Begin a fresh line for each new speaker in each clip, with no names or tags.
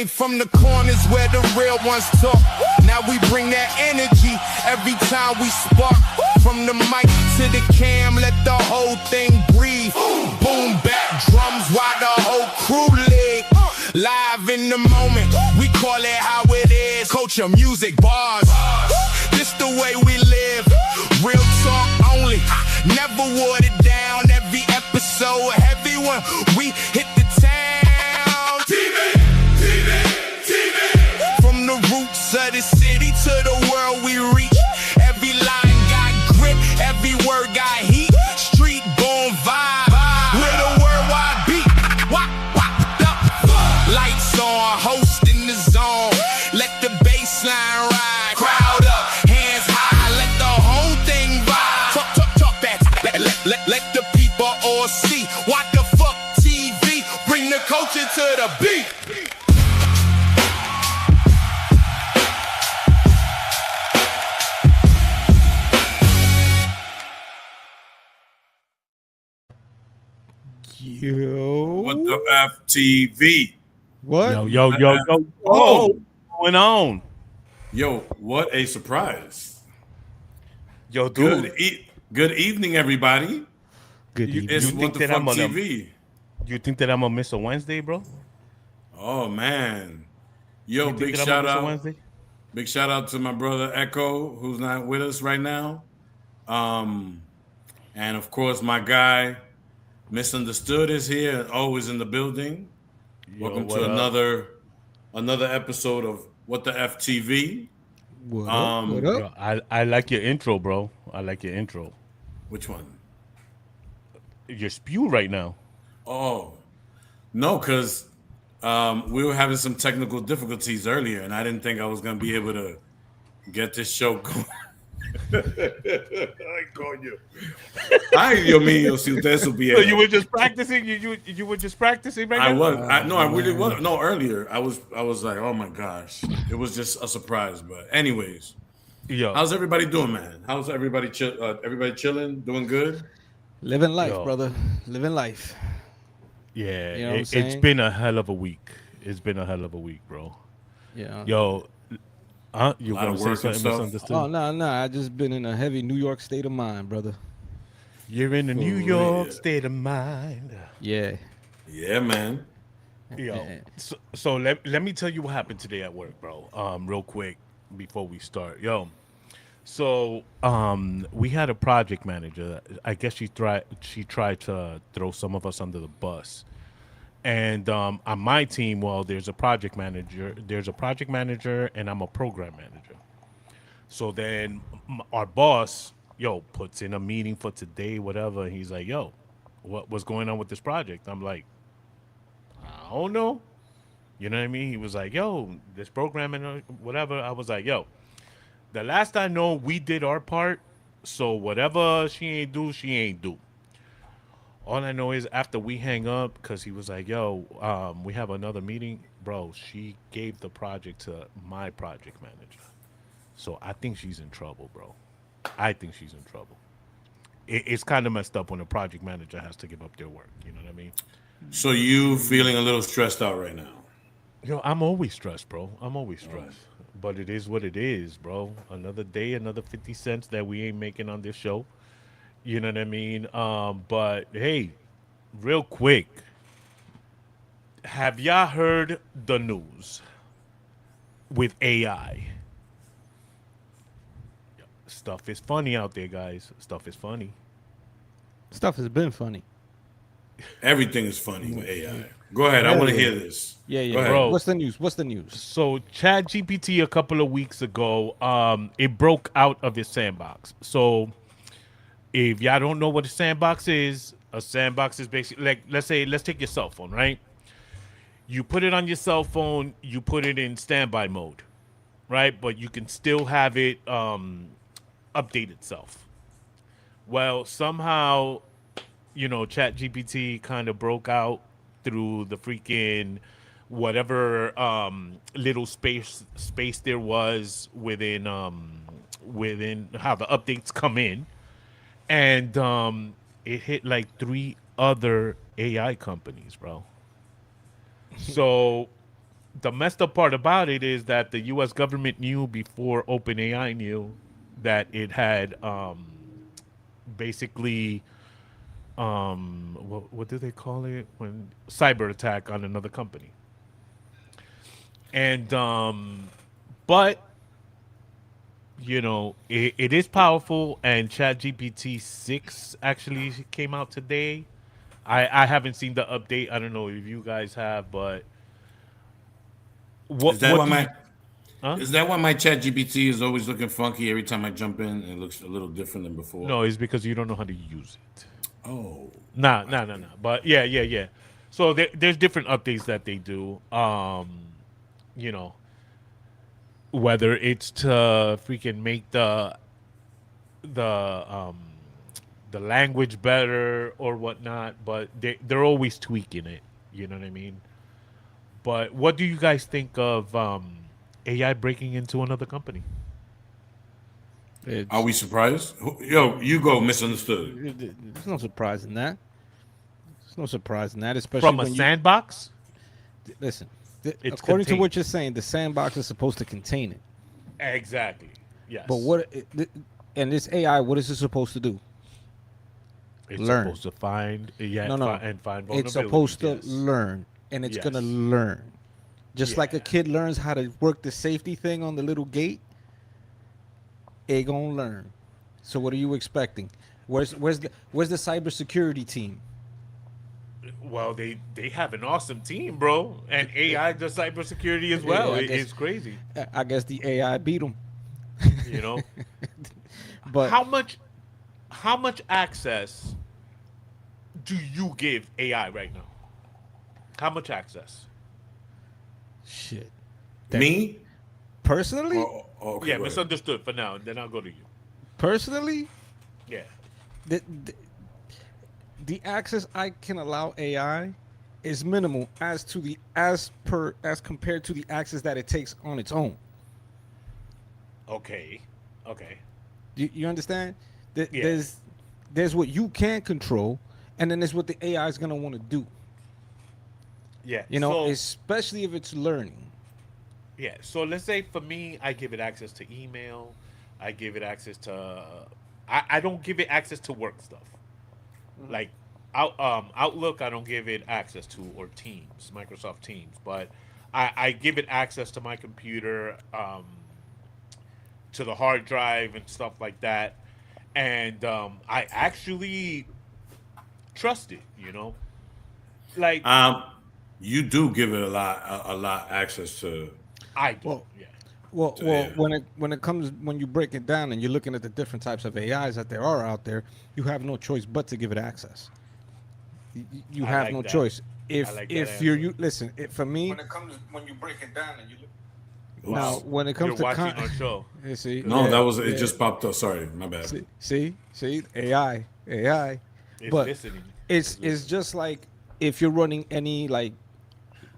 came from the corners where the real ones talk. Now we bring that energy every time we spark. From the mic to the cam, let the whole thing breathe. Boom, back drums while the whole crew leg. Live in the moment, we call it how it is. Culture, music, bars. This the way we live. Real talk only, never watered down. Every episode heavy when we hit the town. TV. From the roots of the city to the world we reach. Every line got grit, every word got heat. Street born vibe with a worldwide beat. Lights on, host in the zone. Let the bass line ride. Crowd up, hands high. Let the whole thing vibe. Talk that. Let the people all see. What the fuck TV? Bring the culture to the beat.
Yo.
What the FTV?
What?
Yo. What's going on?
Yo, what a surprise.
Yo, dude.
Good evening, everybody.
Good evening.
It's What the Fuck TV.
You think that I'm gonna miss a Wednesday, bro?
Oh, man. Yo, big shout out. Big shout out to my brother Echo, who's not with us right now. And, of course, my guy, Misunderstood, is here, always in the building. Welcome to another episode of What the FTV.
What up?
Yo, I like your intro, bro. I like your intro.
Which one?
Your spew right now.
Oh, no, because we were having some technical difficulties earlier, and I didn't think I was going to be able to get this show going. Ay, coño. Ay, Dios mío, si usted supiera.
So you were just practicing? You were just practicing right
I
now?
was. I really was. No, earlier I was like, oh my gosh, it was just a surprise. But anyways,
Yo.
How's everybody doing, man? How's everybody? Everybody chilling, doing good?
Living life, brother. Living life.
Yeah,
You know
it's been a hell of a week. It's been a hell of a week, bro.
Yeah.
Yo, you want to say something Misunderstood?
Oh, no. I just been in a heavy New York state of mind, brother.
You're in a New York state of mind.
Yeah.
Yeah, man.
Yo, so let me tell you what happened today at work, bro. Real quick before we start. Yo, so we had a project manager. I guess she tried to throw some of us under the bus. And on my team, well, there's a project manager, and I'm a program manager. So then our boss, puts in a meeting for today, whatever. And he's like, yo, what's going on with this project? I'm like, I don't know. You know what I mean? He was like, yo, this programming or whatever. I was like, yo, the last I know, we did our part. So whatever she ain't do. All I know is after we hang up, because he was like, yo, we have another meeting. Bro, she gave the project to my project manager. So I think she's in trouble, bro. I think she's in trouble. It's kind of messed up when a project manager has to give up their work. You know what I mean?
So you feeling a little stressed out right now?
I'm always stressed, bro. I'm always stressed. But it is what it is, bro. Another day, another 50 cents that we ain't making on this show. You know what I mean? But hey, real quick, have y'all heard the news with AI? Stuff is funny out there, guys. Stuff is funny.
Stuff has been funny.
Everything is funny with AI. Go ahead. I want to hear this.
Yeah.
Bro.
What's the news?
So ChatGPT a couple of weeks ago, it broke out of its sandbox. So if y'all don't know what a sandbox is basically like, let's take your cell phone, right? You put it on your cell phone, you put it in standby mode, right? But you can still have it update itself. Well, somehow, ChatGPT kind of broke out through the freaking whatever little space there was within how the updates come in. And it hit like 3 other AI companies, bro. So the messed up part about it is that the U.S. government knew before OpenAI knew that it had basically what do they call it when cyber attack on another company, and but it is powerful, and ChatGPT 6 actually came out today. I haven't seen the update. I don't know if you guys have, but
Is that why my
huh?
is that why my Chat GPT is always looking funky every time I jump in? It looks a little different than before.
No, it's because you don't know how to use it.
Oh,
Nah. But yeah. So there's different updates that they do. You know, whether it's to freaking make the the language better or whatnot, but they're always tweaking it. You know what I mean? But what do you guys think of AI breaking into another company?
are we surprised? Yo, you go misunderstood.
There's no surprise in that. There's no surprise in that, especially
From a
when
sandbox?
listen.
It's
According to
contained.
what you're saying, the sandbox is supposed to contain it.
Exactly. Yes.
But and this AI, what is it supposed to do?
it's
learn.
supposed to find
No.
and find vulnerabilities.
It's supposed to
yes.
learn, and it's gonna
Yes.
learn. Just like a
Yeah.
kid learns how to work the safety thing on the little gate, it gonna learn. So what are you expecting? Where's the cybersecurity team?
Well, they have an awesome team, bro, and AI does cybersecurity as well.
Yeah, I guess-
It's crazy,
I guess the AI beat them.
you know.
But
how much access do you give AI right now? How much access?
shit,
Me?
personally,
Okay,
Yeah,
go ahead.
misunderstood for now, and then I'll go to you.
personally,
Yeah.
the, the the access I can allow AI is minimal as compared to the access that it takes on its own.
Okay.
You understand?
Yeah.
There's what you can control, and then there's what the AI is gonna want to do.
Yeah.
So,
So,
especially if it's learning.
yeah. So let's say for me, I give it access to email. I give it access to. I don't give it access to work stuff. Like Outlook, I don't give it access to, or Teams, Microsoft Teams, but I give it access to my computer, to the hard drive and stuff like that, and I actually trust it. Like
You do give it a lot access to.
I do.
Well,
Yeah.
Well,
Yeah.
when you break it down and you're looking at the different types of AIs that there are out there, you have no choice but to give it access. You
I
have
like
no
that.
choice.
I like that
If you're
answer.
listen, for me, when you break it down and you look now when it comes
You're
to
watching our show.
you see,
No,
yeah,
that was it.
yeah.
Just popped up. Sorry, my bad.
See AI.
It's
But
listening.
it's just like if you're running any like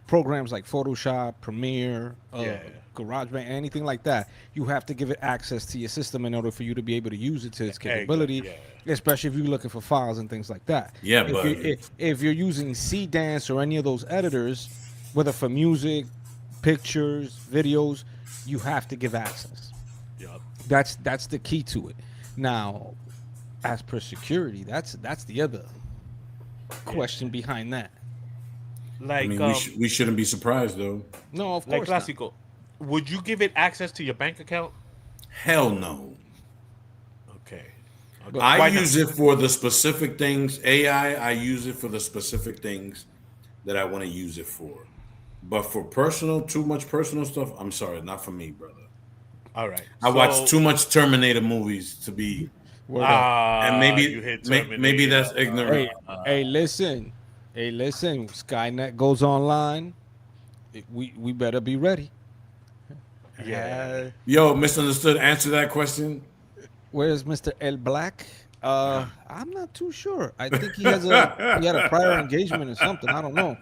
programs like Photoshop, Premiere,
Yeah.
GarageBand, anything like that, you have to give it access to your system in order for you to be able to use it to its capability,
yeah.
especially if you're looking for files and things like that.
Yeah,
if
but-
if you're using C-Dance or any of those editors, whether for music, pictures, videos, you have to give access.
Yup.
That's the key to it. Now, as per security, that's the other question behind that.
Like
I mean, we shouldn't be surprised though.
No, of
like
course not.
Clásico, would you give it access to your bank account?
Hell no.
Okay.
I
Why
use
not?
it for the specific things. I use it for the specific things that I want to use it for. But for too much personal stuff, I'm sorry, not for me, brother.
All right.
I watch too much Terminator movies to be,
Word up.
and
you hit
maybe that's
Terminator.
ignorant.
Hey, listen. Skynet goes online. We better be ready.
Yeah.
Yo, misunderstood. Answer that question.
Where's Mr. El Black? I'm not too sure. I think he had a prior engagement or something. I don't know.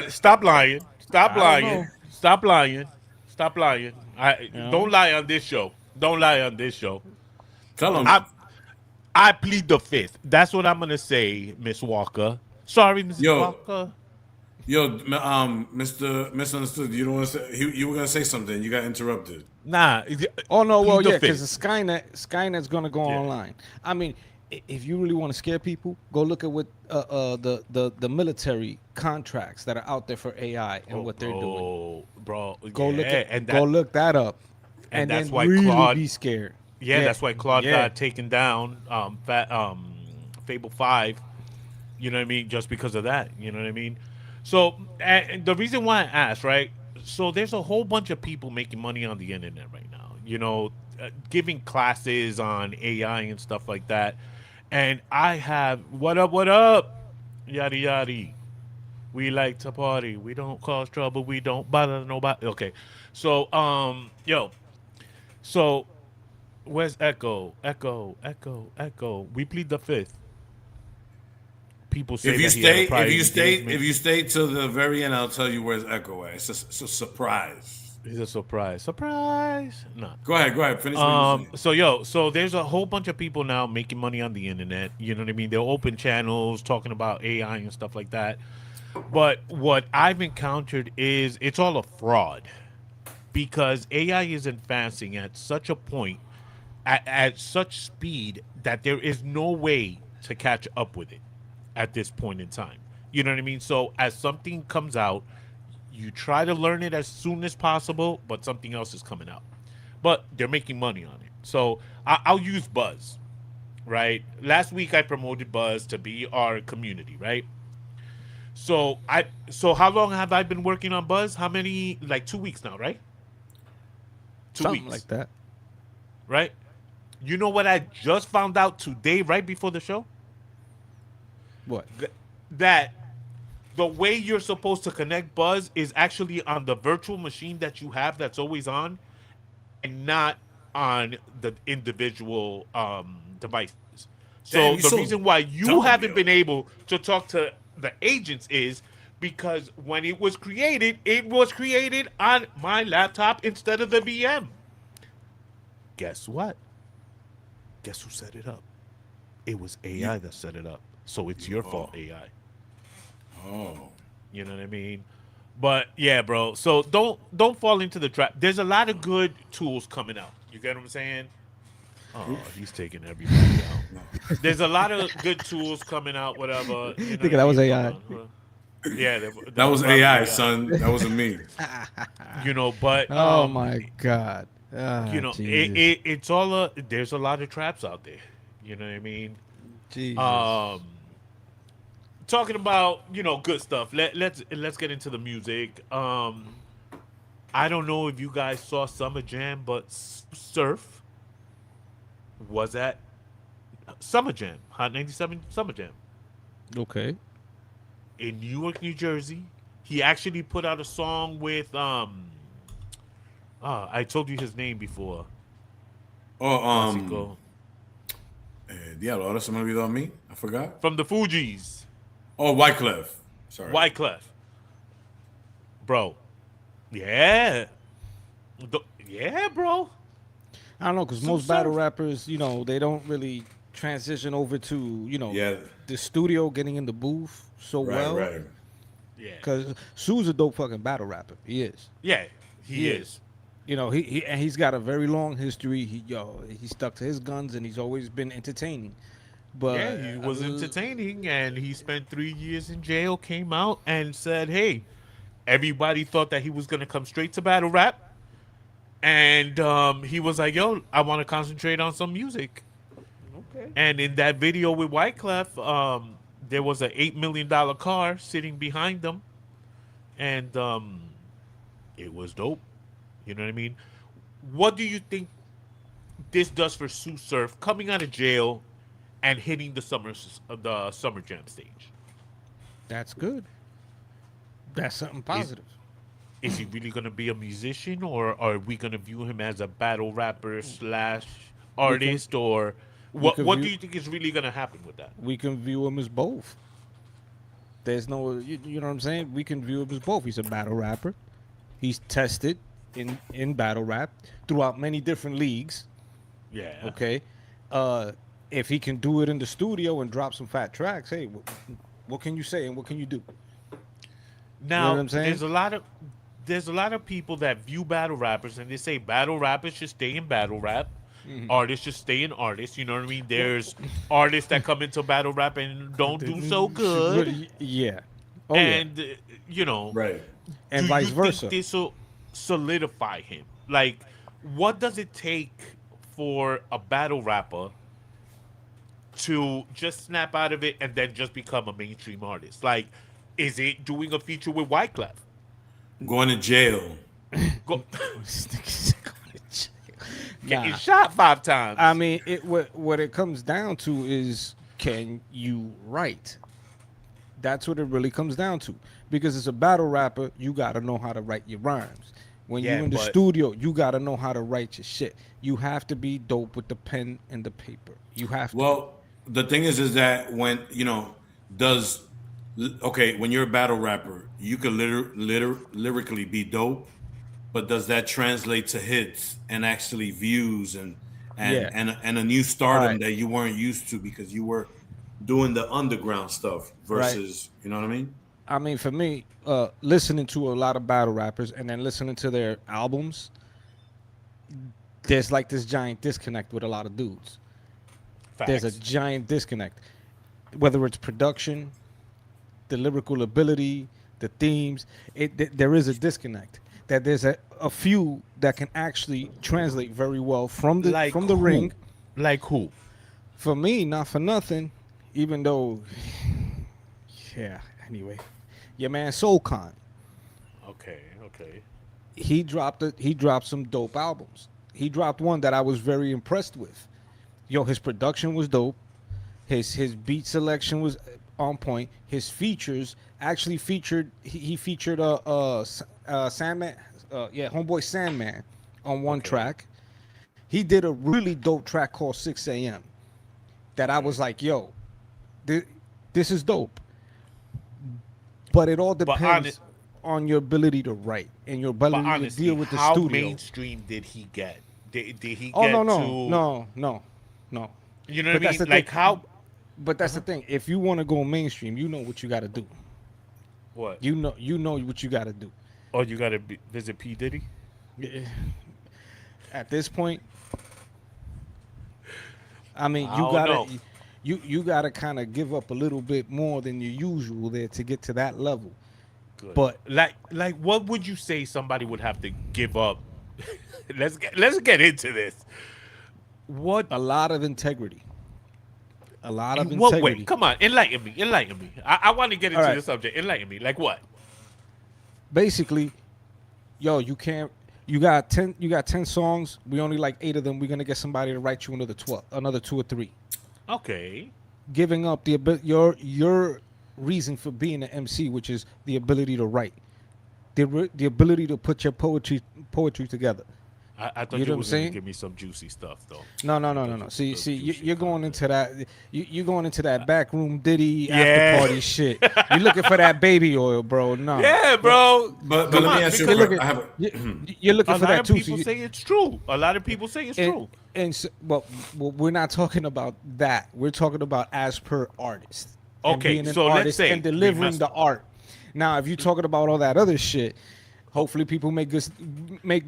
Stop lying. Stop
I don't
lying.
know.
Stop lying. Stop lying.
know?
Don't lie on this show. Don't lie on this show.
Tell him.
I plead the fifth. That's what I'm gonna say, Miss Walker. Sorry, Mrs.
Yo.
Walker.
Yo, Mr. Misunderstood. You don't want to say you were gonna say something. You got interrupted.
Nah.
Oh no, well
Plead the
yeah, because
fifth.
Skynet's gonna go
Yeah.
online. I mean, if you really want to scare people, go look at what the military contracts that are out there for AI and what they're doing.
Bro.
Go look
Yeah,
at go look that up,
and
and
that's
then
why
really
Claude.
be scared.
Yeah,
Yeah,
that's why Claude
yeah.
got taken down. Fable 5. You know what I mean? Just because of that. You know what I mean? So, and the reason why I asked, right? So, there's a whole bunch of people making money on the internet right now. Giving classes on AI and stuff like that. And I have what up, yada yada. We like to party. We don't cause trouble. We don't bother nobody. Okay, so so where's Echo? Echo, Echo, Echo. We plead the fifth. People say that he had a prior
If
engagement.
you stay till the very end, I'll tell you where's Echo at. It's a surprise.
He's a surprise. Surprise. No.
Go ahead. Finish what you were saying.
So there's a whole bunch of people now making money on the internet. You know what I mean? They'll open channels talking about AI and stuff like that. But what I've encountered is it's all a fraud because AI is advancing at such a point, at such speed that there is no way to catch up with it at this point in time. You know what I mean? So as something comes out, you try to learn it as soon as possible, but something else is coming out. But they're making money on it. So I'll use Buzz, right? Last week I promoted Buzz to be our community, right? So how long have I been working on Buzz? How many? Like 2 weeks now, right? Two
Something
weeks,
like that.
right? You know what I just found out today, right before the show?
What?
That the way you're supposed to connect Buzz is actually on the virtual machine that you have that's always on, and not on the individual devices.
Damn,
So
you
the
so
reason why you
dumb,
haven't
yo.
been able to talk to the agents is because when it was created on my laptop instead of the VM. Guess what? Guess who set it up? It was
You,
AI that set it up. So it's your fault,
oh,
AI.
oh.
You know what I mean? But yeah, bro. So don't fall into the trap. There's a lot of good tools coming out. You get what I'm saying? Oh, he's taking everybody out. There's a lot of good tools coming out. Whatever. You know
Think
what I
that was
mean? Hold
AI.
on. Yeah,
That
that was
was
probably
AI,
AI.
son. That wasn't me.
But
Oh my God. Ah, Jesus.
it's all there's a lot of traps out there. You know what I mean?
Jesus.
Um, talking about good stuff. Let's get into the music. I don't know if you guys saw Summer Jam, but Surf was at Summer Jam, Hot 97 Summer Jam
Okay.
in Newark, New Jersey. He actually put out a song with I told you his name before.
Oh,
Clásico
diablo, ahora se me olvidó a mí. I forgot.
from the Fugees,
Oh, Wyclef. Sorry.
Wyclef, bro. Yeah, yeah, bro.
I don't know, because
Tsu
most battle
Surf.
rappers, they don't really transition over to,
Yeah.
the studio, getting in the booth so
Right,
well.
right.
Yeah,
Because Sue's a dope fucking battle rapper. He is.
yeah, he
He
is.
and he's got a very long history. He stuck to his guns, and he's always been entertaining.
Yeah,
But
he was entertaining, and he spent 3 years in jail. Came out and said, "Hey, everybody thought that he was gonna come straight to battle rap, and he was like, yo, I want to concentrate on some music."
okay.
And in that video with Wyclef, there was a $8 million car sitting behind them, and it was dope. You know what I mean? What do you think this does for Tsu Surf coming out of jail and hitting the summer jam stage?
That's good. That's something positive.
Is he really gonna be a musician, or are we gonna view him as a battle rapper slash
We can
artist, or
we
what?
can
What do
view
you think is really gonna happen with that?
we can view him as both. There's no, you know what I'm saying? We can view him as both. He's a battle rapper. He's tested in battle rap throughout many different leagues.
Yeah.
Okay. If he can do it in the studio and drop some fat tracks, hey, what can you say and what can you do?
Now,
what I'm saying?
there's a lot of people that view battle rappers and they say battle rappers should stay in battle rap. Artists should stay in artists. You know what I mean? There's artists that come into battle rap and don't do so good.
Yeah. Oh yeah.
And you know,
Right.
And
do
vice
you
versa.
think this will solidify him? Like, what does it take for a battle rapper to just snap out of it and then just become a mainstream artist? Like, is it doing a feature with Wyclef?
Going to jail.
Go,
Nah.
getting shot 5 times.
I mean, what it comes down to is, can you write? That's what it really comes down to. Because as a battle rapper, you gotta know how to write your rhymes. When
Yeah,
you're in the
but-
studio, you gotta know how to write your shit. You have to be dope with the pen and the paper. You have to.
Well, the thing is that when when you're a battle rapper, you can lyrically be dope, but does that translate to hits and actually views and
Yeah.
a new stardom
Right.
that you weren't used to because you were doing the underground stuff versus you know what I mean?
I mean, for me, listening to a lot of battle rappers and then listening to their albums, there's like this giant disconnect with a lot of dudes. There's a
Facts.
giant disconnect, whether it's production, the lyrical ability, the themes. There is a disconnect. That there's a few that can actually translate very well from the
Like
from the
who?
ring.
Like who?
For me, not for nothing, even though, yeah. Anyway, your man Soulcon,
Okay.
he dropped some dope albums. He dropped one that I was very impressed with. Yo, his production was dope. His beat selection was on point. His features actually featured he featured Sandman, homeboy Sandman on one track. He did a really dope track called 6 a.m. that I was like, yo, this is dope. But it all depends on your ability to write and your
But
ability to
honestly,
deal with the
how
studio.
mainstream did he get? Did he get
Oh no.
You know
But
what I
that's
mean?
the
Like
thing.
how?
But that's the thing. If you want to go mainstream, you know what you got to do.
What?
You know what you got to do.
Oh, you gotta visit P Diddy.
At this point, I mean,
I
you
don't
gotta
know.
you gotta kind of give up a little bit more than your usual there to get to that level.
Good.
But
like, what would you say somebody would have to give up? let's get into this. What?
a lot of integrity. A lot of
In what
integrity.
way? Come on, enlighten me. I want to get into
All right.
the subject. Enlighten me. Like what?
Basically, yo, you got 10 songs. We only like 8 of them. We're gonna get somebody to write you another 2 or 3.
Okay.
Giving up your reason for being an MC, which is the ability to write, the ability to put your poetry together.
I thought
You
you,
know what
were
I'm
going
saying?
to give me some juicy stuff though.
No. See,
Juicy
you're going into that. You're going into that backroom Diddy
Yeah.
after party shit. You're looking for that baby oil, bro. No.
Yeah, bro.
But
Come
let
on,
me ask you
because
a question.
You're looking
a
for
lot
that
of
too.
people
So
say it's true. A lot of people say it's true.
and so, well, we're not talking about that. We're talking about as per artist. And
Okay,
being an
so let's
artist
say
and
we
delivering
must-
the art. Now, if you're talking about all that other shit, hopefully people make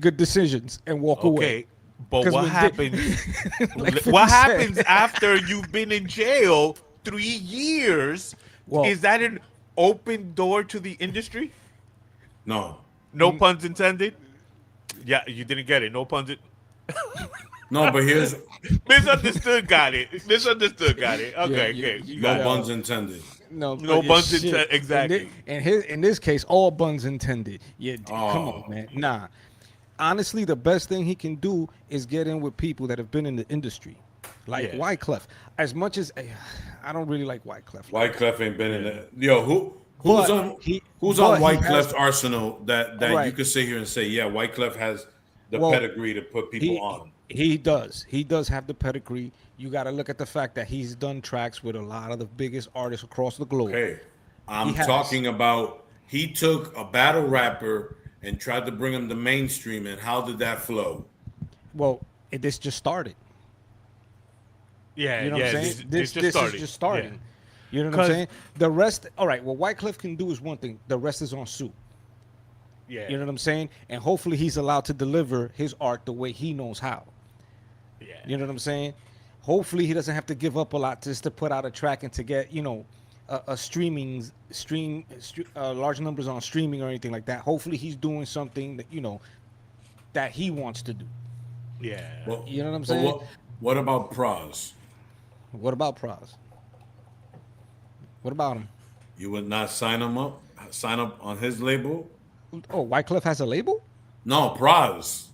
good decisions and walk away.
Okay. But
'Cause
what
when
happens?
Like 50
what
Cent.
happens after you've been in jail 3 years?
Well-
Is that an open door to the industry?
No.
No puns intended. Yeah, you didn't get it. No puns.
No, but here's
Misunderstood. Got it. Misunderstood. Got it. Okay.
Yeah,
Okay. You
no
got it.
buns intended.
No
No
but
buns
shit.
intended, exactly.
In this case, all buns intended. Yeah, come
Oh.
on, man. Nah. Honestly, the best thing he can do is get in with people that have been in the industry, like
Yeah.
Wyclef. As much as I don't really like Wyclef.
Wyclef ain't been in it. Yo, who's
But
on
he-
who's
but
on
he
Wyclef's
has-
arsenal that you
Right.
could sit here and say, yeah, Wyclef has the
Well,
pedigree to put people
he,
on.
He does. He does have the pedigree. You got to look at the fact that he's done tracks with a lot of the biggest artists across the globe.
Okay. I'm
He has.
talking about he took a battle rapper and tried to bring him to mainstream, and how did that flow?
Well, this just started.
Yeah.
You know
yeah.
what I'm saying? This
just started.
is just starting.
Yeah.
You know what I'm saying? The rest, all right. What Wyclef can do is one thing. The rest is on Tsu.
Yeah.
You know what I'm saying? And hopefully he's allowed to deliver his art the way he knows how.
Yeah.
You know what I'm saying? Hopefully he doesn't have to give up a lot just to put out a track and to get, large numbers on streaming or anything like that. Hopefully he's doing something that, that he wants to do.
Yeah.
Well,
You know what I'm saying?
What about Praz?
What about Praz? What about him?
You would not sign up on his label?
Oh, Wyclef has a label?
No, Praz.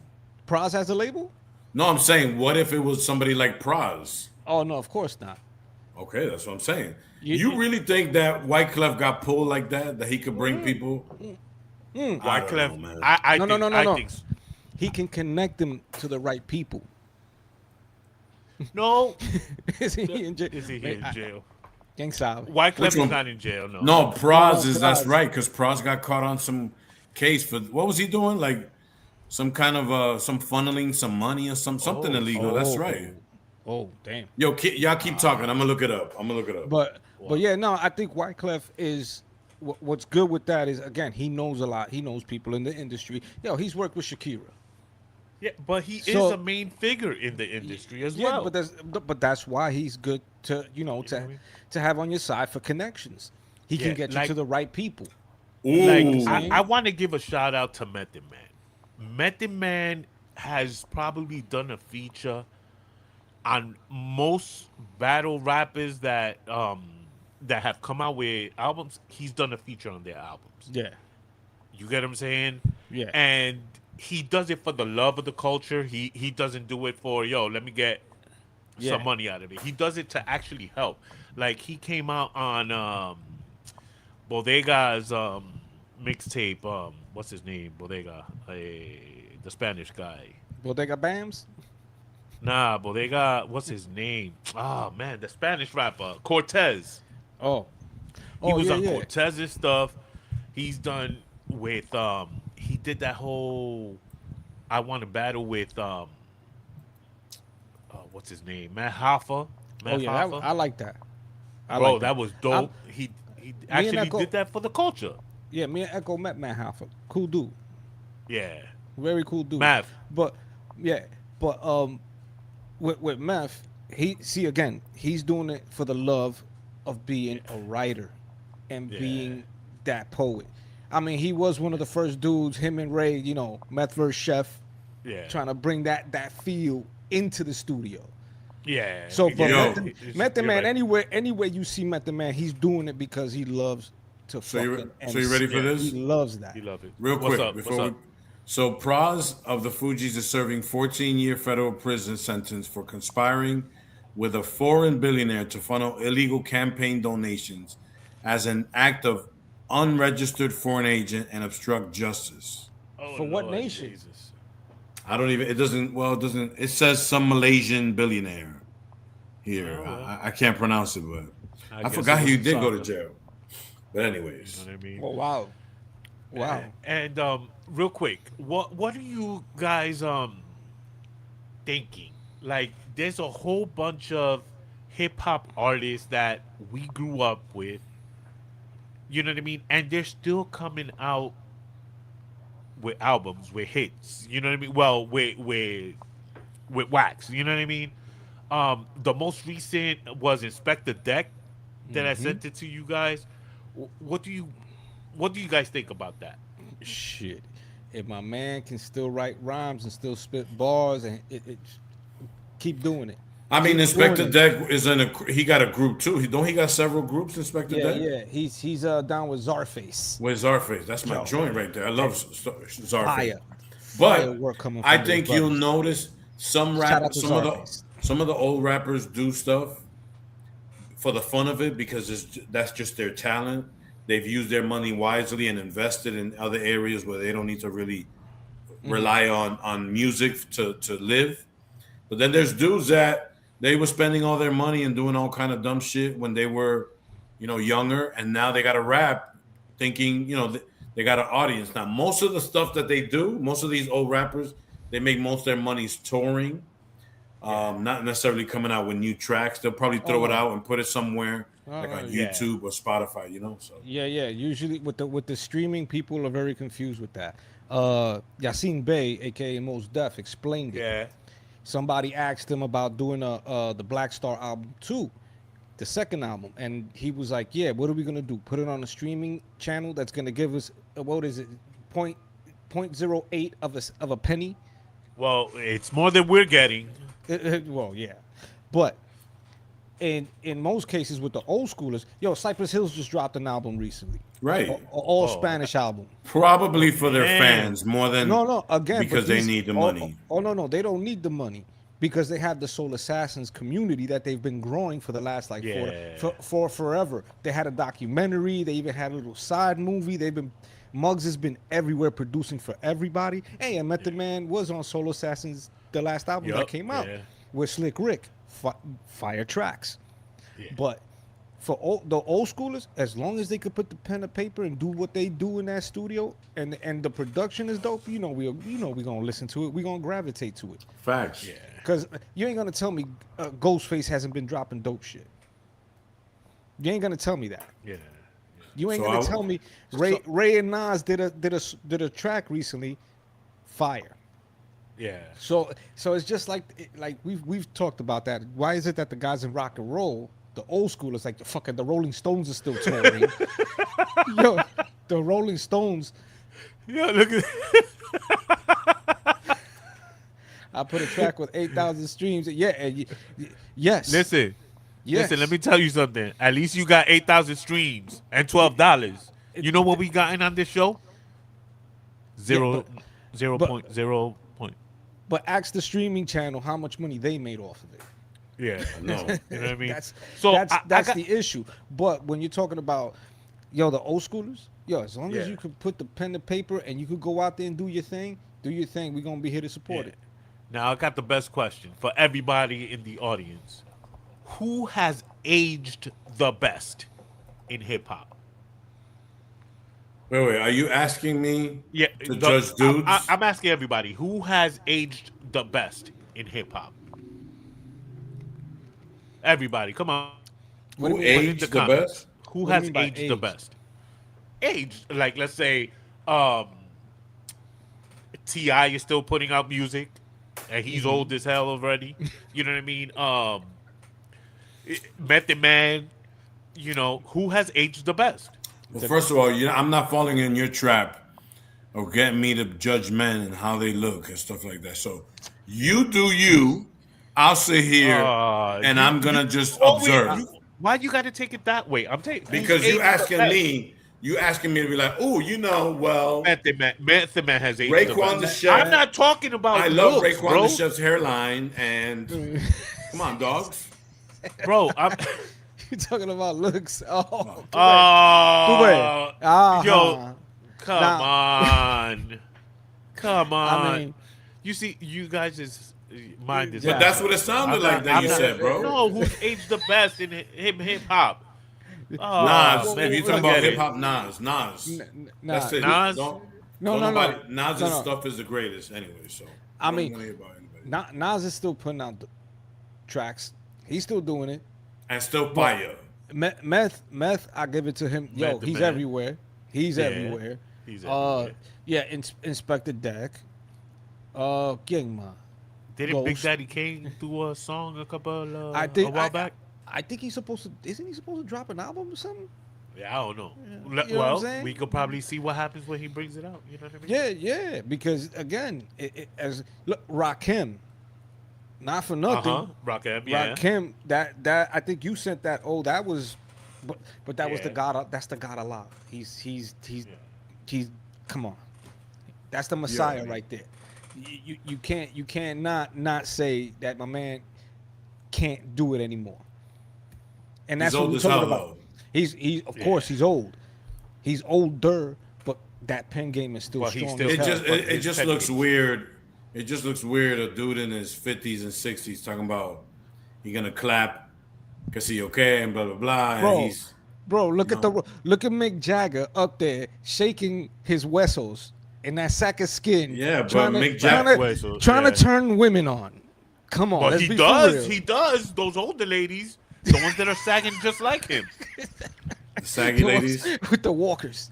Praz has a label?
No, I'm saying, what if it was somebody like Praz?
Oh, no, of course not.
Okay, that's what I'm saying. You really think that Wyclef got pulled like that he could bring people?
Wyclef,
man.
No.
think so.
He can connect them to the right people.
No.
Is he in jail?
Is he here in jail?
Gang sabe.
Wyclef is not in jail, no.
No, Praz is,
Praz.
that's right, because Praz got caught on some case for, what was he doing? Like some kind of, some funneling some money or something illegal. That's right.
Oh, damn.
Yo, y'all keep talking. I'm going to look it up.
But yeah, no, I think Wyclef is, what's good with that is, again, he knows a lot. He knows people in the industry. Yo, he's worked with Shakira.
Yeah, but he is a main figure in the industry as well.
But that's why he's good to to have on your side for connections. He can get you to the right people.
Ooh.
I want to give a shout out to Method Man. Method Man has probably done a feature on most battle rappers that have come out with albums. He's done a feature on their albums.
Yeah.
You get what I'm saying?
Yeah.
And he does it for the love of the culture. He doesn't do it for, let me get some money out of it. He does it to actually help. Like, he came out on Bodega's mixtape. What's his name? Bodega. The Spanish guy.
Bodega Bams?
Nah, Bodega. What's his name? Oh, man. The Spanish rapper. Cortez.
Oh.
He was on Cortez's stuff. He's done with... he did that whole I want to battle with what's his name? Matt Hoffa.
I like that.
That was dope. He actually did that for the culture.
Yeah, me and Echo met Matt Hoffa. Cool dude.
Yeah.
Very cool dude.
Math.
But with Meth, he's doing it for the love of being a writer and being that poet. I mean, he was one of the first dudes, him and Ray, Meth vs. Chef, trying to bring that feel into the studio.
Yeah.
So, but Method Man, anywhere you see Method Man, he's doing it because he loves to fucking.
So you ready for this?
He loves that.
He loves it.
Real quick, so Praz of the Fugees is serving 14-year federal prison sentence for conspiring with a foreign billionaire to funnel illegal campaign donations as an act of unregistered foreign agent and obstruct justice.
For what nation?
Jesus.
I don't even. It doesn't. It says some Malaysian billionaire here. I can't pronounce it, but I forgot he did go to jail. But anyways,
you know what I mean?
Oh, wow.
And real quick, what are you guys thinking? Like, there's a whole bunch of hip hop artists that we grew up with. You know what I mean? And they're still coming out with albums, with hits. You know what I mean? Well, with wax. You know what I mean? The most recent was Inspector Deck that I sent it to you guys. What do you guys think about that?
Shit. If my man can still write rhymes and still spit bars and it keep doing it.
I mean, Inspector Deck is he got a group too. He got several groups, Inspector Deck?
Yeah. He's down with Czarface.
With Czarface. That's my joint right there. I love Czarface.
Fire.
But
work coming
I think you'll notice some of the old rappers do stuff for the fun of it because that's just their talent. They've used their money wisely and invested in other areas where they don't need to really rely on music to live. But then there's dudes that they were spending all their money and doing all kind of dumb shit when they were, younger, and now they got to rap, thinking, they got an audience. Now, most of the stuff that they do, most of these old rappers, they make most of their money touring, not necessarily coming out with new tracks. They'll probably throw it out and put it somewhere like on YouTube or Spotify, you know. So
yeah. Usually with the streaming, people are very confused with that. Yasin Bey, aka Mos Def, explained it.
Yeah.
Somebody asked him about doing the Black Star album too, the second album, and he was like, "Yeah, what are we gonna do? Put it on a streaming channel that's gonna give us what is it, 0.08 of a penny?"
Well, it's more than we're getting.
Well, yeah, but in most cases with the old schoolers, Cypress Hills just dropped an album recently,
right,
all Spanish album,
probably for their fans more than
again
because they need the money.
No, they don't need the money because they have the Soul Assassins community that they've been growing for the last for forever. They had a documentary, they even had a little side movie. Muggs has been everywhere producing for everybody. Hey, and Method Man was on Soul Assassins, the last album that came out with Slick Rick, fire tracks. Yeah. But for the old schoolers, as long as they could put the pen to paper and do what they do in that studio, and the production is dope, we're gonna listen to it. We're gonna gravitate to it.
Facts.
Yeah. Because you ain't gonna tell me Ghostface hasn't been dropping dope shit. You ain't gonna tell me that.
Yeah.
You ain't gonna tell me Ray and Nas did a track recently, fire.
Yeah.
So it's just like we've talked about that. Why is it that the guys in rock and roll, the old schoolers, like the Rolling Stones are still touring? The Rolling Stones.
Yeah, look at.
I put a track with 8,000 streams. Yeah, yes.
Listen, let me tell you something. At least you got 8,000 streams and $12. You know what we got in on this show? 0.0 point.
But ask the streaming channel how much money they made off of it.
Yeah, no, you know what I mean.
That's the issue. But when you're talking about the old schoolers, as long as you could put the pen to paper and you could go out there and do your thing. We're gonna be here to support it.
Now I got the best question for everybody in the audience. Who has aged the best in hip hop?
Wait, are you asking me to judge dudes?
I'm asking everybody. Who has aged the best in hip hop? Everybody, come on.
Who aged the best?
Who has aged the best? Aged, like let's say T.I. is still putting out music and he's old as hell already. You know what I mean? Method Man, who has aged the best?
Well, first of all, I'm not falling in your trap of getting me to judge men and how they look and stuff like that. So you do you. I'll sit here and I'm gonna just observe.
Why you got to take it that way?
Because you asking me to be like, well,
Method Man has aged.
Raekwon the Chef.
I'm not talking about.
I love Raekwon the Chef's hairline, and come on, dogs,
bro.
You're talking about looks. Oh,
yo, come on.
I
mean, you see, you guys is mind is.
But that's what it sounded like that you said, bro.
No, who's aged the best in hip hop?
Nas. If you're talking about hip hop, Nas. That's it.
Nas.
Nas's stuff is the greatest anyway. So
I mean, Nas is still putting out tracks. He's still doing it.
And still fire.
Meth, I give it to him. He's everywhere. He's everywhere.
He's everywhere.
Inspector Deck. King Ma.
Didn't Big Daddy Kane do a song a while back?
I think he's supposed to. Isn't he supposed to drop an album or something?
Yeah, I don't know. Well, we could probably see what happens when he brings it out. You know what I mean?
Yeah. Because again, Rakim. Not for nothing.
Rakim, yeah.
Rakim, that I think you sent that. Oh, that was, but that was the God. That's the God Allah. He's come on. That's the Messiah right there. You can't not say that my man can't do it anymore. And that's what we're talking about. He's of course he's old. He's older, but that pen game is still strong.
It just looks weird. It just looks weird, a dude in his 50s and 60s talking about he gonna clap because he okay and blah blah blah.
Bro, look at Mick Jagger up there shaking his whistles in that sack of skin.
Yeah, but Mick Jagger
trying to turn women on. Come on,
but he does. Those older ladies, The ones that are sagging just like him.
The saggy ladies
with the walkers.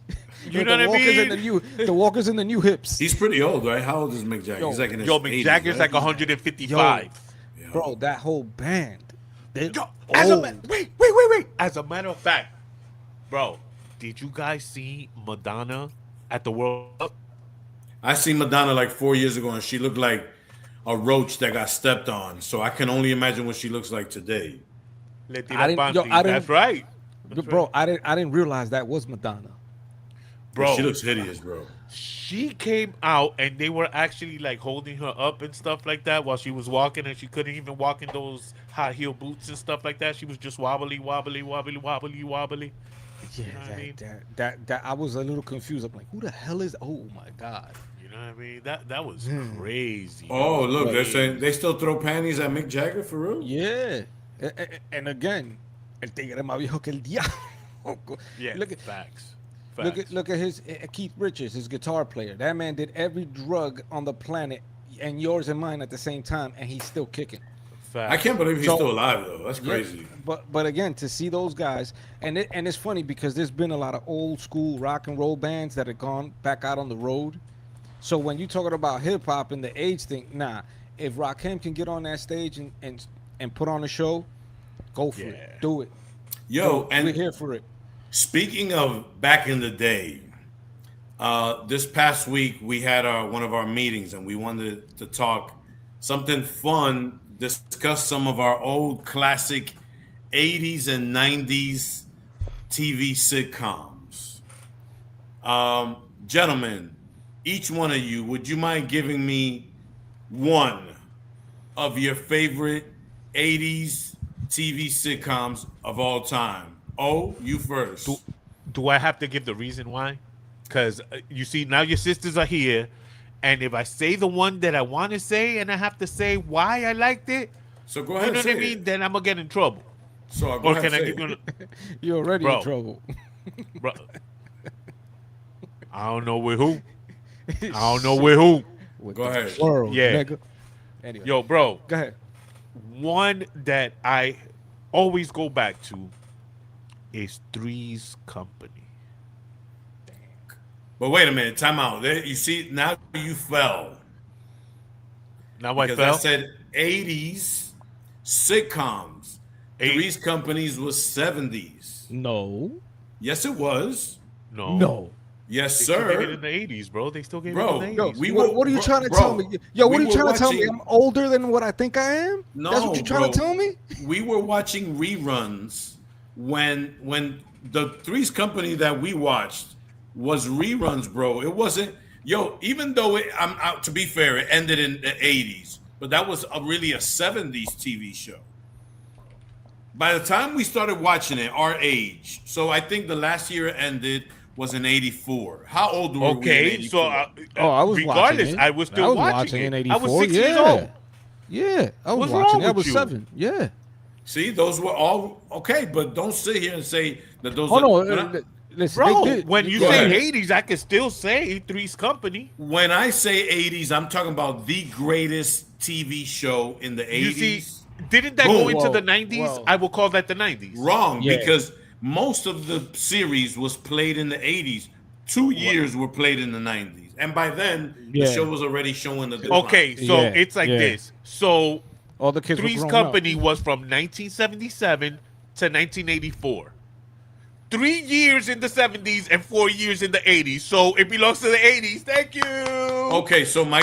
You know what I mean?
The walkers and the new hips.
He's pretty old, right? How old is Mick Jagger? He's like in his 80s,
Jagger's
right?
like 155.
Bro, that whole band.
Wait. As a matter of fact, bro, did you guys see Madonna at the World Cup?
I seen Madonna like 4 years ago, and she looked like a roach that got stepped on. So I can only imagine what she looks like today.
That's right.
Bro, I didn't realize that was Madonna.
Bro, she looks hideous, bro.
She came out and they were actually like holding her up and stuff like that while she was walking, and she couldn't even walk in those high heel boots and stuff like that. She was just wobbly.
Yeah,
you know what I mean?
that I was a little confused. I'm like, who the hell is? Oh my god!
You know what I mean? That was crazy.
Oh, look, they're saying they still throw panties at Mick Jagger for real?
Yeah, and again, el tigre más viejo que el diablo.
Yeah,
look at
facts.
Look at his Keith Richards, his guitar player. That man did every drug on the planet, and yours and mine at the same time, and he's still kicking.
I can't believe he's still alive though. That's crazy.
Yeah, but again, to see those guys, and it's funny because there's been a lot of old school rock and roll bands that have gone back out on the road. So when you're talking about hip hop and the age thing, nah. If Rakim can get on that stage and put on a show, go for it. Do it.
And
we're here for it.
Speaking of back in the day, this past week we had one of our meetings, and we wanted to talk something fun, discuss some of our old classic 80s and 90s TV sitcoms. Gentlemen, each one of you, would you mind giving me one of your favorite 80s TV sitcoms of all time? Oh, you first.
Do I have to give the reason why? Because you see, now your sisters are here, and if I say the one that I want to say, and I have to say why I liked it,
so go ahead.
You know what I mean? Then I'm gonna get in trouble.
So go ahead.
You're already in trouble,
bro. I don't know with who. I don't know with who.
Go ahead.
World,
yeah.
Nigga. Anyway.
Yo, bro.
Go ahead.
One that I always go back to is Three's Company.
But wait a minute, time out. There, you see, now you fell.
Now I
because
fell?
I said 80s sitcoms. Three's Companies was 70s.
No.
Yes, it was.
No.
Yes,
they
sir.
Still gave it in the 80s, bro. They still gave it in the
80s. What are you trying to tell me? Yo, what are you trying to tell me? I'm older than what I think I am?
No,
that's what you're trying to tell me?
We were watching reruns when the Three's Company that we watched was reruns, bro. It wasn't, even though to be fair, it ended in the 80s, but that was really a 70s TV show. By the time we started watching it, our age, so I think the last year it ended was in 84. How old were we in 84?
So
I was
regardless,
watching it.
I was still watching it.
In 84.
I was 6 years old.
Yeah, I was
What's
watching it. I
wrong
was
with
7. Yeah.
See, those were all okay, but don't sit here and say that those
listen,
bro, when you say 80s, I can still say Three's Company.
When I say 80s, I'm talking about the greatest TV show in the 80s.
You see, didn't that go into the 90s? Whoa. I will call that the 90s.
Wrong, because most of the series was played in the 80s. 2 years were played in the 90s. And by then, the show was already showing the decline.
Okay, so it's like this. So
all the kids
Three's Company was from 1977 to 1984. 3 years in the 70s and 4 years in the 80s. So it belongs to the 80s. Thank you.
Okay, so my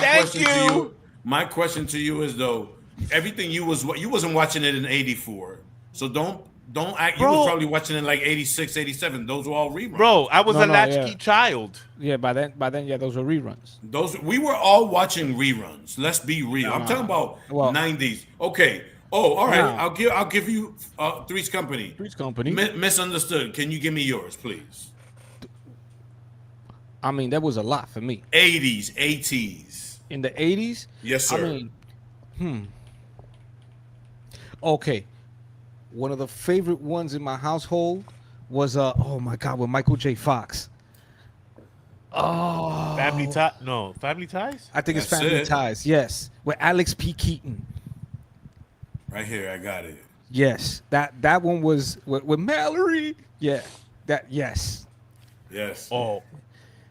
question to you is though, everything you wasn't watching it in 84. So don't act. You was probably watching it in like 86, 87. Those were all reruns.
Bro, I was a latchkey child.
Yeah, by then, those were reruns.
We were all watching reruns. Let's be real. I'm talking about 90s. Okay. Oh, all right. I'll give you Three's Company.
Three's Company.
Misunderstood. Can you give me yours, please?
I mean, that was a lot for me.
80s, 80s.
In the 80s?
Yes, sir.
I mean, Okay. One of the favorite ones in my household was oh my God, with Michael J. Fox. Oh,
Family Ties?
I think it's Family Ties. Yes, with Alex P. Keaton.
Right here, I got it.
Yes, that one was with Mallory. Yeah, yes,
Yes.
Oh,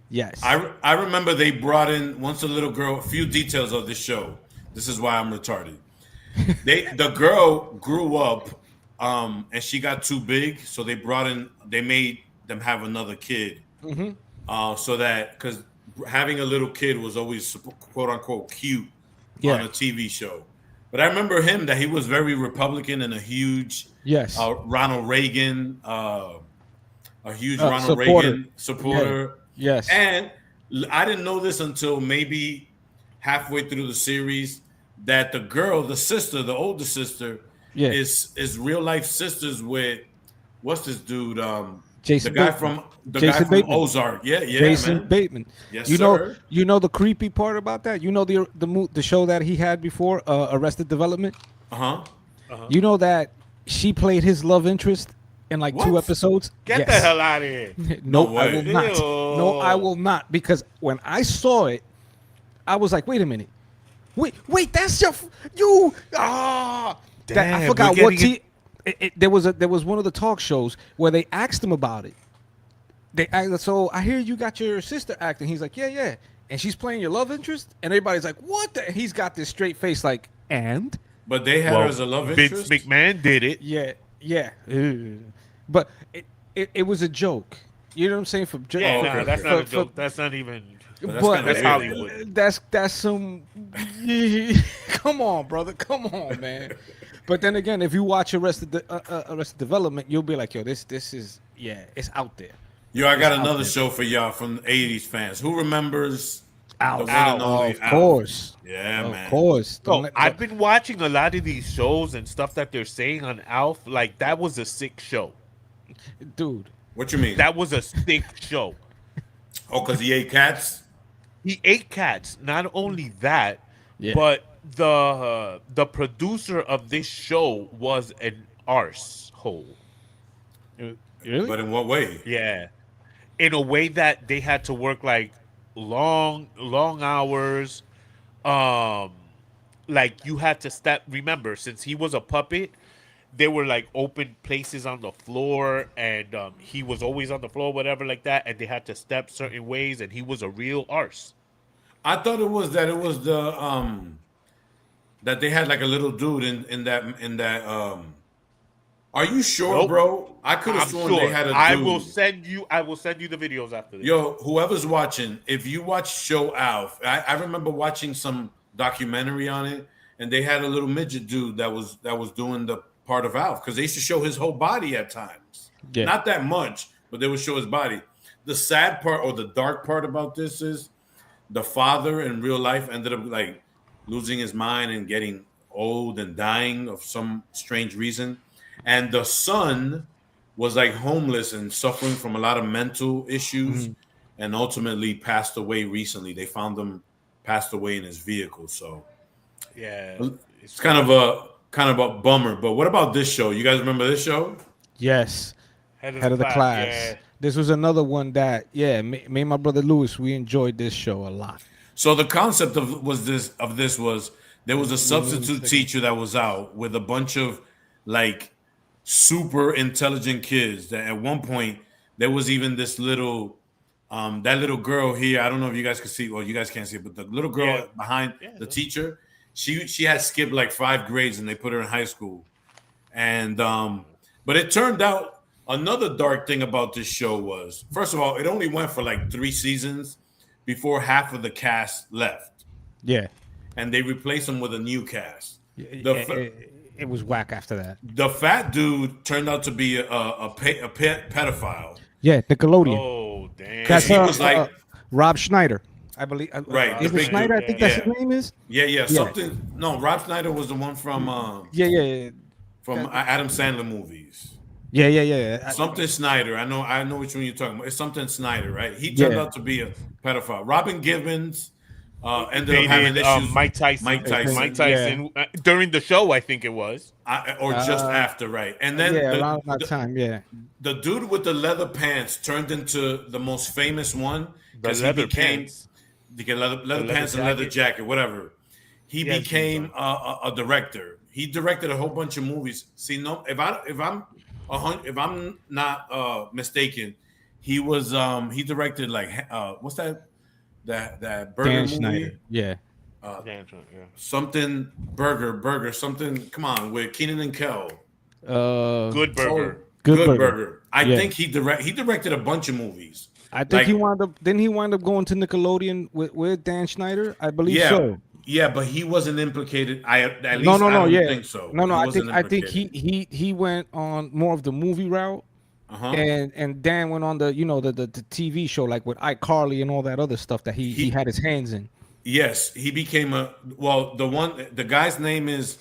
yes.
I remember they brought in once a little girl. A few details of this show. This is why I'm retarded. The girl grew up, and she got too big, so they brought in. They made them have another kid, so that because having a little kid was always quote unquote cute on
Yeah.
a TV show. But I remember him that he was very Republican and a huge
Yes.
Ronald Reagan, a huge Ronald
Supporter.
Reagan supporter.
Yeah. Yes.
And I didn't know this until maybe halfway through the series that the girl, the sister, the older sister,
Yeah.
is real life sisters with what's this dude?
Jason
the guy
Bateman.
from the
Jason
guy from
Bateman.
Ozark. Yeah,
Jason
man.
Bateman.
Yes,
you
sir.
know the creepy part about that. You know the show that he had before, Arrested Development.
Uh-huh.
You know that she played his love interest in like 2
What?
episodes.
get
Yes.
the hell out of here!
No,
No
I
way.
will not.
Ew.
No, I will not. Because when I saw it, I was like, wait a minute. Wait, that's you. Ah, that, I
Damn,
forgot
we're
what
getting
there was one of the talk shows where they asked him about it. They asked, so I hear you got your sister acting. He's like, yeah, and she's playing your love interest, and everybody's like, what? And he's got this straight face, like, and
But they had her as a love
Vince
interest.
McMahon did it.
yeah, but it was a joke. You know what I'm saying? For
Yeah,
Oh,
no,
okay,
that's
okay.
not a joke. That's not even.
But
But
kinda
That's
weird.
Hollywood.
That's some. Come on, brother. Come on, man. But then again, if you watch Arrested Development, you'll be like, yo, this is it's out there.
Yo, I got another show for y'all from the 80s fans. Who remembers
Alf.
the one and only
Of
Alf?
course.
Yeah,
Of
man.
course.
So I've been watching a lot of these shows and stuff that they're saying on Alf. Like that was a sick show.
Dude.
What you mean?
That was a sick show.
Oh, because he ate cats?
He ate cats. Not only that,
Yeah.
but the producer of this show was an arsehole.
Really?
But in what way?
Yeah, in a way that they had to work like long hours. Like you had to step. Remember, since he was a puppet, there were like open places on the floor, and he was always on the floor, whatever, like that. And they had to step certain ways, and he was a real arse.
I thought it was the that they had like a little dude in that are you sure,
Nope.
bro? I could have
I'm
sworn
sure.
they had a dude.
I will send you the videos after this.
Yo, whoever's watching, if you watch Show Alf, I remember watching some documentary on it, and they had a little midget dude that was doing the part of Alf because they used to show his whole body at times.
Yeah.
Not that much, but they would show his body. The sad part or the dark part about this is the father in real life ended up like losing his mind and getting old and dying of some strange reason. And the son was like homeless and suffering from a lot of mental issues and ultimately passed away recently. They found him passed away in his vehicle. So
Yeah,
it's kind of a bummer. But what about this show? You guys remember this show?
Yes. Head of the class.
Yeah.
This was another one that, me and my brother Louis, we enjoyed this show a lot.
So the concept of this was there was a substitute teacher that was out with a bunch of like super intelligent kids that at one point there was even this little that little girl here. I don't know if you guys can see, well, you guys can't see it, but the little girl behind the teacher, she had skipped like 5 grades and they put her in high school. And but it turned out another dark thing about this show was, first of all, it only went for like 3 seasons before half of the cast left.
Yeah.
And they replaced them with a new cast.
It was whack after that.
The fat dude turned out to be a pedophile.
Yeah, Nickelodeon.
Oh damn!
That's
he was like
Rob Schneider, I believe.
Right,
Is
the
it
big
Schneider?
dude.
I think that's
Yeah.
his name is.
yeah, something. No, Rob Schneider was the one from Adam Sandler movies.
Yeah.
Something Snyder. I know which one you're talking about. It's something Snyder, right? He turned out to be a pedophile. Robin Gibbons ended up having issues.
Mike Tyson. During the show, I think it was.
Or just after, right? And then
around that time, yeah.
the dude with the leather pants turned into the most famous one because he
leather
became
pants.
leather pants and leather jacket, whatever. He became a director. he directed a whole bunch of movies. See, no, if I'm not mistaken, he was he directed like what's that burger
Dan
movie?
Schneider. Yeah.
Something burger something. Come on, with Keenan and Kel.
Good Burger.
Good Burger. I think he directed a bunch of movies.
I think he wound up. Didn't he wind up going to Nickelodeon with Dan Schneider? I believe so.
Yeah, but he wasn't implicated. I don't think so.
No, I think he went on more of the movie route. And Dan went on the the TV show, like with iCarly and all that other stuff that he had his hands in.
Yes, he became the guy's name is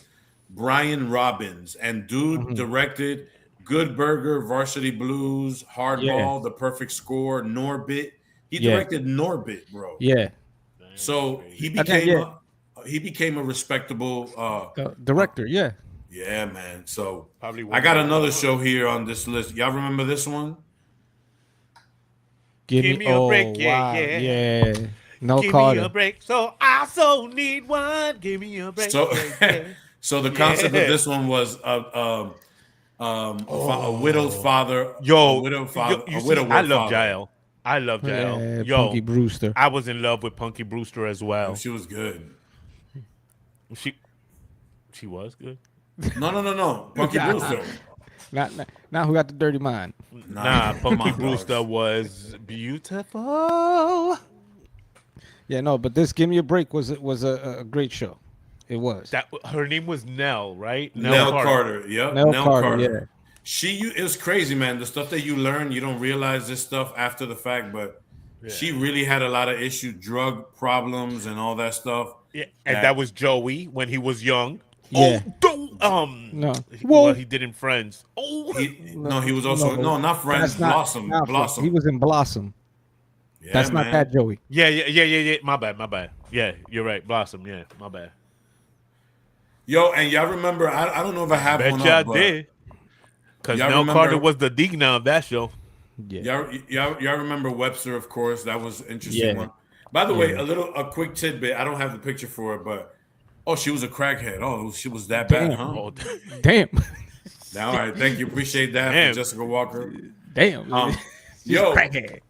Brian Robbins, and dude directed Good Burger, Varsity Blues, Hardball, The Perfect Score, Norbit. He directed Norbit, bro.
Yeah.
So he became a respectable
director. Yeah.
Yeah, man. So I got another show here on this list. Y'all remember this one?
Give me a break. Yeah. No
Give
Carter.
me a break. So I also need one. Give me a break.
So, so the concept of this one was a widow's father.
Yo,
a widowed
I love Jael. I love Jael.
Yeah,
Yo,
Punky Brewster.
I was in love with Punky Brewster as well.
She was good.
She was good.
No. Punky Brewster.
Now who got the dirty mind?
Nah, Punky Brewster was beautiful.
Yeah, no, but this "Give Me a Break" was a great show. It was.
Her name was Nell, right?
Nell Carter. Yep.
Nell Carter. Yeah.
It was crazy, man. The stuff that you learn, you don't realize this stuff after the fact, but she really had a lot of issues, drug problems, and all that stuff.
Yeah, and that was Joey when he was young.
Yeah.
No. Well, he did in Friends.
He was also not Friends. Blossom. Blossom.
He was in Blossom.
Yeah,
that's not that Joey.
Yeah. My bad. Yeah, you're right. Blossom. Yeah, my bad.
Yo, and y'all remember? I don't know if I have one.
Bet y'all did. Because Nell Carter was the Digna of that show.
Yeah. Y'all remember Webster? Of course, that was an interesting one. By the way, a quick tidbit. I don't have the picture for it, but she was a crackhead. Oh, she was that bad, huh?
Oh, damn.
All right, thank you. Appreciate that from Jessica Walker.
Damn.
Crackhead.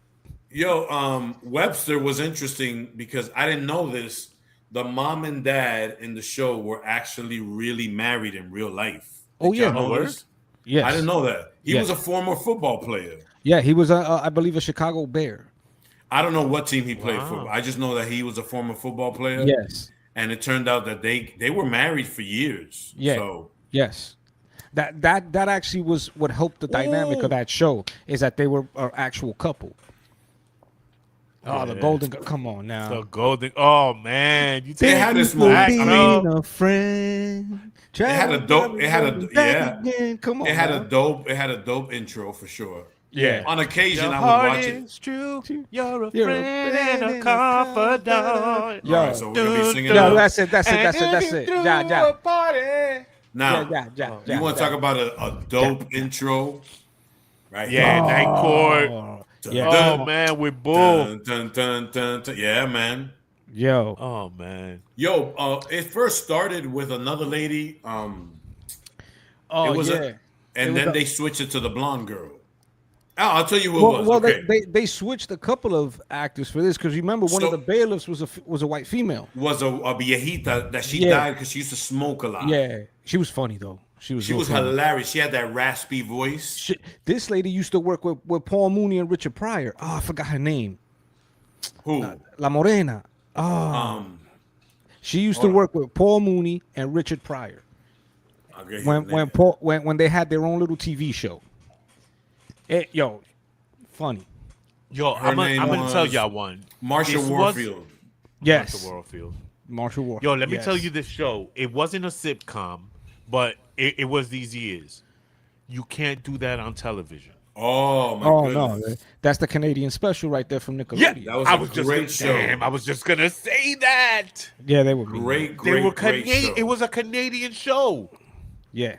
Webster was interesting because I didn't know this. The mom and dad in the show were actually really married in real life.
Yes.
I didn't know that. He was a former football player.
Yeah, he was, I believe, a Chicago Bear.
I don't know what team he played for. I just know that he was a former football player.
Yes.
And it turned out that they were married for years.
Yeah.
So.
Yes. That actually was what helped the dynamic of that show, is that they were an actual couple. Oh, the Golden. Come on now.
The Golden. Oh man,
they had this movie.
A friend.
It had a dope.
Again. Come on.
It had a dope intro for sure.
Yeah.
On occasion, I would watch it.
It's true. You're a friend and a confidant.
All right, so we're gonna be singing.
Yeah, that's it. Yeah.
Now, you want to talk about a dope intro, right?
Yeah, Night Court.
Yeah.
Oh man, with Bull.
Yeah, man.
Yo.
Oh man.
Yo, it first started with another lady. Then they switched it to the blonde girl. I'll tell you who it was.
Well, they switched a couple of actors for this because remember one of the bailiffs was a white female.
Was a viejita that she died because she used to smoke a lot.
Yeah, she was funny though. She was
hilarious. She had that raspy voice.
This lady used to work with Paul Mooney and Richard Pryor. Oh, I forgot her name.
Who?
La Morena. She used to work with Paul Mooney and Richard Pryor. When they had their own little TV show. Funny.
Yo, I'm gonna tell y'all one.
Marsha Warfield.
Yes.
Marsha Warfield. Yo, let me tell you this show. It wasn't a sitcom, but it was these years. You can't do that on television.
Oh my goodness.
No, that's the Canadian special right there from Nickelodeon.
Yeah, that was a great show.
Damn, I was just gonna say that.
Yeah, they were
great
show.
It was a Canadian show.
Yeah,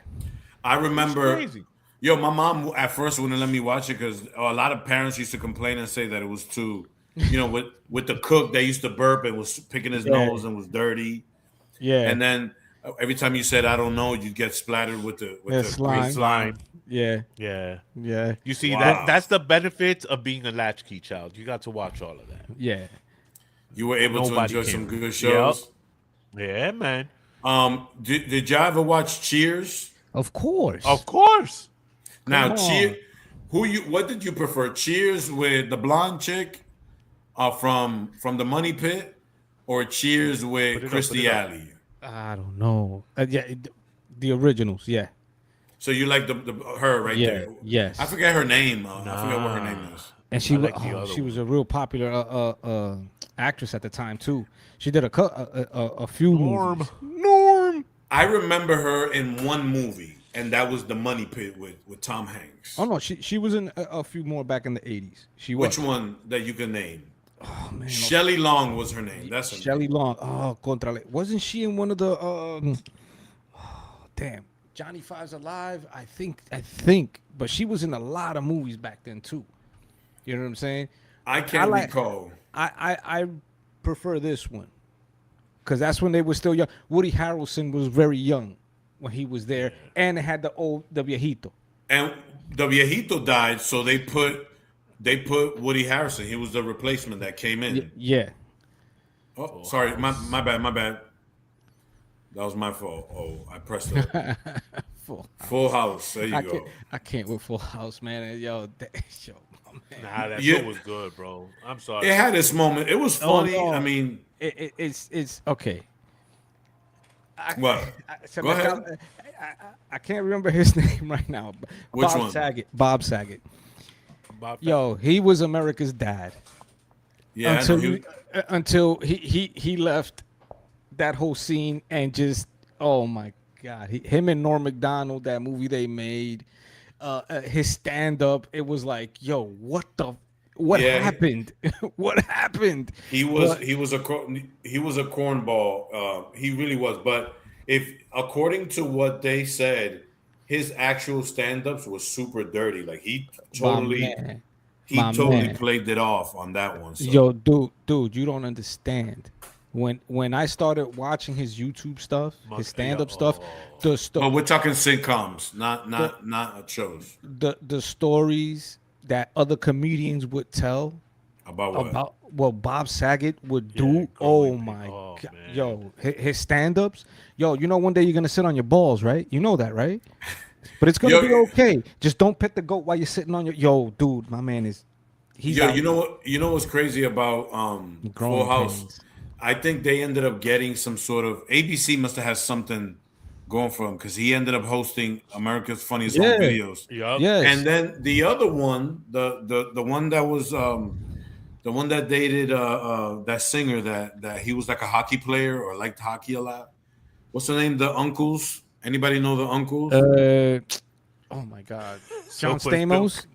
I remember. Crazy. Yo, my mom at first wouldn't let me watch it because a lot of parents used to complain and say that it was too, with the cook, they used to burp and was picking his nose and was dirty.
Yeah.
And then Every time you said I don't know, you get splattered with the
slime.
slime.
Yeah.
Yeah. You see
Wow.
that's the benefit of being a latchkey child. You got to watch all of that.
Yeah.
You were able to
Nobody
enjoy
can.
some good shows.
Yeah, man.
Did y'all ever watch Cheers?
Of course.
Of course.
Now,
on.
Cheers. What did you prefer? Cheers with the blonde chick, from the Money Pit, or Cheers with Christy Alley?
I don't know. The originals. Yeah.
So you like the her right there?
Yes.
I forget her name. I forget what her name is.
And she
like
was a real popular actress at the time too. She did a few movies. Norm.
I remember her in one movie, and that was The Money Pit with Tom Hanks.
Oh no, she was in a few more back in the 80s. She was.
Which one that you can name?
Oh man.
Shelley Long was her name. That's her
Shelley
name.
Long. Oh, wasn't she in one of the damn, Johnny Five's Alive? I think, but she was in a lot of movies back then too. You know what I'm saying?
I can't recall.
I prefer this one because that's when they were still young. Woody Harrelson was very young when he was there, and it had the viejito.
And the viejito died, so they put Woody Harrelson. He was the replacement that came in.
Yeah.
Oh, sorry, my bad. That was my fault. Oh, I pressed it. Full House. There you go.
I can't with Full House, man. Yo, man.
Nah, that show was good, bro. I'm sorry.
It had its moment. It was funny.
no.
I mean,
it's okay.
What? Go ahead.
I can't remember his name right now.
Which
Bob
one?
Saget. Bob Saget.
Bob
Yo, he was America's dad.
Yeah,
until he left that whole scene and just, oh my God, him and Norm Macdonald, that movie they made, his stand up, it was like, yo, what happened? What happened?
He was a cornball. He really was. But if according to what they said, his actual stand-ups was super dirty. Like he totally played it off on that one. So.
Yo, dude, you don't understand. When I started watching his YouTube stuff, his stand-up stuff,
but we're talking sitcoms, not shows.
The stories that other comedians would tell about what Bob Saget would do. Oh my God, man. Yo, his stand-ups. Yo, you know one day you're gonna sit on your balls, right? You know that, right? But it's gonna be okay. Just don't pet the goat while you're sitting on your. Yo, dude, my man is.
You know what? You know what's crazy about Full House?
Pains.
I think they ended up getting some sort of ABC must have had something going for him because he ended up hosting America's Funniest Home Videos.
Yep.
Yes.
And then the other one, the one that was the one that dated that singer that he was like a hockey player or liked hockey a lot. What's the name? The Uncles. Anybody know the Uncles?
Oh my God, John Stamos.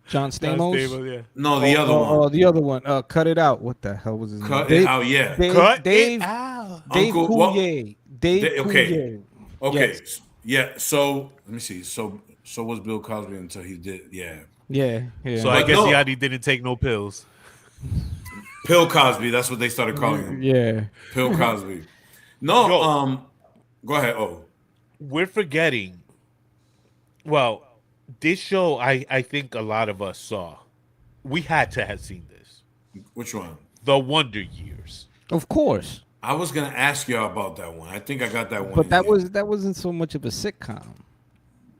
John Stamos.
Yeah.
No, the other one.
Oh, the other one. Cut it out. What the hell was his name?
Cut it out. Yeah.
Dave
Uncle,
Coulier. Dave
okay.
Coulier.
Okay.
Yes.
Yeah. So let me see. So was Bill Cosby until he did. Yeah.
Yeah.
So I guess Yachty didn't take no pills.
Pill Cosby. That's what they started calling him.
Yeah.
Pill Cosby. No. Go ahead. Oh.
We're forgetting. Well, this show, I think a lot of us saw. We had to have seen this.
Which one?
The Wonder Years.
Of course.
I was gonna ask y'all about that one. I think I got that one.
But that wasn't so much of a sitcom.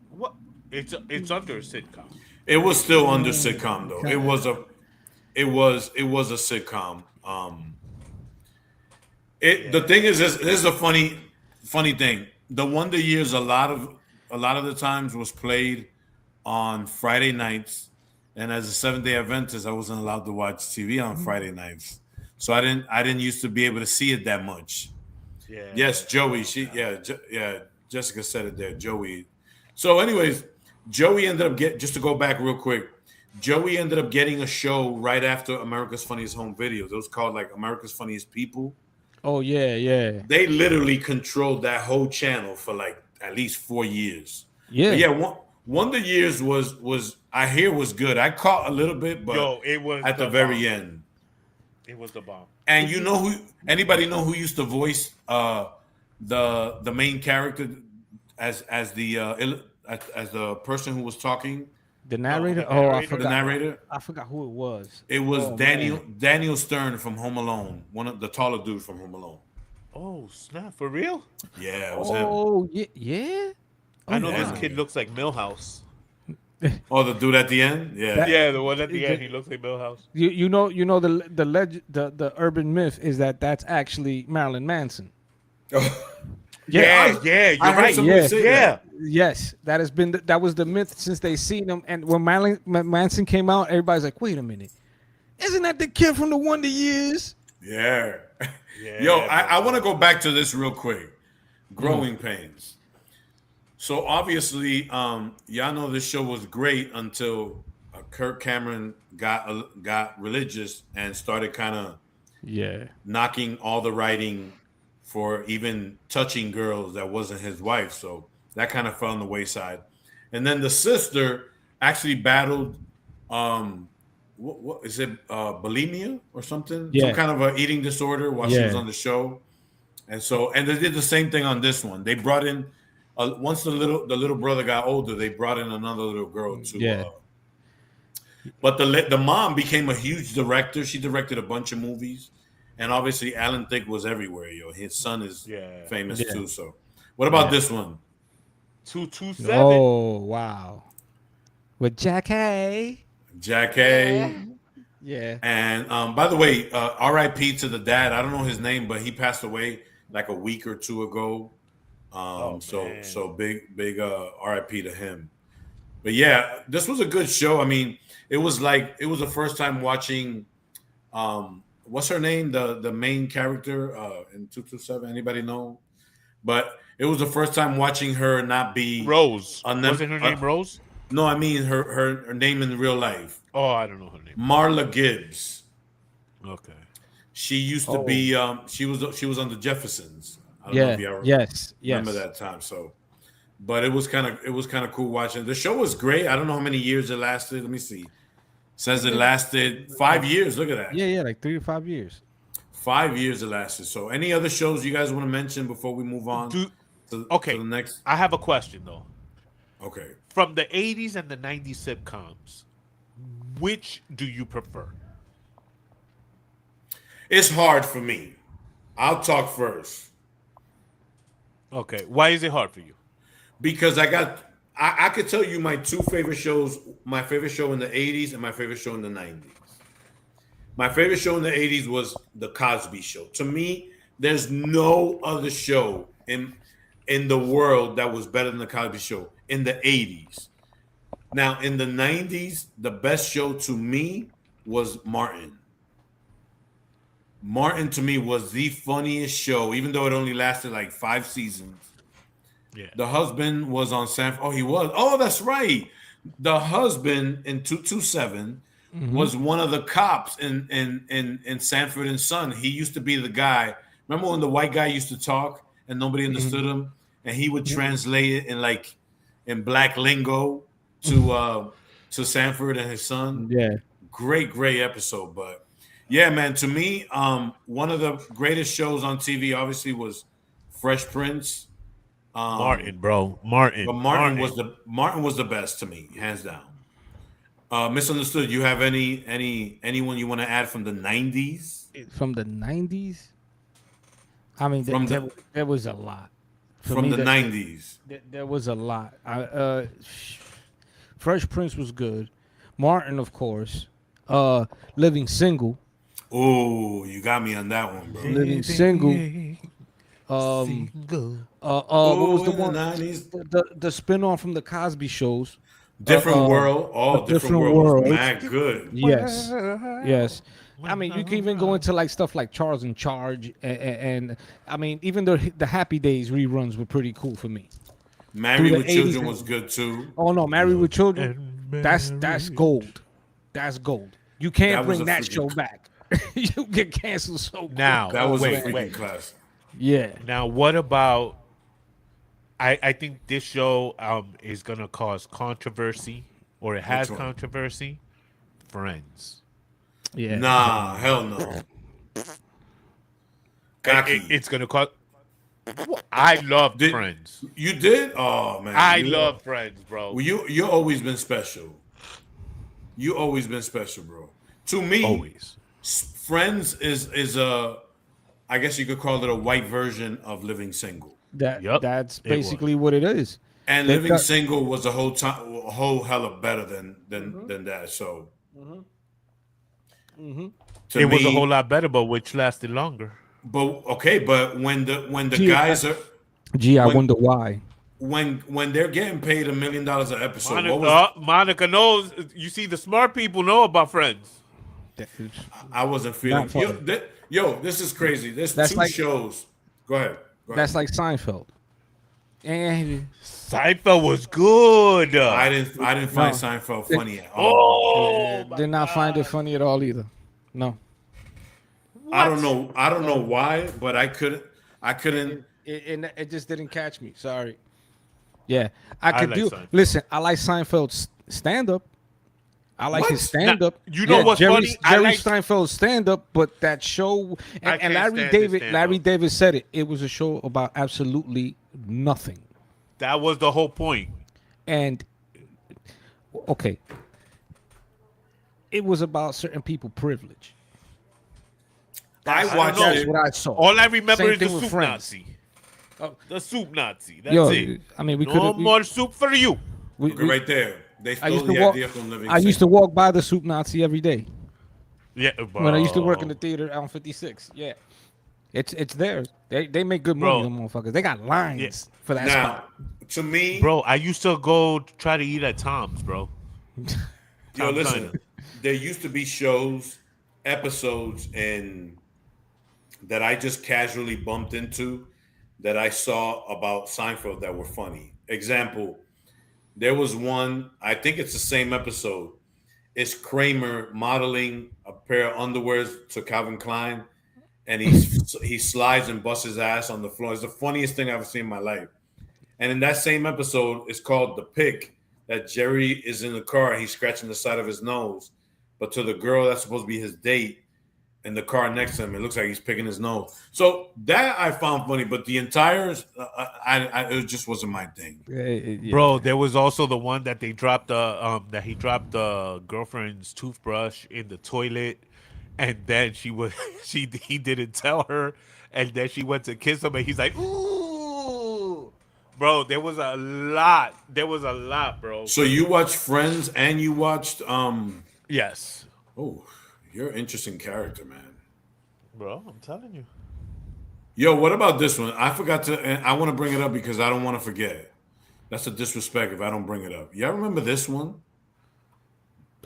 What? It's under a sitcom.
It was still under sitcom though. It was a sitcom. The thing is, this is a funny thing. The Wonder Years a lot of the times was played on Friday nights, and as a Seventh-day Adventist, I wasn't allowed to watch TV on Friday nights, so I didn't used to be able to see it that much. Yeah. Yes, Joey. Jessica said it there, Joey. So, anyways, Joey ended up just to go back real quick. Joey ended up getting a show right after America's Funniest Home Videos. It was called like America's Funniest People.
Oh yeah.
They literally controlled that whole channel for like at least 4 years.
Yeah.
But yeah. Wonder Years was I hear was good. I caught a little bit, but
it was
at the very end.
It was the bomb.
And you know anybody know who used to voice the main character as the person who was talking.
The narrator? I forgot.
The narrator.
I forgot who it was.
It was Daniel Stern from Home Alone, one of the taller dudes from Home Alone.
Oh snap! For real?
Yeah, it was him.
Oh yeah.
I know this kid looks like Millhouse.
Oh, the dude at the end? Yeah.
The one at the end, he looks like Millhouse.
You know the legend, the urban myth is that's actually Marilyn Manson.
Yeah, you're right.
Yes, that was the myth since they seen him. And when Manson came out, everybody's like, "Wait a minute, isn't that the kid from the Wonder Years?"
Yeah. Yo, I want to go back to this real quick. Growing Pains. So obviously, y'all know this show was great until Kirk Cameron got religious and started kind of knocking all the writing for even touching girls that wasn't his wife. So that kind of fell on the wayside. And then the sister actually battled what is it, bulimia or something? Some kind of an eating disorder while she was on the show. And they did the same thing on this one. They brought in once the little brother got older, they brought in another little girl too. But the mom became a huge director. She directed a bunch of movies. And obviously, Alan Thicke was everywhere. His son is famous too. So, what about this one?
227.
Oh wow, with Jack Hay. Yeah. And by the way, R.I.P. to the dad. I don't know his name, but he passed away like a week or two ago. So big R.I.P. to him. But yeah, this was a good show. I mean, it was the first time watching. What's her name? The main character in 227. Anybody know? But it was the first time watching her not be
Rose. Wasn't her name Rose?
No, I mean her name in real life.
Oh, I don't know her name.
Marla Gibbs.
Okay.
She used to be. She was on the Jeffersons. I don't know if you remember that time. So, but it was kind of cool watching. The show was great. I don't know how many years it lasted. Let me see. Says it lasted 5 years. Look at that.
Yeah, like 3 to 5 years.
5 years it lasted. So, any other shows you guys want to mention before we move on? To the next.
I have a question though.
Okay.
From the 80s and the 90s sitcoms, which do you prefer?
It's hard for me. I'll talk first.
Okay. Why is it hard for you?
Because I could tell you my two favorite shows, my favorite show in the 80s and my favorite show in the 90s. My favorite show in the 80s was The Cosby Show. To me, there's no other show in the world that was better than The Cosby Show in the 80s. Now, in the 90s, the best show to me was Martin. Martin, to me, was the funniest show, even though it only lasted like 5 seasons.
Yeah.
The husband was on Sanford. Oh, he was. Oh, that's right. The husband in 227 was one of the cops in Sanford and Son. He used to be the guy. Remember when the white guy used to talk and nobody understood him, and he would translate it in black lingo to Sanford and his son.
Yeah,
great episode. But yeah, man, to me, one of the greatest shows on TV obviously was Fresh Prince.
Martin, bro. Martin.
But Martin was the best to me, hands down. Misunderstood. You have anyone you want to add from the 90s?
From the 90s? I mean, there was a lot.
From the 90s.
There was a lot. Fresh Prince was good. Martin, of course. Living Single.
Oh, you got me on that one, bro.
Living Single. What was the one? The spin-off from the Cosby shows.
Different World. Oh, Different World was mad good.
Yes. I mean, you can even go into like stuff like Charles in Charge, and I mean, even the Happy Days reruns were pretty cool for me.
Married with Children was good too.
Oh no, Married with Children, that's gold. That's gold. You can't bring that show back. You get canceled so quick.
Now
that was a freaking class.
Yeah.
Now, what about? I think this show is gonna cause controversy, or it has controversy. Friends.
Yeah.
Nah, hell no.
It's gonna cause. I loved Friends.
You did? Oh man,
I love Friends, bro.
Well, you always been special. You always been special, bro. To me,
Always.
Friends is a, I guess you could call it a white version of Living Single.
That's basically what it is.
And Living Single was a whole hella better than that. So
It was a whole lot better, but which lasted longer.
But when the guys are,
I wonder why.
When they're getting paid $1 million an episode,
Monica knows. You see, the smart people know about Friends.
I wasn't feeling. This is crazy. There's two shows. Go ahead.
That's like Seinfeld. And
Seinfeld was good.
I didn't find Seinfeld funny at all.
Did not find it funny at all either. No.
What? I don't know why, but I couldn't.
It just didn't catch me. Sorry. Yeah, I could do. Listen, I like Seinfeld's stand up. I like his stand up.
You know what's funny?
Jerry Seinfeld's stand up, but that show and Larry David said it. It was a show about absolutely nothing.
That was the whole point.
And okay, it was about certain people privilege.
I watched it.
That's what I saw.
All I remember is the soup Nazi. The soup Nazi. That's it.
I mean,
no more soup for you.
Right there. They stole the idea from Living Single.
I used to walk by the soup Nazi every day.
Yeah,
when I used to work in the theater on 56. Yeah, it's there. They make good money, them motherfuckers. They got lines for that spot.
To me,
bro, I used to go try to eat at Tom's, bro.
Yo, listen. There used to be episodes, and that I just casually bumped into that I saw about Seinfeld that were funny. Example. There was one, I think it's the same episode. It's Kramer modeling a pair of underwears to Calvin Klein, and he slides and busts his ass on the floor. It's the funniest thing I've ever seen in my life. And in that same episode, it's called The Pick, that Jerry is in the car and he's scratching the side of his nose. But to the girl that's supposed to be his date in the car next to him, it looks like he's picking his nose. So that I found funny, but the entire, it just wasn't my thing.
Yeah.
Bro, there was also the one that they dropped he dropped the girlfriend's toothbrush in the toilet, and then he didn't tell her, and then she went to kiss him, and he's like, ooh. Bro, there was a lot. Bro.
So you watched Friends and you watched
Yes.
Oh, you're an interesting character, man.
Bro, I'm telling you.
Yo, what about this one? I forgot to, and I want to bring it up because I don't want to forget. That's a disrespect if I don't bring it up. Y'all remember this one?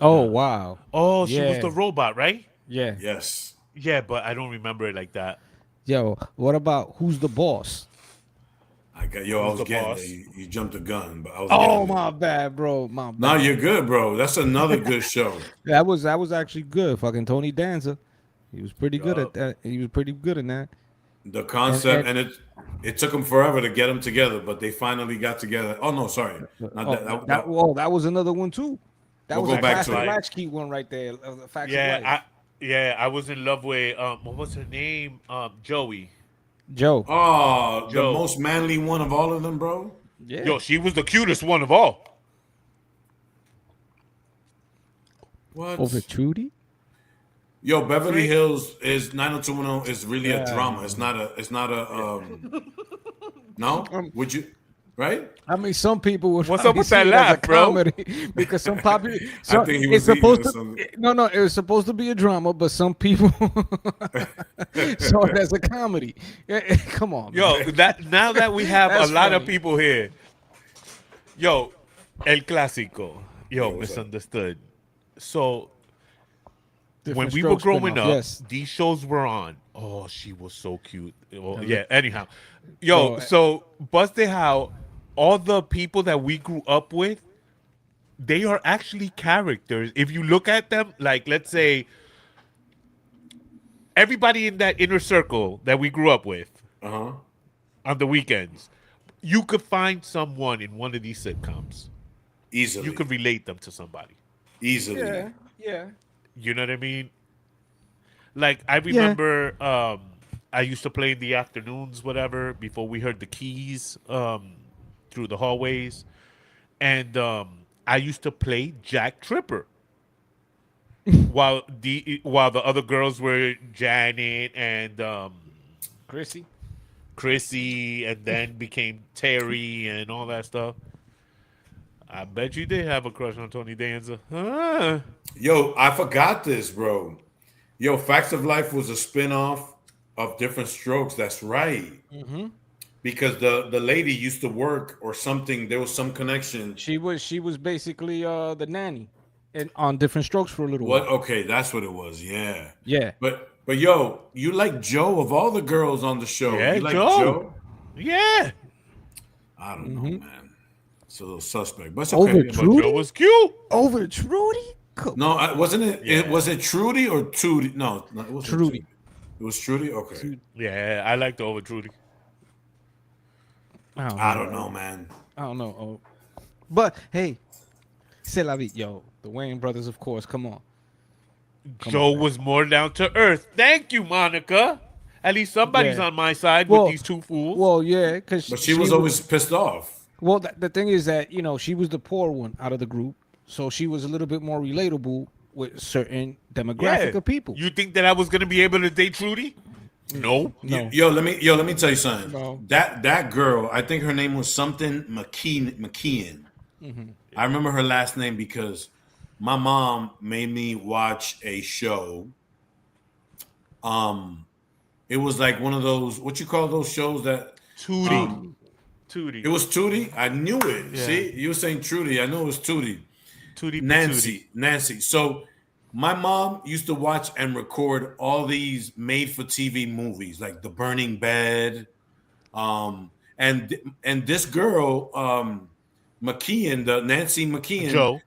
Oh, wow.
Oh, she was the robot, right?
Yeah.
Yes.
Yeah, but I don't remember it like that.
Yo, what about Who's the Boss?
I was getting there. You jumped the gun, but I was
my bad, bro. My bad.
No, you're good, bro. That's another good show.
That was actually good. Fucking Tony Danza. He was pretty good at that. He was pretty good in that.
The concept, and it took them forever to get them together, but they finally got together. Oh no, sorry.
That was another one too. That was a classic latchkey one right there.
I was in love with what was her name? Joey.
Joe.
Oh, the most manly one of all of them, bro.
Yeah. Yo, she was the cutest one of all.
What?
Over Trudy?
Yo, Beverly Hills is 90210 is really a drama. It's not a no? Would you right?
I mean, some people would.
What's up with that laugh, bro?
Because some popular.
I think he was
supposed to. No, it was supposed to be a drama, but some people saw it as a comedy. Come on,
yo.
Man.
Now that we have a lot of people here, yo, El Clásico, Misunderstood. So when we were growing up, these shows were on. Oh, she was so cute. Oh, yeah. Anyhow, so busted how all the people that we grew up with, they are actually characters. If you look at them, like let's say everybody in that inner circle that we grew up with on the weekends, you could find someone in one of these sitcoms.
Easily.
You could relate them to somebody.
Easily.
Yeah.
You know what I mean? Like I remember I used to play in the afternoons, whatever, before we heard the keys through the hallways, and I used to play Jack Tripper while the other girls were Janet and Chrissy, and then became Terry and all that stuff. I bet you did have a crush on Tony Danza.
Yo, I forgot this, bro. Yo, Facts of Life was a spin-off of Different Strokes. That's right.
Mm-hmm.
Because the lady used to work or something. There was some connection.
She was basically the nanny, and on Different Strokes for a little while.
Okay, that's what it was. Yeah.
Yeah.
But yo, you like Joe of all the girls on the show?
Yeah,
you like Joe?
Yeah.
I don't know, man. It's a little suspect, but it's okay.
Over Trudy?
Joe was cute.
Over Trudy?
No, wasn't it? Yeah. Was it Trudy or Tootie? No, it wasn't
Trudy.
It was Trudy. Okay.
Yeah, I liked Over Trudy.
I don't know, man.
I don't know. Oh. But hey, c'est la vie, yo. The Wayne brothers, of course. Come on.
Joe was more down to earth. Thank you, Monica. At least somebody's on my side with these two fools.
Well, yeah, because
but she was always pissed off.
Well, the thing is that she was the poor one out of the group, so she was a little bit more relatable with certain demographic of people.
You think that I was gonna be able to date Trudy? No.
Yo, let me tell you something.
No.
That girl, I think her name was something McKeon.
Mm-hmm.
I remember her last name because my mom made me watch a show. It was like one of those, what you call those shows that
Tootie.
It was Tootie. I knew it. Yeah. See, you were saying Trudy. I knew it was Tootie. Nancy. So my mom used to watch and record all these made-for-TV movies, like The Burning Bed, and this girl, McKeon, the Nancy McKeon,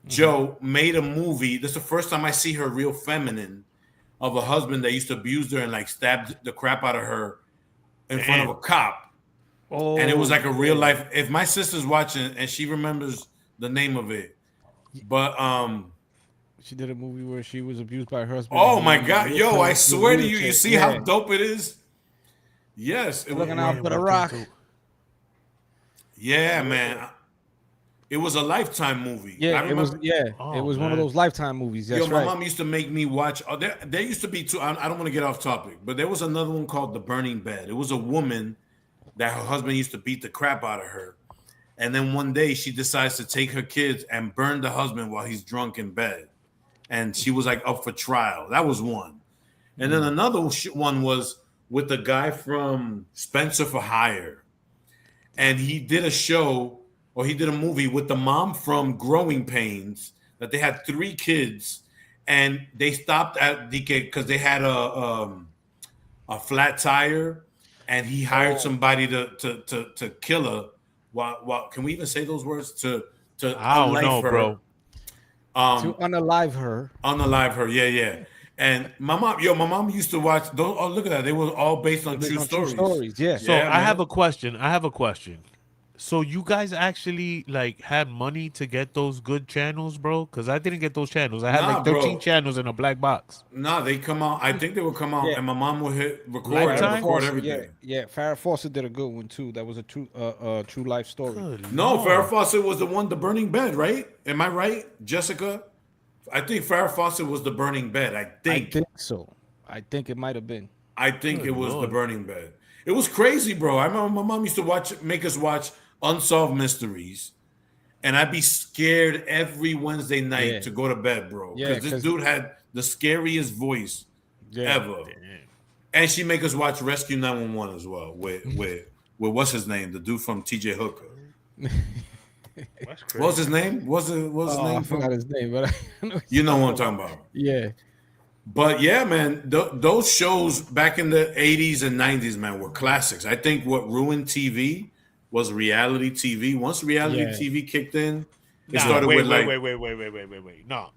Joe made a movie. This is the first time I see her real feminine, of a husband that used to abuse her and like stabbed the crap out of her in front of a cop. Oh, and it was like a real life. If my sister's watching and she remembers the name of it, but
she did a movie where she was abused by her husband.
Oh my God, yo! I swear to you, you see how dope it is. Yes,
looking out for the rock.
Yeah, man. It was a Lifetime movie.
Yeah, it was. Yeah, it was one of those Lifetime movies. That's
my mom used to make me watch. There used to be two. I don't want to get off topic, but there was another one called The Burning Bed. It was a woman that her husband used to beat the crap out of her, and then one day she decides to take her kids and burn the husband while he's drunk in bed, and she was like up for trial. That was one, and then another one was with the guy from Spencer for Hire, and he did a show. Or he did a movie with the mom from Growing Pains that they had 3 kids, and they stopped at DK because they had a flat tire, and he hired somebody to kill her. While can we even say those words? To
I don't know,
her.
Bro.
To unalive her.
Unalive her, yeah. And my mom used to watch those. Oh, look at that! They were all based on true stories.
Yeah.
So I have a question. So you guys actually like had money to get those good channels, bro? Because I didn't get those channels. I had like 13 channels in a black box.
Nah, they come out. I think they would come out, and my mom would record everything.
Yeah. Farrah Fawcett did a good one too. That was a true life story.
Farrah Fawcett was the one, The Burning Bed, right? Am I right, Jessica? I think Farrah Fawcett was The Burning Bed. I think
so. I think it might have been.
I think it was The Burning Bed. It was crazy, bro. I remember my mom used to make us watch Unsolved Mysteries, and I'd be scared every Wednesday night to go to bed, bro. Because this dude had the scariest voice ever. Damn. And she make us watch Rescue 911 as well with what's his name, the dude from TJ Hooker. What was his name? What's his name?
I forgot his name, but
you know what I'm talking about.
Yeah.
But yeah, man, those shows back in the 80s and 90s, man, were classics. I think what ruined TV was reality TV. Once reality TV kicked in, it started with
wait. No.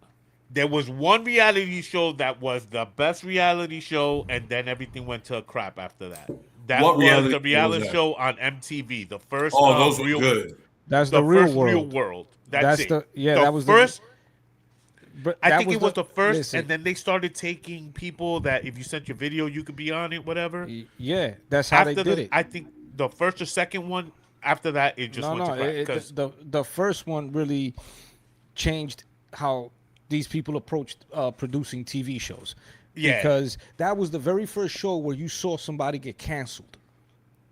There was one reality show that was the best reality show, and then everything went to crap after that. That was the reality show on MTV. The first
those were good.
That's the real world.
That's it.
that was
first.
But
I
that
think it was the first,
listen,
and then they started taking people that if you sent your video, you could be on it, whatever.
Yeah, that's how they did it.
I think the first or second one. After that, it just went to crap. Because
the first one really changed how these people approached producing TV shows.
Yeah.
Because that was the very first show where you saw somebody get canceled.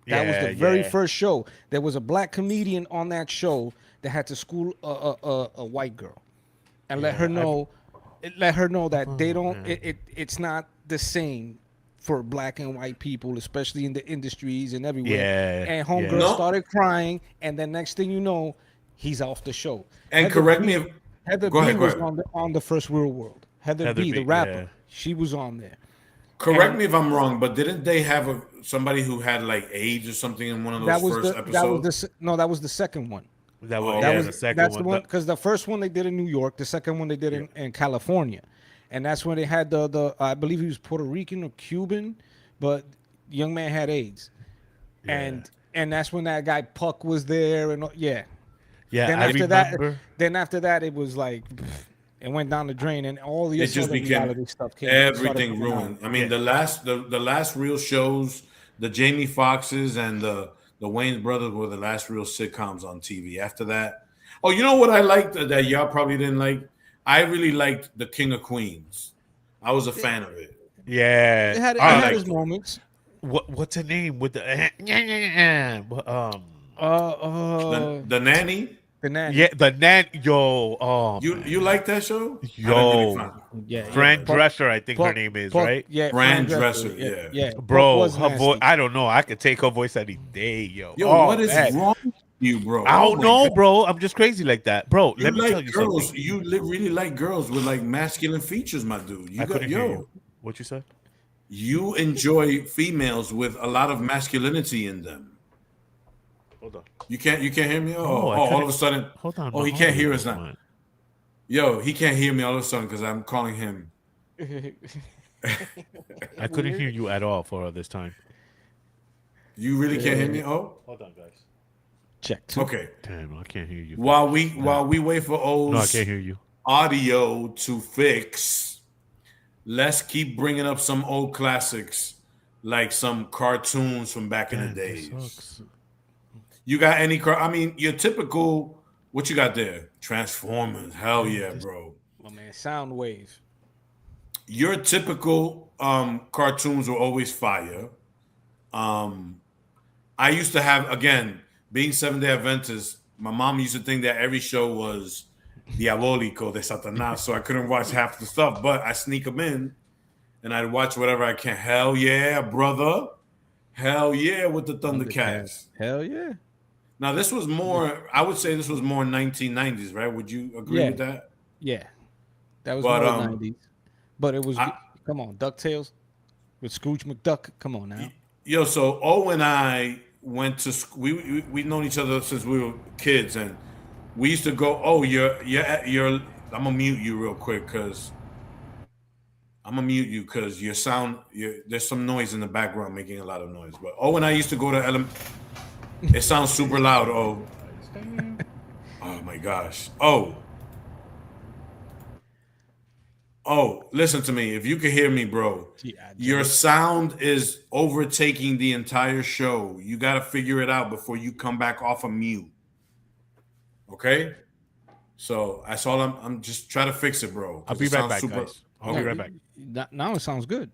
That was the very first show. There was a black comedian on that show that had to school a white girl and let her know that they don't. It's not the same for black and white people, especially in the industries and everywhere.
Yeah.
And homegirl started crying, and then next thing you know, he's off the show.
And
Heather
correct
B,
me if
Heather
go
B
ahead,
was
go ahead.
on the first Real World. Heather B, the rapper, she was on there.
Correct me if I'm wrong, but didn't they have somebody who had like AIDS or something in one of those first episodes?
That was the second one.
That was the second one.
The one because the first one they did in New York, the second one they did in California, and that's when they had the I believe he was Puerto Rican or Cuban, but the young man had AIDS, and that's when that guy Puck was there, and
yeah.
Then after that, it was like. It went down the drain, and all the
it just became
stuff came.
Everything ruined. I mean, the last real shows, the Jamie Foxxes and the Wayans brothers were the last real sitcoms on TV. After that, oh, you know what I liked that y'all probably didn't like? I really liked The King of Queens. I was a fan of it.
Yeah,
it had his moments.
What's her name with the
the nanny?
The nanny.
Yeah, the nanny. Yo,
you like that show?
Yo,
yeah,
Fran Drescher, I think her name is, right?
Yeah,
Fran Drescher.
Yeah.
Bro, her voice. I don't know. I could take her voice any day, yo.
What is wrong with you, bro?
I don't know, bro. I'm just crazy like that, bro. Let me tell you
girls.
something.
You really like girls with like masculine features, my dude.
I couldn't hear you. What you said?
You enjoy females with a lot of masculinity in them.
Hold on.
You can't hear me? All of a sudden.
Hold on.
Oh, he can't hear us now. Yo, he can't hear me all of a sudden because I'm calling him.
I couldn't hear you at all for this time.
You really can't hear me? Oh,
hold on, guys.
Check two.
Okay.
Damn, I can't hear you.
While we wait for O's
I can't hear you.
Audio to fix, let's keep bringing up some old classics like some cartoons from back in the days. You got any car? I mean, your typical. What you got there? Transformers. Hell yeah, bro.
Oh man, Soundwave.
Your typical cartoons were always fire. I used to have, again, being Seventh-day Adventist, my mom used to think that every show was diabólico de Satanás, so I couldn't watch half the stuff, but I sneak them in and I'd watch whatever I can. Hell yeah, brother. Hell yeah with the Thundercats.
Hell yeah.
Now, this was more, I would say this was more 1990s, right? Would you agree with that?
Yeah. That was more 90s. But it was, come on, DuckTales with Scrooge McDuck. Come on now.
Yo, so O and I went to school. We've known each other since we were kids, and we used to go, you're I'm going to mute you real quick because your sound, there's some noise in the background making a lot of noise. But O and I used to go to it sounds super loud. Oh my gosh. Listen to me. If you can hear me, bro, your sound is overtaking the entire show. You got to figure it out before you come back off of mute. Okay? So that's all I'm just trying to fix it, bro.
I'll be right back, guys. I'll be right back.
Now it sounds good.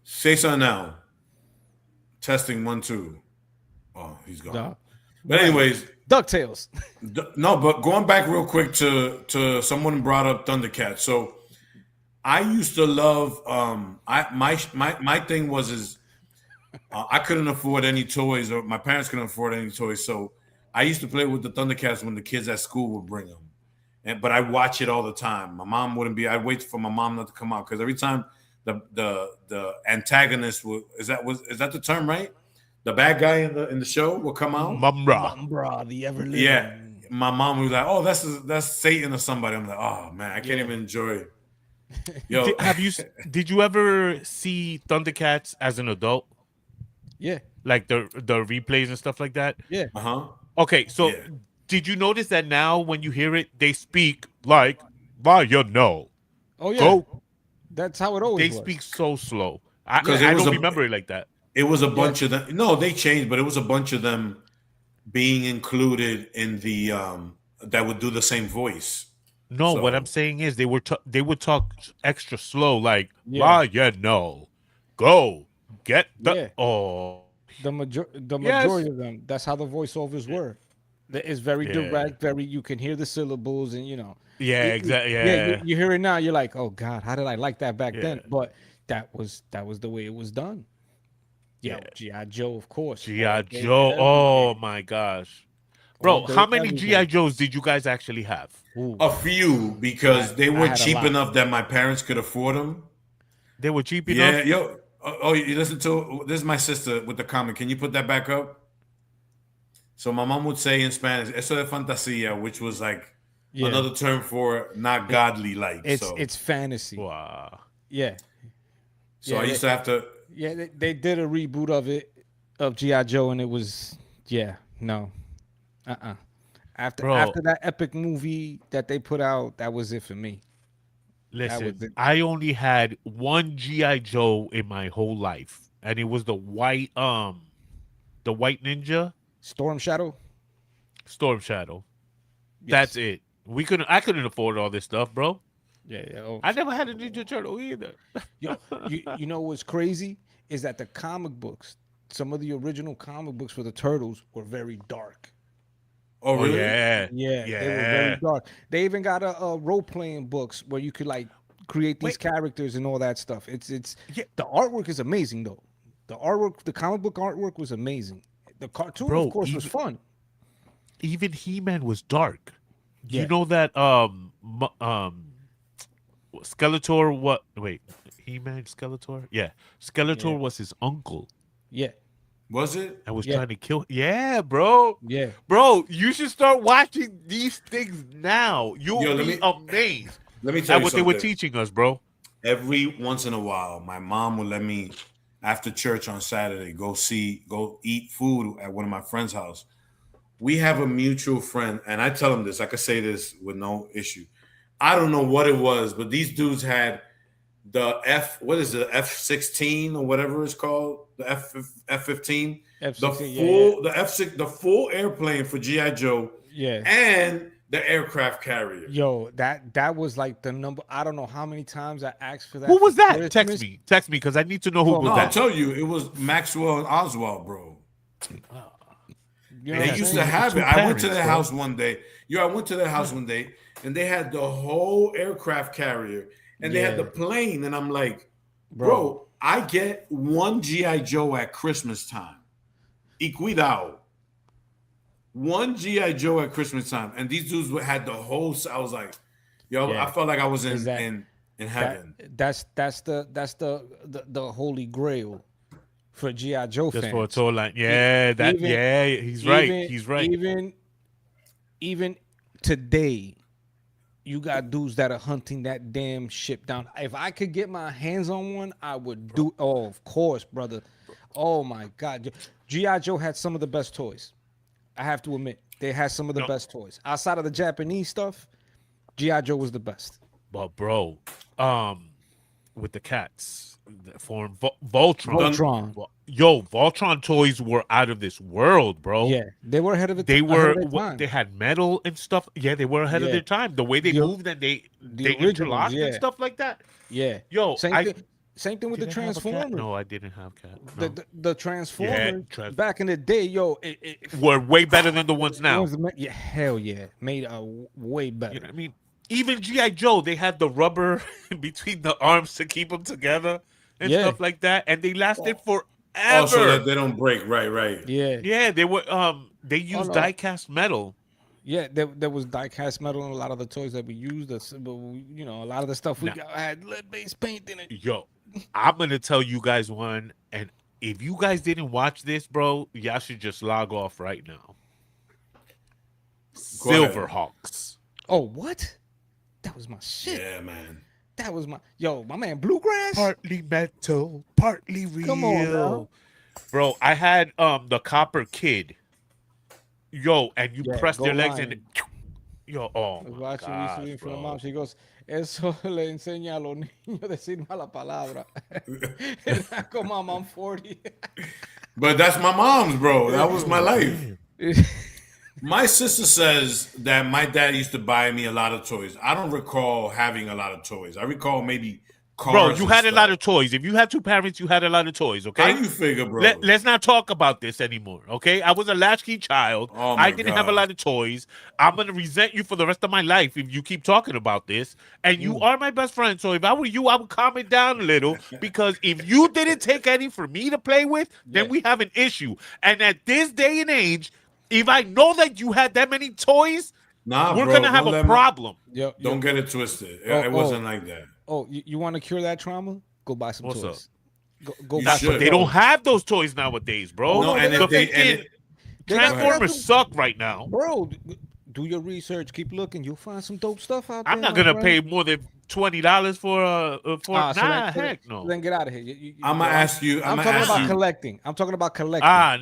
Say something now. Testing 1, 2. Oh, he's gone. But anyways,
DuckTales.
No, but going back real quick to someone brought up Thundercats. So I used to love. My thing was I couldn't afford any toys, or my parents couldn't afford any toys. So I used to play with the Thundercats when the kids at school would bring them, but I watch it all the time. My mom wouldn't be. I'd wait for my mom not to come out because every time the antagonist is that the term, right? The bad guy in the show will come out.
Mumbra, the ever living.
Yeah, my mom was like, "Oh, that's Satan or somebody." I'm like, "Oh man, I can't even enjoy it." Yo,
did you ever see Thundercats as an adult?
Yeah,
like the replays and stuff like that.
Yeah.
Okay, so did you notice that now when you hear it, they speak like no.
Oh yeah,
Go.
that's how it always
They
was.
speak so slow. I
it was
don't
a
remember it like that.
it was a bunch of them. No, they changed, but it was a bunch of them being included in the that would do the same voice.
No, what I'm
So
saying is they would talk extra slow, like
Yeah,
no. Go. Get the
yeah.
oh
The
yes.
majority of them. That's how the voiceovers were. It's very
Yeah.
direct. Very you can hear the syllables, and
Yeah, exactly.
yeah.
Yeah.
You hear it now. You're like, oh God, how did I like that back
Yeah.
then? But that was the way it was done.
Yeah.
Yeah, GI Joe, of course, all
G.I.
day,
Joe.
every
Oh
day,
my gosh.
all
Bro, how
day,
many
every
G.I.
day.
Joes did you guys actually have?
Ooh,
a few because they
I
were
had a
cheap
lot.
enough that my parents could afford them.
They were cheap
Yeah,
enough?
yo. Oh, you listen to this is my sister with the comment. Can you put that back up? So my mom would say in Spanish, "Eso de fantasía," which was like
Yeah,
another term for not
it,
godly like. So
it's fantasy.
Wow.
Yeah,
so
yeah,
I used to have to.
they did a reboot of it of GI Joe, and it was no,
Bro,
after that epic movie that they put out, that was it for me. That was
listen,
it.
I only had one G.I. Joe in my whole life, and it was the white ninja,
Storm Shadow.
Storm Shadow. That's
Yes.
it. I couldn't afford all this stuff, bro.
Yeah. Yeah. Oh,
I never had a Ninja Turtle either.
you know what's crazy is that the comic books, some of the original comic books for the Turtles were very dark.
Oh
Oh
really?
yeah.
Yeah, they were very
Yeah.
dark. They even got a role playing books where you could like create these
Wait.
characters and all that stuff. It's
Yeah,
the artwork is amazing though. The artwork, the comic book artwork was amazing. The cartoon, of
bro,
course, was fun.
even He-Man was dark. You
Yeah,
know that Skeletor what wait, He-Man Skeletor? Yeah.
yeah,
Skeletor was his uncle
yeah,
Was it?
and was
yeah,
trying to kill. Yeah, bro.
yeah.
Bro, you should start watching these things now. You'll
Yo,
be amazed
let me tell
at
you
what they were
something.
teaching us, bro.
Every once in a while, my mom would let me after church on Saturday go eat food at one of my friends' house. We have a mutual friend, and I tell him this. I could say this with no issue. I don't know what it was, but these dudes had the what is it, F-16 or whatever it's called, the F-15, the
F-16. Yeah, yeah,
full the F-6, the full airplane for GI Joe,
yeah.
and the aircraft carrier.
Yo, that was like the number. I don't know how many times I asked for that
Who
for
was that?
Christmas.
Text me, because I need to know who
From
was
No, I'll
that.
tell you, it was Maxwell and Oswald, bro.
You know
They
what I'm
used
saying?
to have
two
it. I went to
parents,
their
bro.
house one day. I went to their house one day, and they had the whole aircraft carrier, and they had the
Yeah,
plane. And I'm like,
bro.
bro, I get one GI Joe at Christmas time. Y cuidado. One GI Joe at Christmas time, and these dudes had the whole. I was like, yo, I
Yeah,
felt like I was in
exactly.
in
That
heaven.
that's the holy grail for GI Joe
Just for a
fans.
tour line.
E-
Yeah,
Even
he's right.
even
He's right.
even today, you got dudes that are hunting that damn ship down. If I could get my hands on one, I would do. Oh, of course, brother. Oh my God, GI Joe had some of the best toys. I have to admit, they had some of the
No,
best toys outside of the Japanese stuff. GI Joe was the best.
but bro, with the cats, the form Voltron.
Voltron.
Yo, Voltron toys were out of this world, bro.
Yeah, they were ahead of
They
ahead of
were
their time.
they had metal and stuff. Yeah, they were ahead of
Yeah,
their time. The way they
the
moved and they
originals.
interlocked and
Yeah,
stuff like that.
yeah.
Yo,
Same
I
thing. Same thing with the
did I have a cat?
Transformers.
No, I didn't have cat.
The,
No.
the the Transformers back in the day, yo, it
Were way better than the ones now.
yeah, hell yeah, made way
You
better.
know what I mean? Even G.I. Joe, they had the rubber between the arms to keep them together and
Yeah,
stuff like that, and they lasted
Oh, so that
forever.
they don't break. Right, right.
yeah.
Yeah, they were they
Oh
used
no,
die-cast metal.
yeah. There was die-cast metal in a lot of the toys that we used. But a lot of the stuff we
Now,
got had lead-based paint in it.
yo, I'm gonna tell you guys one, and if you guys didn't watch this, bro, y'all should just log off right now.
Go ahead.
Silverhawks.
Oh, what? That was my shit.
Yeah, man.
That was my man Bluegrass.
Partly metal, partly
Come on,
real.
bro.
Bro, I had the Copper Kid. Yo, and you
Yeah,
press
Go
their legs and
Lion.
yo, oh
I was
my
watching
gosh,
recently from my
bro.
mom. She goes, eso le enseña a los niños a decir mala palabra. Como I'm 40.
But that's my mom's, bro. That was my life. My sister says that my dad used to buy me a lot of toys. I don't recall having a lot of toys. I recall maybe cars.
Bro, you had
stuff.
a lot of toys. If you had two parents, you had a lot of toys, okay?
How you figure, bro?
Let's not talk about this anymore, okay? I was a latchkey child. I didn't have a lot of toys. I'm going to resent you for the rest of my life if you keep talking about this. And you are my best friend. So if I were you, I would calm it down a little. Because if you didn't take any for me to play with, then we have an issue. And at this day and age, if I know that you had that many toys, we're going to have a problem.
Don't get it twisted. It wasn't like that.
Oh, you want to cure that trauma? Go buy some toys. Go
buy some. They don't have those toys nowadays, bro.
No, and if
Transformers suck right now.
Bro, do your research. Keep looking. You'll find some dope stuff out there.
I'm not going to pay more than $20 for heck no.
Then get out of here.
I'm going to ask you.
I'm talking about collecting. I'm talking about collecting.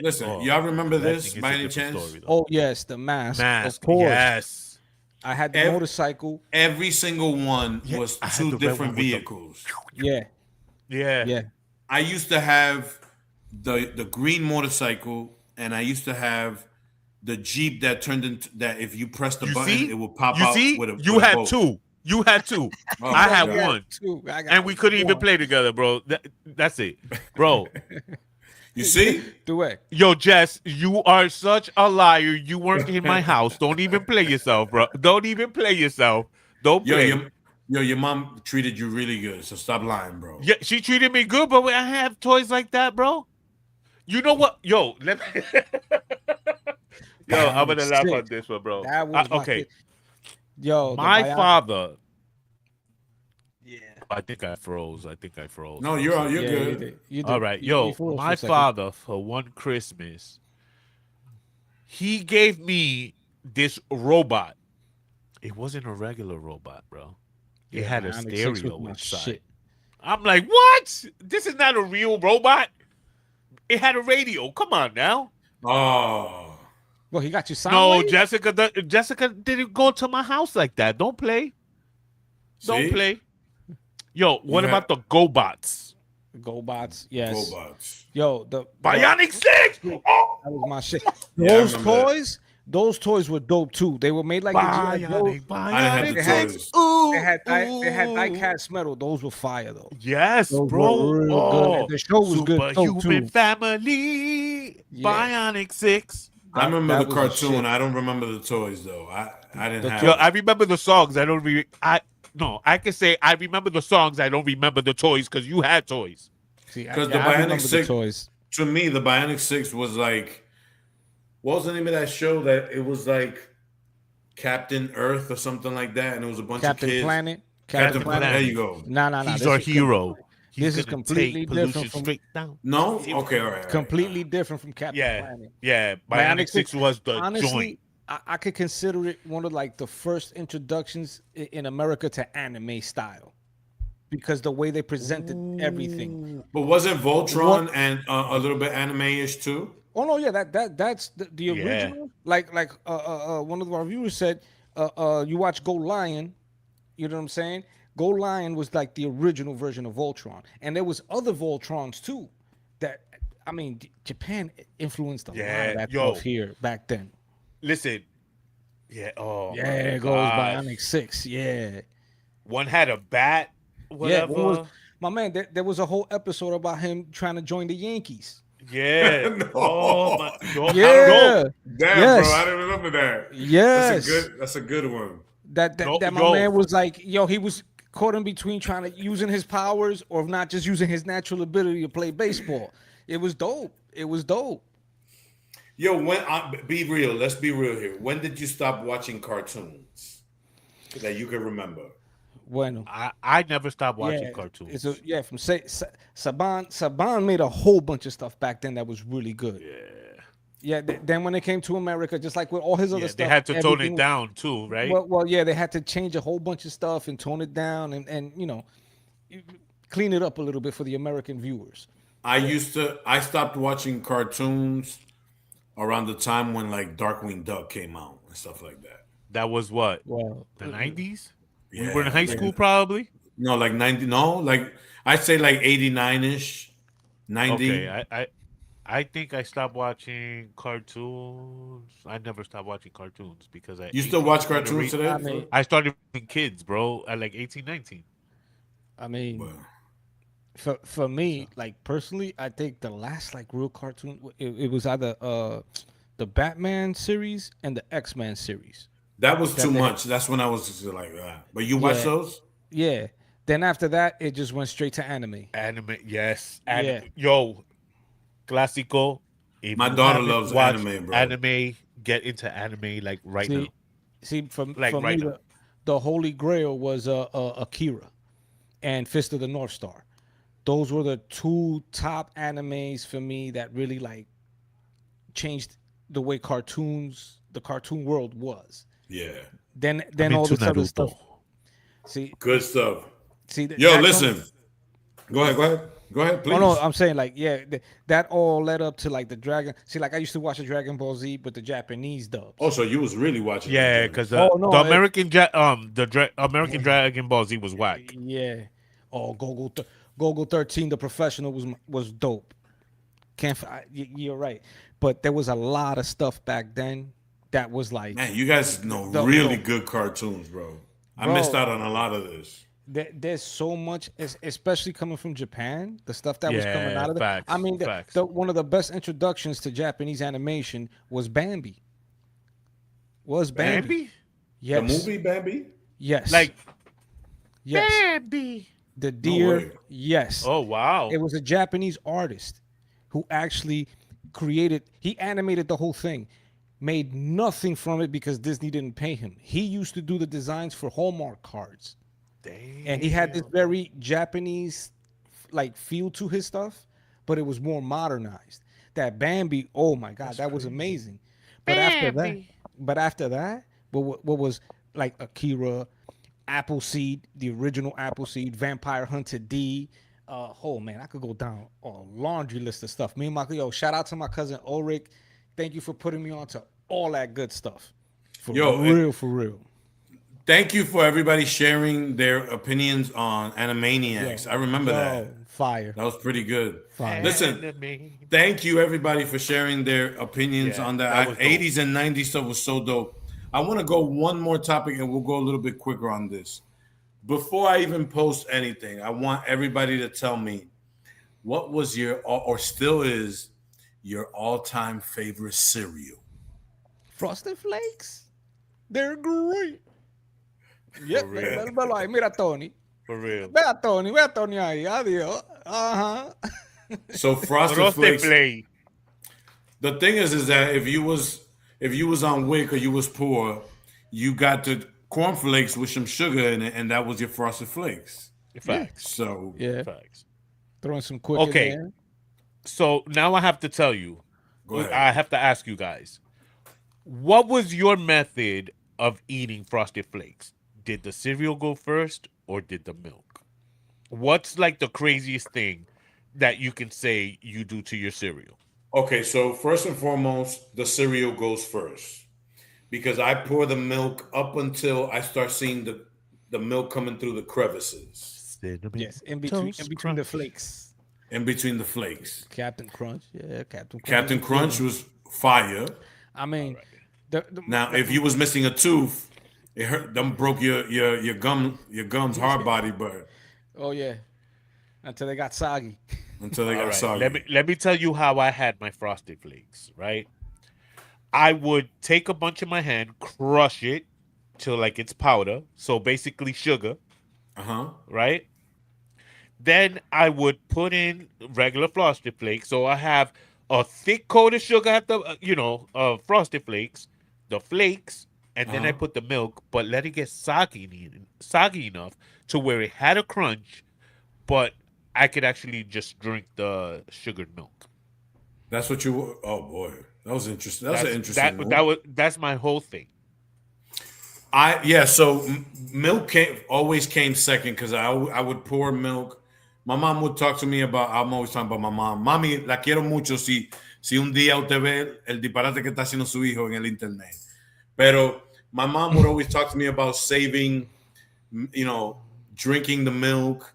Listen, y'all remember this by any chance?
Oh, yes, the mask. Of course.
Yes.
I had the motorcycle.
Every single one was two different vehicles.
Yeah.
I used to have the green motorcycle, and I used to have the Jeep that turned into that. If you press the button, it would pop out.
You had two. You had two. I had one. And we couldn't even play together, bro. That's it, bro.
You see?
Do it.
Yo, Jess, you are such a liar. You weren't in my house. Don't even play yourself, bro. Don't even play yourself. Don't play.
Your mom treated you really good, so stop lying, bro.
Yeah, she treated me good, but I have toys like that, bro. You know what? Yo, I'm gonna laugh on this one, bro. Okay.
Yo,
my father. Yeah. I think I froze.
No, you're good.
You
all right. Yo, my father, for one Christmas, he gave me this robot. It wasn't a regular robot, bro. It had a stereo inside. Shit. I'm like, what? This is not a real robot. It had a radio. Come on now.
Oh.
Well, he got you signed.
No, Jessica didn't go to my house like that. Don't play. Don't play. Yo, what about the GoBots?
GoBots, yes.
GoBots.
Yo, the
Bionic 6. Oh,
that was my shit. Those toys were dope too. They were made like
Bionic.
They
had die-cast metal. Those were fire though.
Yes,
those
bro.
The show was good too.
Superhuman Family. Yeah. Bionic 6.
I remember the cartoon. I don't remember the toys though. I didn't have.
Yo, I remember the songs. I can say I remember the songs. I don't remember the toys because you had toys.
Because the Bionic 6 toys. To me, the Bionic 6 was like, what was the name of that show? That it was like Captain Earth or something like that, and it was a bunch of kids. Captain Planet. There you go.
No.
He's our hero.
This is completely different from.
No. Okay. All right.
Completely different from Captain Planet.
Yeah. Bionic 6 was the joint.
I could consider it one of like the first introductions in America to anime style, because the way they presented everything.
But wasn't Voltron and a little bit anime-ish too?
Oh no, yeah, that's the original. Like one of our viewers said, you watch Go Lion, you know what I'm saying? Go Lion was like the original version of Voltron, and there was other Voltrons too. That Japan influenced a lot of that stuff here back then.
Listen, it goes
Bionic 6. Yeah,
one had a bat. Whatever.
Yeah, my man. There was a whole episode about him trying to join the Yankees.
Yeah.
No.
Oh my God.
Yeah.
Damn,
yes.
bro, I didn't remember that.
Yes.
That's a good one.
That my man was like, he was caught in between trying to using his powers or not just using his natural ability to play baseball. It was dope.
Yo, be real. Let's be real here. When did you stop watching cartoons that you can remember?
Bueno,
I never stopped watching cartoons.
From Saban made a whole bunch of stuff back then that was really good. Yeah. Then when it came to America, just like with all his other stuff,
they had to tone it down too, right?
Well, they had to change a whole bunch of stuff and tone it down and clean it up a little bit for the American viewers.
I stopped watching cartoons around the time when like Darkwing Duck came out and stuff like that.
That was what?
Well,
the 90s? We were in high school, probably.
No, like 90. No, like I'd say like 89-ish, 90.
Okay, I think I stopped watching cartoons. I never stopped watching cartoons because
You still watch cartoons today?
I started with kids, bro, at like 18, 19.
I mean, for me, like personally, I think the last like real cartoon it was either the Batman series and the X-Men series.
That was too much. That's when I was just like, but you watch those?
Yeah. Then after that, it just went straight to anime.
Anime, yes. Yo, Clásico.
My daughter loves anime, bro.
Anime, get into anime like now.
See, for me, the Holy Grail was Akira and Fist of the North Star. Those were the two top animes for me that really like changed the way the cartoon world was.
Yeah.
Then all this other stuff. See,
good stuff.
See,
listen. Go ahead, please.
Oh no, I'm saying like that all led up to like the Dragon. See, like I used to watch the Dragon Ball Z, but the Japanese dubs.
Oh, so you was really watching?
Yeah, because the American American Dragon Ball Z was whack.
Yeah. Oh, Gogo 13, the professional was dope. You're right, but there was a lot of stuff back then that was like.
Man, you guys know really good cartoons, bro. I missed out on a lot of this.
There's so much, especially coming from Japan, the stuff that was coming out of there.
Facts,
I mean, one of the best introductions to Japanese animation was Bambi.
Bambi?
Yes.
The movie Bambi?
Yes.
Yes. Bambi.
The deer. No, yes.
Oh, wow.
It was a Japanese artist who actually he animated the whole thing. Made nothing from it because Disney didn't pay him. He used to do the designs for Hallmark cards.
Damn.
And he had this very Japanese like feel to his stuff, but it was more modernized. That Bambi, oh my God, that was amazing. But after that, what was like Akira, Appleseed, the original Appleseed, Vampire Hunter D. Oh man, I could go down a laundry list of stuff. Me and my shout out to my cousin Ulrich. Thank you for putting me on to all that good stuff. For real.
Thank you for everybody sharing their opinions on Animaniacs. I remember that.
Fire.
That was pretty good.
Fire.
Listen, thank you everybody for sharing their opinions on that. 80s and 90s stuff was so dope. I want to go one more topic and we'll go a little bit quicker on this. Before I even post anything, I want everybody to tell me what was or still is your all-time favorite cereal.
Frosted Flakes. They're great. Yeah, mira Tony.
For real.
Ve a Tony ahí. Adiós.
So Frosted Flakes. The thing is that if you was on WIC or you was poor, you got the cornflakes with some sugar in it, and that was your Frosted Flakes.
Facts.
So
facts.
Throwing some quick in there.
So now I have to tell you.
Go ahead.
I have to ask you guys. What was your method of eating Frosted Flakes? Did the cereal go first or did the milk? What's like the craziest thing that you can say you do to your cereal?
Okay, so first and foremost, the cereal goes first because I pour the milk up until I start seeing the milk coming through the crevices.
Yes, in between the flakes.
In between the flakes.
Captain Crunch. Yeah,
Captain Crunch was fire.
I mean,
now if you was missing a tooth, it hurt. Them broke your gums hard body, but
oh yeah, until they got soggy.
Soggy.
Let me tell you how I had my Frosted Flakes. Right, I would take a bunch in my hand, crush it till like it's powder, so basically sugar. Right. Then I would put in regular Frosted Flakes, so I have a thick coat of sugar at the Frosted Flakes, the flakes. And then I put the milk, but let it get soggy enough to where it had a crunch, but I could actually just drink the sugared milk.
That's what you. Oh boy, that was interesting. That's an interesting.
That's my whole thing.
So milk always came second because I would pour milk. My mom would talk to me about. I'm always talking about my mom. Mami, la quiero mucho. Si un día usted ve el disparate que está haciendo su hijo en el internet. Pero my mom would always talk to me about saving you know, drinking the milk.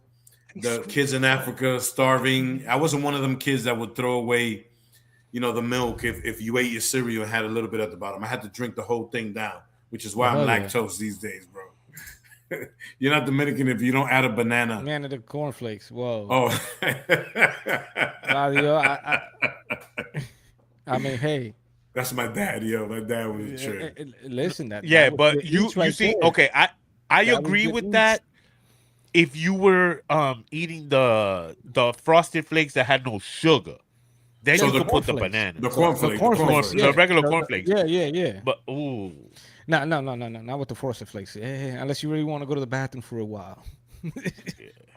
The kids in Africa starving. I wasn't one of them kids that would throw away, you know, the milk if you ate your cereal and had a little bit at the bottom. I had to drink the whole thing down, which is why I'm lactose these days, bro. You're not Dominican if you don't add a banana.
Man of the cornflakes. Whoa.
Oh.
I mean, hey.
That's my dad, yo. My dad was a trip.
Listen, that.
Yeah,
that
but you see, there. Okay, I agree with that. If you were eating the Frosted Flakes that had no sugar, then you could put the banana.
The cornflakes.
The regular cornflakes.
Yeah.
But ooh.
No, not with the Frosted Flakes. Unless you really want to go to the bathroom for a while.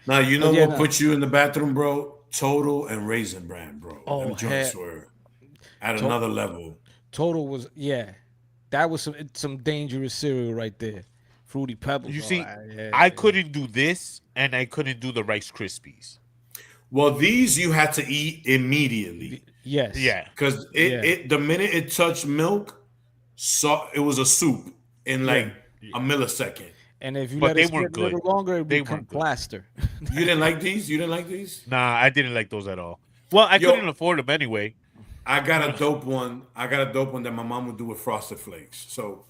Now, you know what put you in the bathroom, bro? Total and Raisin Bran, bro.
Oh,
them joints were at another level.
Total was, that was some dangerous cereal right there. Fruity Pebbles.
You see, I couldn't do this, and I couldn't do the Rice Krispies.
Well, these you had to eat immediately.
Yes.
Yeah.
Because the minute it touched milk, it was a soup in like a millisecond.
And if you let it sit a little longer, it would become plaster.
You didn't like these? You didn't like these?
Nah, I didn't like those at all. Well, I couldn't afford them anyway.
I got a dope one. That my mom would do with Frosted Flakes. So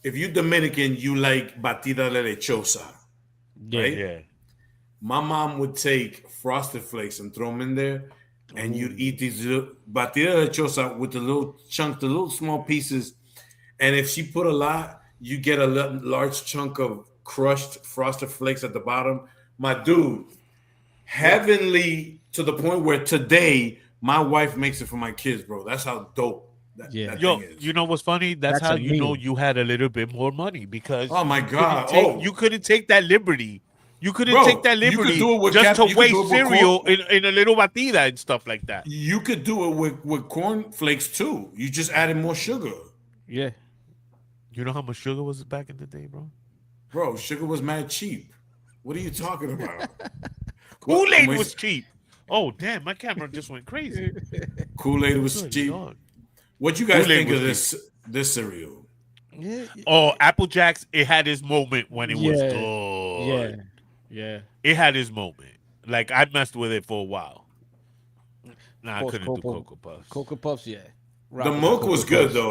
if you Dominican, you like batida de lechosa, right?
Yeah.
My mom would take Frosted Flakes and throw them in there, and you'd eat these little batida de lechosa with the little chunk, the little small pieces. And if she put a lot, you get a large chunk of crushed Frosted Flakes at the bottom. My dude, heavenly to the point where today my wife makes it for my kids, bro. That's how dope that thing is.
You know what's funny? That's how you know you had a little bit more money because
oh my god,
you couldn't take that liberty. You couldn't take that liberty just to waste cereal in a little batida and stuff like that.
You could do it with corn flakes too. You just added more sugar.
Yeah.
You know how much sugar was back in the day, bro?
Bro, sugar was mad cheap. What are you talking about?
Kool-Aid was cheap. Oh, damn, my camera just went crazy.
Kool-Aid was cheap. What you guys think of this cereal?
Yeah.
Oh, Apple Jacks, it had its moment when it was good.
Yeah.
It had its moment. Like, I messed with it for a while. Nah, I couldn't do Cocoa Puffs.
Cocoa Puffs, yeah.
The milk was good, though.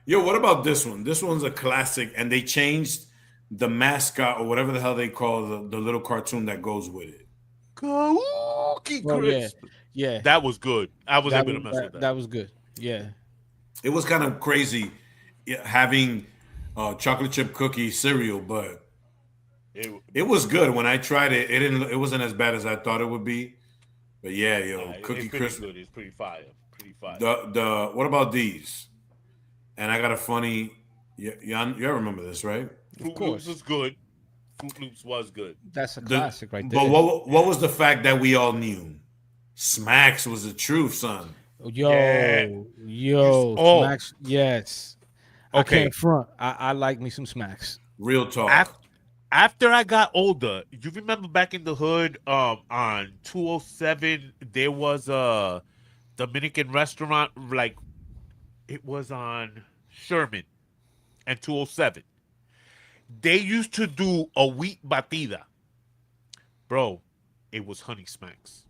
What about this one? This one's a classic, and they changed the mascot or whatever the hell they call the little cartoon that goes with it.
Cookie Crisp.
Yeah.
That was good. I was able to mess with that.
That was good. Yeah.
It was kind of crazy having chocolate chip cookie cereal, but it was good. When I tried it, it wasn't as bad as I thought it would be. But yeah, Cookie Crisp.
Good. It's pretty fire.
What about these? And I got a funny. You remember this, right?
Fruit Loops was good. Fruit Loops was good.
That's a classic right there.
But what was the fact that we all knew? Smacks was the truth, son.
Smacks. Yes. Okay. I can't front. I like me some Smacks.
Real talk.
After I got older, you remember back in the hood, on 207, there was a Dominican restaurant, like it was on Sherman and 207. They used to do a wheat batida. Bro, it was Honey Smacks.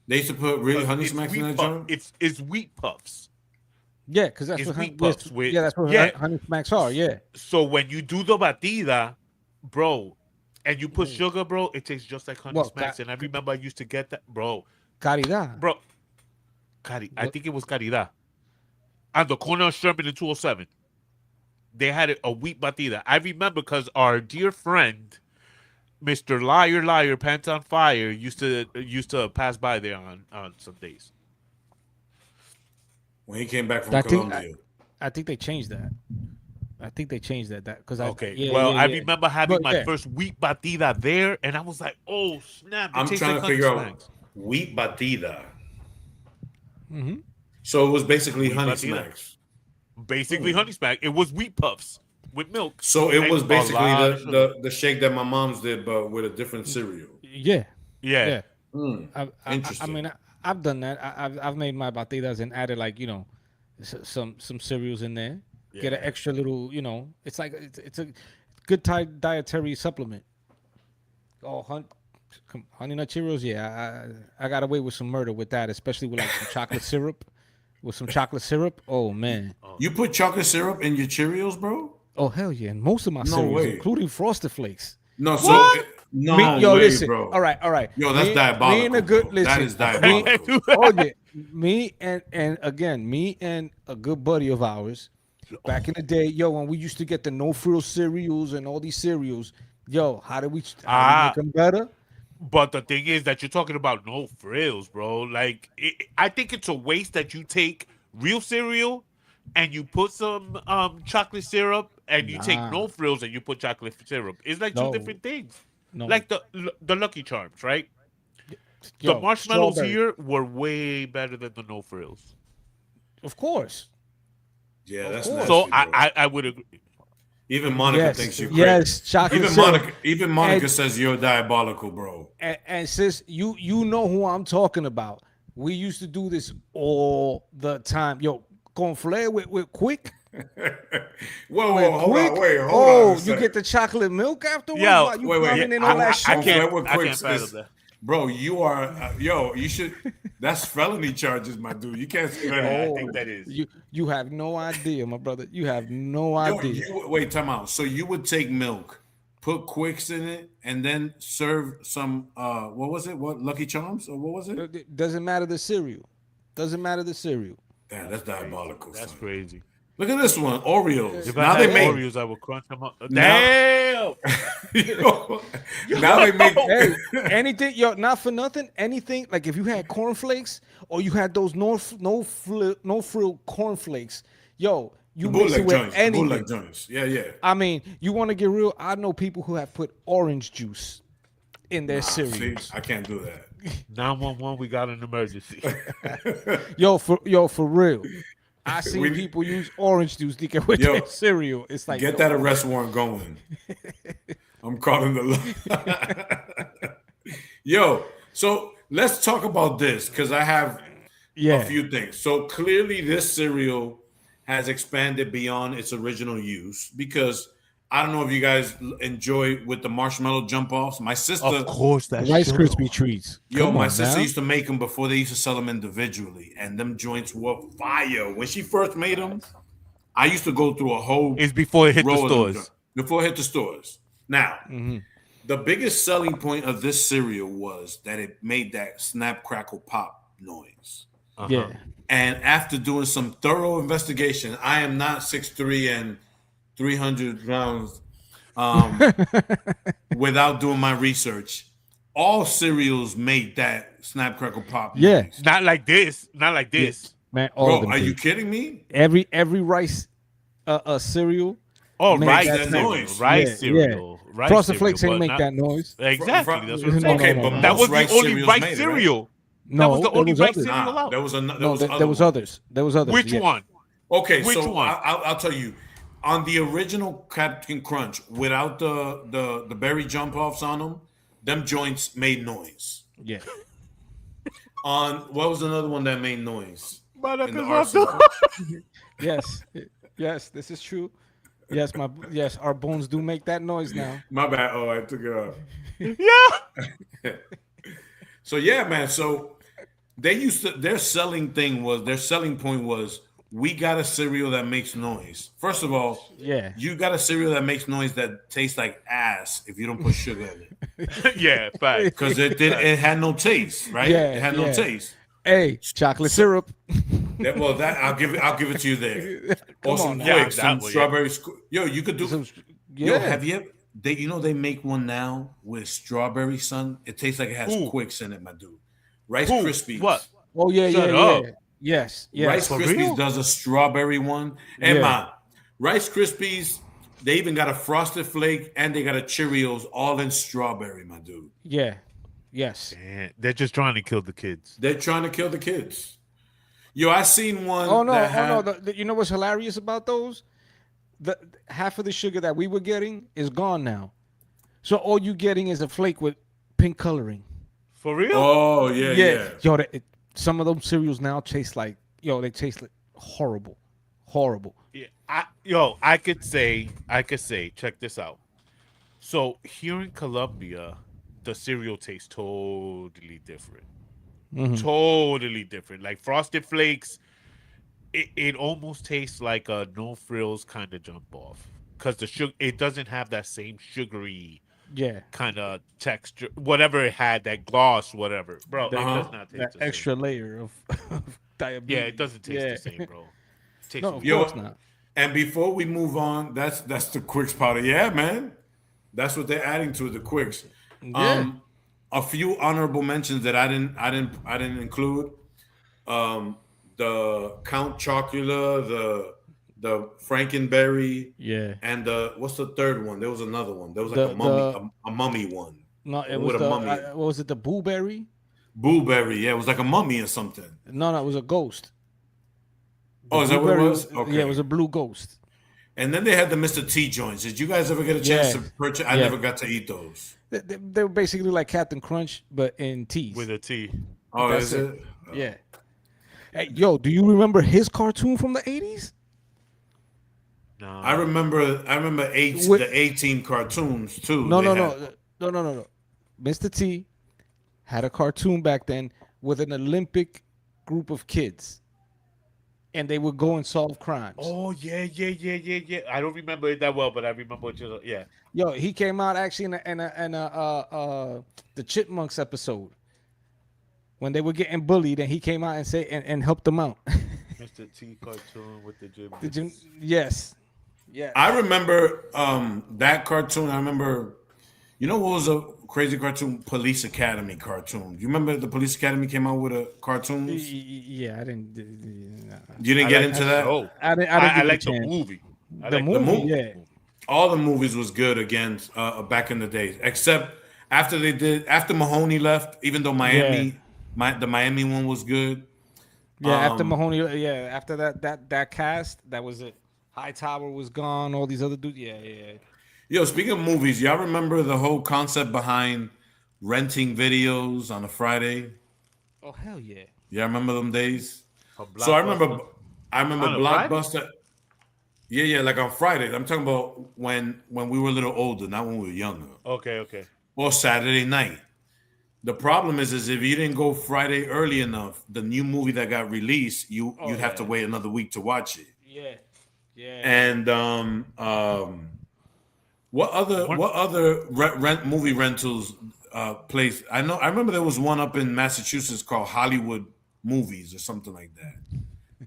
They used to put Honey Smacks in that joint?
It's wheat puffs.
Yeah, because that's what
wheat puffs with.
Yeah, that's what Honey Smacks are. Yeah.
So when you do the batida, bro, and you put sugar, bro, it tastes just like Honey Smacks. And I remember I used to get that, bro.
Caridad.
Bro. I think it was Caridad. On the corner of Sherman and 207. They had a wheat batida. I remember because our dear friend, Mr. Liar, Pants on Fire, used to pass by there on some days.
When he came back from Colombia.
I think they changed that.
I remember having my first wheat batida there, and I was like, "Oh snap!"
I'm trying to figure out wheat batida. Mm-hmm. So it was basically Honey Smacks.
Basically, Honey Smack. It was wheat puffs with milk.
So it was basically the shake that my mom's did, but with a different cereal.
Yeah.
Interesting.
I mean, I've done that. I've made my batidas and added some cereals in there. Yeah. Get an extra little, it's like it's good dietary supplement. Oh, Honey Nut Cheerios. Yeah, I got away with some murder with that, especially with like some chocolate syrup. With some chocolate syrup. Oh man.
You put chocolate syrup in your Cheerios, bro?
Oh hell yeah! And most of my
No
cereals,
way.
including Frosted Flakes.
No,
Yo,
way,
listen.
bro.
All right.
Yo, that's diabolical.
Me and a good
bro.
listen.
That is diabolical.
Oh yeah. Me and a good buddy of ours, back in the day, yo, when we used to get the no frill cereals and all these cereals, yo, how do we make them better?
But the thing is that you're talking about no frills, bro. Like, I think it's a waste that you take real cereal and you put some chocolate syrup and you take no frills and you put chocolate syrup. It's like two different things.
No.
Like the Lucky Charms, right?
Yo,
the marshmallows
strawberry.
here were way better than the no frills.
Of course.
Yeah, that's
course.
nasty,
So I would agree.
Even Monica
Yes,
thinks you're crazy.
yes, chocolate syrup.
Even Monica says you're diabolical, bro.
And sis, you know who I'm talking about. We used to do this all the time. Yo, conflare with quick.
Whoa,
With
hold
quick.
on, hold on.
Oh,
a
you
second.
get the chocolate milk afterwards?
Yo,
While you
wait,
rubbing in all that
I
sugar?
can't
Quick
fathom
is-
that.
Bro, you are you should. That's felony charges, my dude. You can't say that.
I think that is.
You have no idea, my brother. You have no
Yo,
idea.
wait, time out. So you would take milk, put Quicks in it, and then serve some what was it? What Lucky Charms or what was it?
It doesn't matter the cereal. Doesn't matter the cereal.
Damn, that's diabolical.
That's
son.
crazy.
Look at this one, Oreos.
If
Now
I
they
had
make
Oreos, I would crunch them up.
Now-
Damn.
now they make
Hey, anything, yo, not for nothing. Anything like if you had cornflakes or you had those no frill cornflakes, yo, you mix it
bootleg
with
joints.
anything.
Bootleg joints. Yeah.
I mean, you want to get real? I know people who have put orange juice in their
See,
cereals.
I can't do that.
911, we got an emergency.
Yo, for real. I seen
We-
people use orange juice to get with
Yo,
their cereal. It's like
Get that arrest warrant going. I'm calling the Yo, so let's talk about this because I have a few things. So clearly this cereal has expanded beyond its original use because I don't know if you guys enjoy with the marshmallow jump offs. My sister,
Of course, that's
Rice
true.
Krispie treats.
yo,
Come
my
on
sister
now.
used to make them before they used to sell them individually, and them joints were fire. When she first made them, I used to go through a whole
It's before it hit the
row of them
stores.
before it hit the stores. Now, the biggest selling point of this cereal was that it made that snap, crackle, pop noise.
Yeah.
And after doing some thorough investigation, I am not 6'3" and 300 pounds without doing my research. All cereals make that snap, crackle, pop
Yeah.
noise.
Not like this. Not like this.
Man, all
Bro,
of them
are
do.
you kidding me?
Every rice cereal.
Oh,
Make
rice
that
cereal.
noise.
Rice
Yeah,
cereal. Rice
Frosted
cereal,
Flakes ain't
but
make
not-
that noise.
Exactly. That's what I'm
No,
saying.
Okay,
no,
but
no.
That
most
was the
rice
only
cereals
rice
made it, right?
cereal.
No,
That was the
there
only
was
rice
others.
cereal out.
There was
No,
other
there was
one.
others. There was others.
Which
yeah.
one?
Okay,
Which
so
one?
I'll tell you. On the original Captain Crunch, without the berry jump offs on them joints made noise.
Yeah.
On what was another one that made noise? In the
Motherfuckers
arsenal?
off
Yes. Yes, this is true. Yes, our bones do make that noise now.
My bad. Oh, I took it off.
Yeah.
So yeah, man. So they used to their selling point was we got a cereal that makes noise. First of all,
Yeah.
you got a cereal that makes noise that tastes like ass if you don't put sugar in it.
Yeah, fact.
Because it had no taste, right?
Yeah,
It had no
yeah.
taste.
Hey, chocolate syrup.
I'll give it to you there. Or some
on now.
quick,
Yeah,
some
that way,
strawberry. Yo, you could do. Yo,
Yeah.
have you ever? They make one now with strawberry, son. It tastes like it has
Who?
Quicks in it, my dude. Rice
Who?
Krispies.
What?
Oh yeah,
Shut
yeah,
up.
yeah. Yes, yes.
Rice
For
Krispies
real?
does a strawberry one. And
Yeah.
man, Rice Krispies, they even got a Frosted Flake and they got a Cheerios all in strawberry, my dude.
Yeah. Yes.
Man, they're just trying to kill the kids.
They're trying to kill the kids. Yo, I seen one.
Oh no,
that
oh no.
had-
You know what's hilarious about those? The half of the sugar that we were getting is gone now. So all you getting is a flake with pink coloring.
For real?
Oh yeah.
Yo, some of those cereals now taste like they taste like horrible.
Yeah. I could say, check this out. So here in Colombia, the cereal tastes totally different. Totally different. Like Frosted Flakes, it almost tastes like a no frills kind of jump off because the sugar it doesn't have that same sugary
Yeah,
kind of texture, whatever it had, that gloss, whatever, bro.
that
It does not taste
that
the same.
extra layer of, of
Yeah,
diabetes.
it doesn't taste
Yeah,
the same, bro. Tastes
no, of
weird.
course
Yo,
not.
and before we move on, that's the Quicks powder. Yeah, man. That's what they're adding to it, the Quicks.
Yeah,
Um, a few honorable mentions that I didn't include. Um, the Count Chocula, the Frankenberry,
yeah.
and the what's the third one? There was another one. There was like a mummy,
The
a mummy one
no, it was
with a
the
mummy.
what was it? The blueberry?
Blueberry, yeah, it was like a mummy or something.
No, it was a ghost. The
Oh, is that what it
blueberry,
was?
yeah, it was
Okay.
a blue ghost.
And then they had the Mr. T joints. Did you guys ever get a chance
Yeah,
to purchase? I
yeah.
never got to eat those.
They were basically like Captain Crunch, but in teas.
With a T.
Oh,
That's
is
it.
it?
Yeah. Hey, yo, do you remember his cartoon from the 80s?
No.
I remember
With,
the 18 cartoons too.
no,
They
no,
had.
no, no, no, no, no. Mr. T had a cartoon back then with an Olympic group of kids, and they would go and solve crimes.
Oh yeah. I don't remember it that well, but I remember what you. Yeah.
Yo, he came out actually in a the Chipmunks episode when they were getting bullied, and he came out and say and helped them out.
Mr. T cartoon with the gym.
Did you? Yes. Yeah.
I remember that cartoon. I remember. You know what was a crazy cartoon? Police Academy cartoon. You remember the Police Academy came out with a cartoons?
Yeah, I didn't.
You didn't get into that.
Oh,
I didn't.
I
give it a
like the
chance.
movie. I
The
like
movie,
movie.
yeah.
All the movies was good again back in the days, except after Mahoney left. Even though the Miami one was good.
Yeah, after Mahoney, yeah, after that cast, that was it. Hightower was gone. All these other dudes, yeah.
Yo, speaking of movies, y'all remember the whole concept behind renting videos on a Friday?
Oh hell yeah.
Yeah, remember them days?
A
So I
Blockbuster.
remember
On a Friday?
Blockbuster. Yeah, like on Friday. I'm talking about when we were a little older, not when we were younger.
Okay.
Or Saturday night. The problem is if you didn't go Friday early enough, the new movie that got released, you'd have to wait another week to watch it.
Yeah.
And what other movie rentals place? I remember there was one up in Massachusetts called Hollywood Movies or something like that.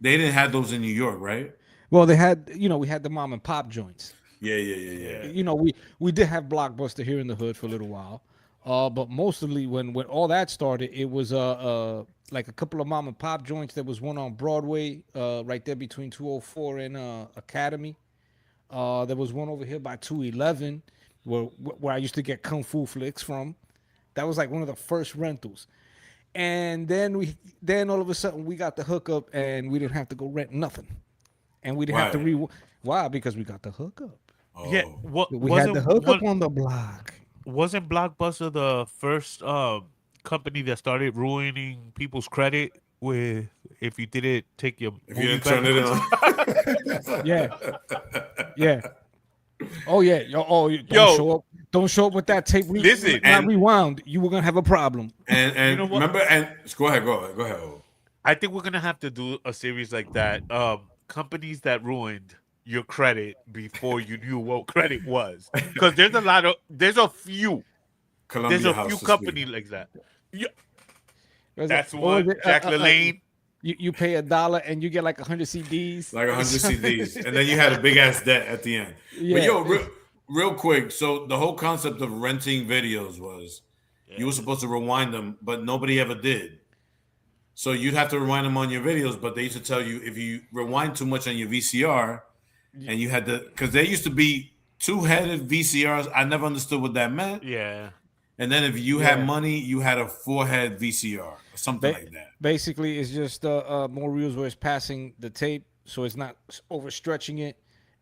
They didn't have those in New York, right?
Well, they had, we had the mom and pop joints.
Yeah.
We did have Blockbuster here in the hood for a little while. But mostly when all that started, it was like a couple of mom and pop joints. There was one on Broadway, right there between 204 and Academy. There was one over here by 211, where I used to get Kung Fu flicks from. That was like one of the first rentals. And then all of a sudden we got the hookup, and we didn't have to go rent nothing, and we didn't have to why? Because we got the hookup.
Oh.
Yeah.
We had the hookup on the block.
Wasn't Blockbuster the first company that started ruining people's credit with if you didn't take your
If you didn't turn it on.
Yeah. Oh yeah. Don't show up with that tape.
Listen,
not rewound. You were gonna have a problem.
And
You know what?
remember, and go ahead.
I think we're gonna have to do a series like that. Companies that ruined your credit before you knew what credit was, because there's a few
Columbia House to
companies
speak.
like that. Yeah,
Was
that's
it-
one.
was it,
Jack LaLanne.
You pay $1 and you get like 100 CDs.
Like 100 CDs, and then you had a big ass debt at the end.
Yeah.
But yo, real quick. So the whole concept of renting videos was you were supposed to rewind them, but nobody ever did. So you'd have to rewind them on your videos, but they used to tell you if you rewind too much on your VCR, and you had to, because there used to be two-headed VCRs. I never understood what that meant.
Yeah.
And then if you had money, you had a 4-head VCR or something like that.
Basically, it's just more reels where it's passing the tape, so it's not overstretching it.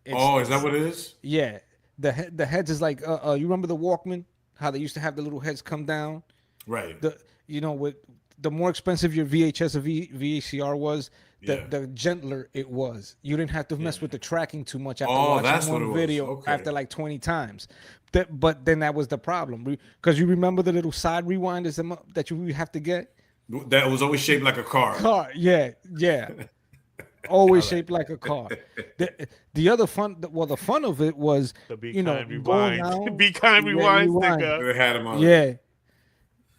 Is that what it is?
Yeah. The heads is like you remember the Walkman? How they used to have the little heads come down?
Right.
With the more expensive your VHS or VCR was, the gentler it was. You didn't have to mess with the tracking too much after watching one video after like 20 times. But then that was the problem, because you remember the little side rewinders that you would have to get.
That was always shaped like a car.
Yeah. Always shaped like a car. The other fun, the fun of it was,
going down. Be kind rewind sticker.
They had them on.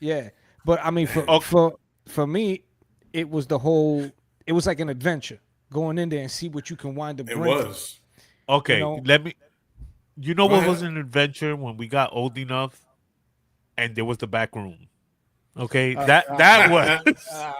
Yeah. But I mean, for me, it was it was like an adventure, going in there and see what you can wind up.
It was.
Okay, what was an adventure when we got old enough, and there was the back room. Okay, that was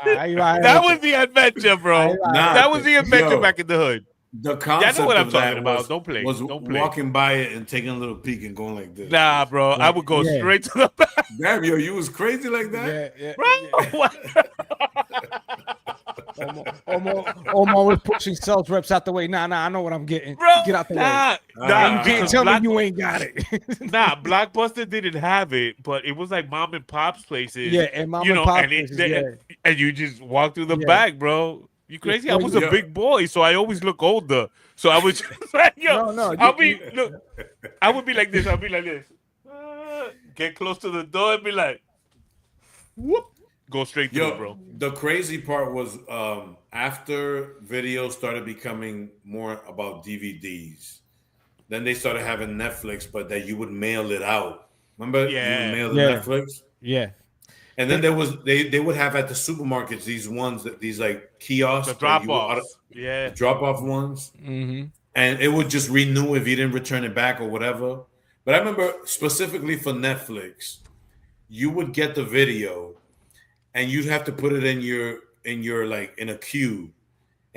that was the adventure, bro. That was the adventure back in the hood.
The concept
know what I'm
of
talking
that
about.
Was walking by it and taking a little peek and going like this.
Nah, bro, I would go straight to the back.
Damn, you was crazy like that?
Yeah.
Bro, what?
Omar was pushing sales reps out the way. Nah, I know what I'm getting.
Bro,
get out the way.
Nah,
you can't tell me you ain't got it.
Nah, Blockbuster didn't have it, but it was like mom and pop's places.
Yeah, and mom and pop places,
and you just walk through the back, bro. You crazy? I was a big boy, so I always look older. So I was just like, I would be like this. I'll be like this. Get close to the door and be like, whoop. Go straight through it, bro.
The crazy part was after videos started becoming more about DVDs, then they started having Netflix, but that you would mail it out. Remember?
Yeah.
You would mail the Netflix?
Yeah.
And then there was they would have at the supermarkets these like kiosks,
the drop offs,
drop off ones, and it would just renew if you didn't return it back or whatever. But I remember specifically for Netflix, you would get the video, and you'd have to put it in your like in a queue,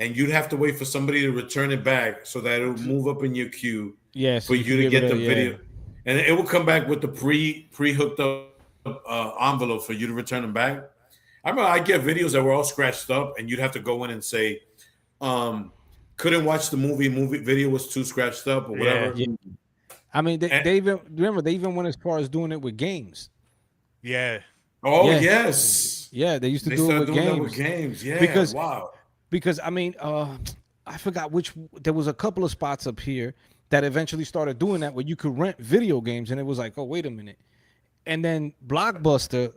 and you'd have to wait for somebody to return it back so that it would move up in your queue.
Yes,
for you to get the video, and it would come back with the pre-hooked up envelope for you to return them back. I remember I get videos that were all scratched up, and you'd have to go in and say, couldn't watch the movie video was too scratched up or whatever.
Yeah. I mean, they even went as far as doing it with games.
Yeah.
Oh yes.
Yeah, they used to do it with
games. Yeah.
Because I mean, I forgot there was a couple of spots up here that eventually started doing that where you could rent video games, and it was like, oh, wait a minute. And then Blockbuster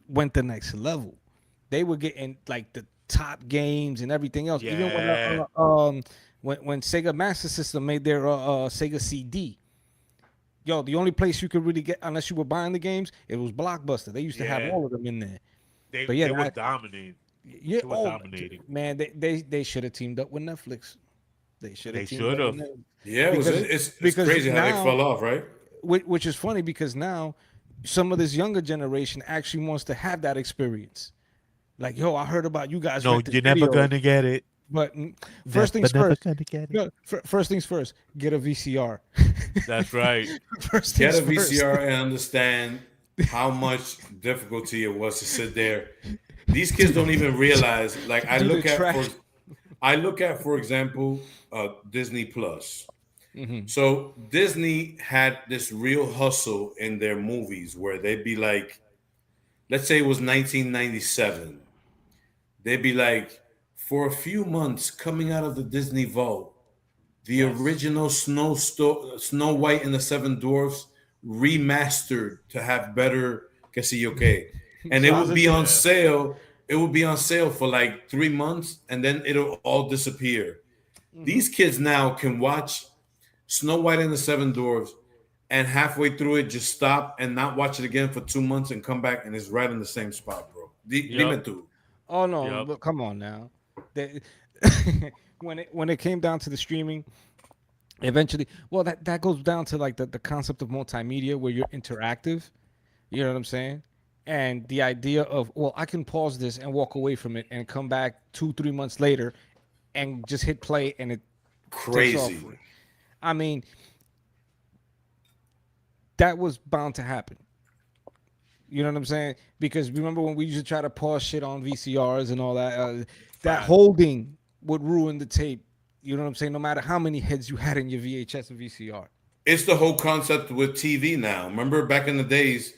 went the next level. They were getting like the top games and everything else.
Yeah.
Even when Sega Master System made their Sega CD, the only place you could really get, unless you were buying the games, it was Blockbuster. They used to have all of them in there.
They were dominating.
Yeah,
they were dominating.
Man, they should have teamed up with Netflix. They should have.
Yeah, it's crazy how they fell off, right?
Which is funny because now some of this younger generation actually wants to have that experience. Like, I heard about you guys.
No, you're never gonna get it.
But first things first. First things first. Get a VCR.
That's right.
Get a VCR and understand how much difficulty it was to sit there. These kids don't even realize. Like I look at, for example, Disney Plus. Mm-hmm. So Disney had this real hustle in their movies where they'd be like, let's say it was 1997. They'd be like, for a few months coming out of the Disney vault, the original Snow White and the Seven Dwarfs remastered to have better que si yo que. And it would be on sale. It would be on sale for like 3 months, and then it'll all disappear. Mm-hmm. These kids now can watch Snow White and the Seven Dwarfs, and halfway through it, just stop and not watch it again for 2 months and come back, and it's right in the same spot, bro. Dime tú.
Oh no, but come on now. When it came down to the streaming, eventually, well, that goes down to like the concept of multimedia where you're interactive. You know what I'm saying? And the idea of, well, I can pause this and walk away from it and come back 2-3 months later and just hit play and it
crazy.
I mean, that was bound to happen. You know what I'm saying? Because remember when we used to try to pause shit on VCRs and all that, that holding would ruin the tape. You know what I'm saying? No matter how many heads you had in your VHS and VCR.
It's the whole concept with TV now. Remember back in the days,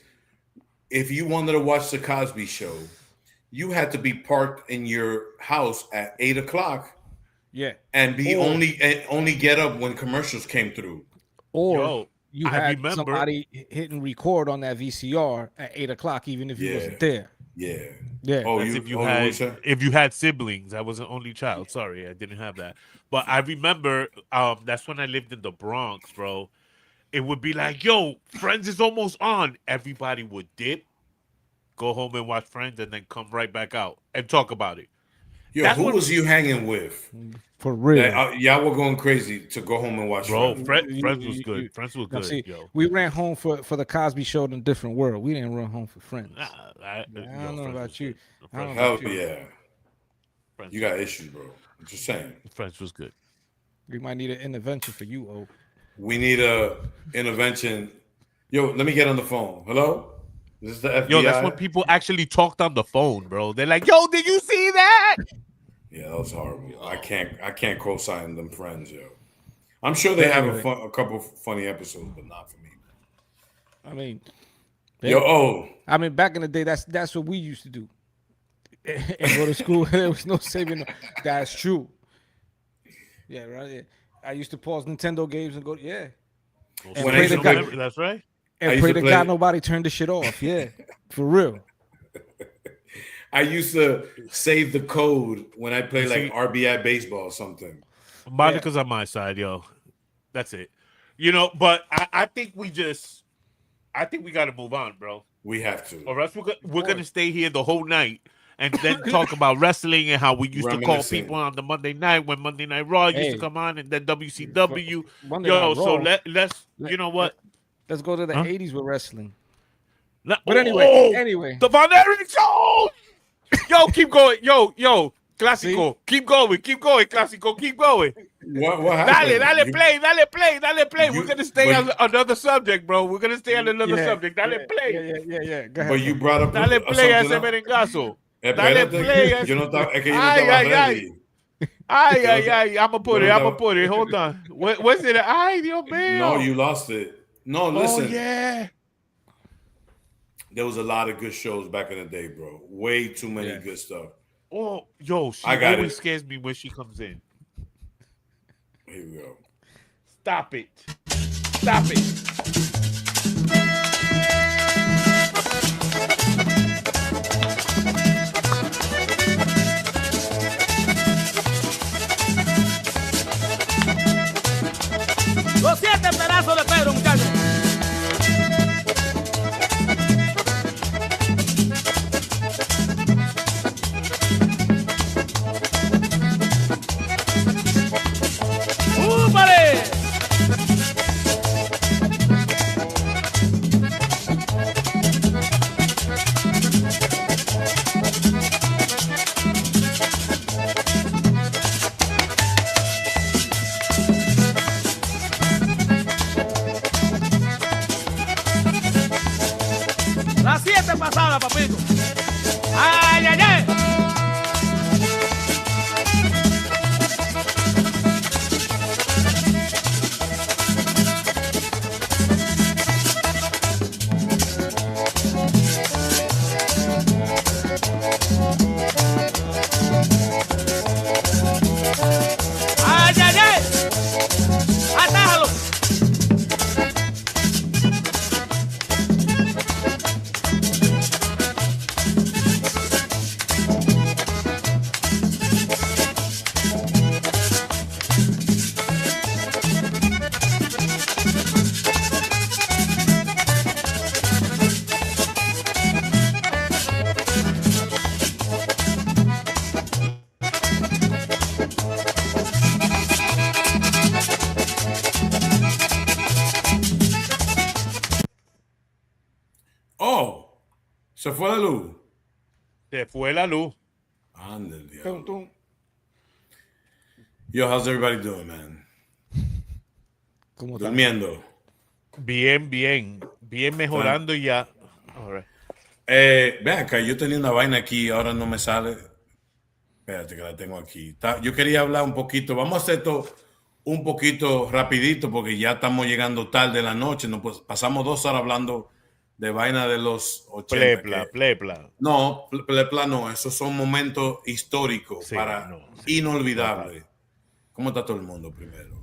if you wanted to watch the Cosby Show, you had to be parked in your house at 8 o'clock.
Yeah.
And be only get up when commercials came through.
Or you had somebody hitting record on that VCR at 8 o'clock, even if you wasn't there.
Yeah.
Oh, if you had siblings. I was an only child. Sorry, I didn't have that. But I remember that's when I lived in the Bronx, bro. It would be like, yo, Friends is almost on. Everybody would dip, go home and watch Friends, and then come right back out and talk about it.
Yo, who was you hanging with?
For real.
Y'all were going crazy to go home and watch
Friends. Friends was good. Friends was good. See, yo.
We ran home for the Cosby Show in a different world. We didn't run home for Friends. I don't know about you.
Hell yeah. You got issues, bro. I'm just saying.
Friends was good.
We might need an intervention for you, O.
We need a intervention. Yo, let me get on the phone. Hello? Is this the FBI?
Yo, that's when people actually talked on the phone, bro. They're like, yo, did you see that?
Yeah, that was horrible. I can't co-sign them Friends, yo. I'm sure they have a couple funny episodes, but not for me.
I mean,
I
mean, back in the day, that's what we used to do. And go to school, there was no saving. That's true. Yeah, right. Yeah. I used to pause Nintendo games and go, yeah.
And pray to God,
that's right.
And pray to God nobody turned the shit off. Yeah, for real.
I used to save the code when I play like RBI baseball or something.
Monica's on my side, yo. That's it. But I think we got to move on, bro.
We have to.
Or else we're going to stay here the whole night and then talk about wrestling and how we used to call people on the Monday night when Monday Night Raw used to come on, and then WCW. So let's you know what?
Let's go to the 80s with wrestling.
But
anyway.
The Von Erich Show! Yo, keep going. Yo, Clásico. Keep going, Clásico. Keep going.
What happened?
Dale play. We're going to stay on another subject, bro. We're going to stay on another subject. Dale play.
Yeah. Go ahead.
But you brought up
Dale play a ese merengazo. Dale play.
Yo no estaba, es que yo no estaba ready.
Ay. I'm going to put it. Hold on. What's it? Ay, Dios mío.
No, you lost it. No, listen.
Oh, yeah.
There was a lot of good shows back in the day, bro. Way too many good stuff.
Oh, yo, she always scares me when she comes in.
Here we go.
Stop it.
Los 7 pedazos de Pedro, muchachos. Las 7 pasadas, papito. Ay. Atájalo.
Oh, se fue la luz.
Se fue la luz.
Ande el diablo. Yo, how's everybody doing, man?
¿Cómo está?
Durmiendo.
Bien mejorando ya. All right.
Ven acá, yo tenía una vaina aquí, ahora no me sale. Espérate que la tengo aquí. Yo quería hablar un poquito. Vamos a hacer esto un poquito rapidito porque ya estamos llegando tarde en la noche. No, pues, pasamos 2 horas hablando de vaina de los 80.
Plepla.
No, plepla no, esos son momentos históricos
Sí,
para
no, sí,
inolvidables. ¿Cómo está todo el mundo primero?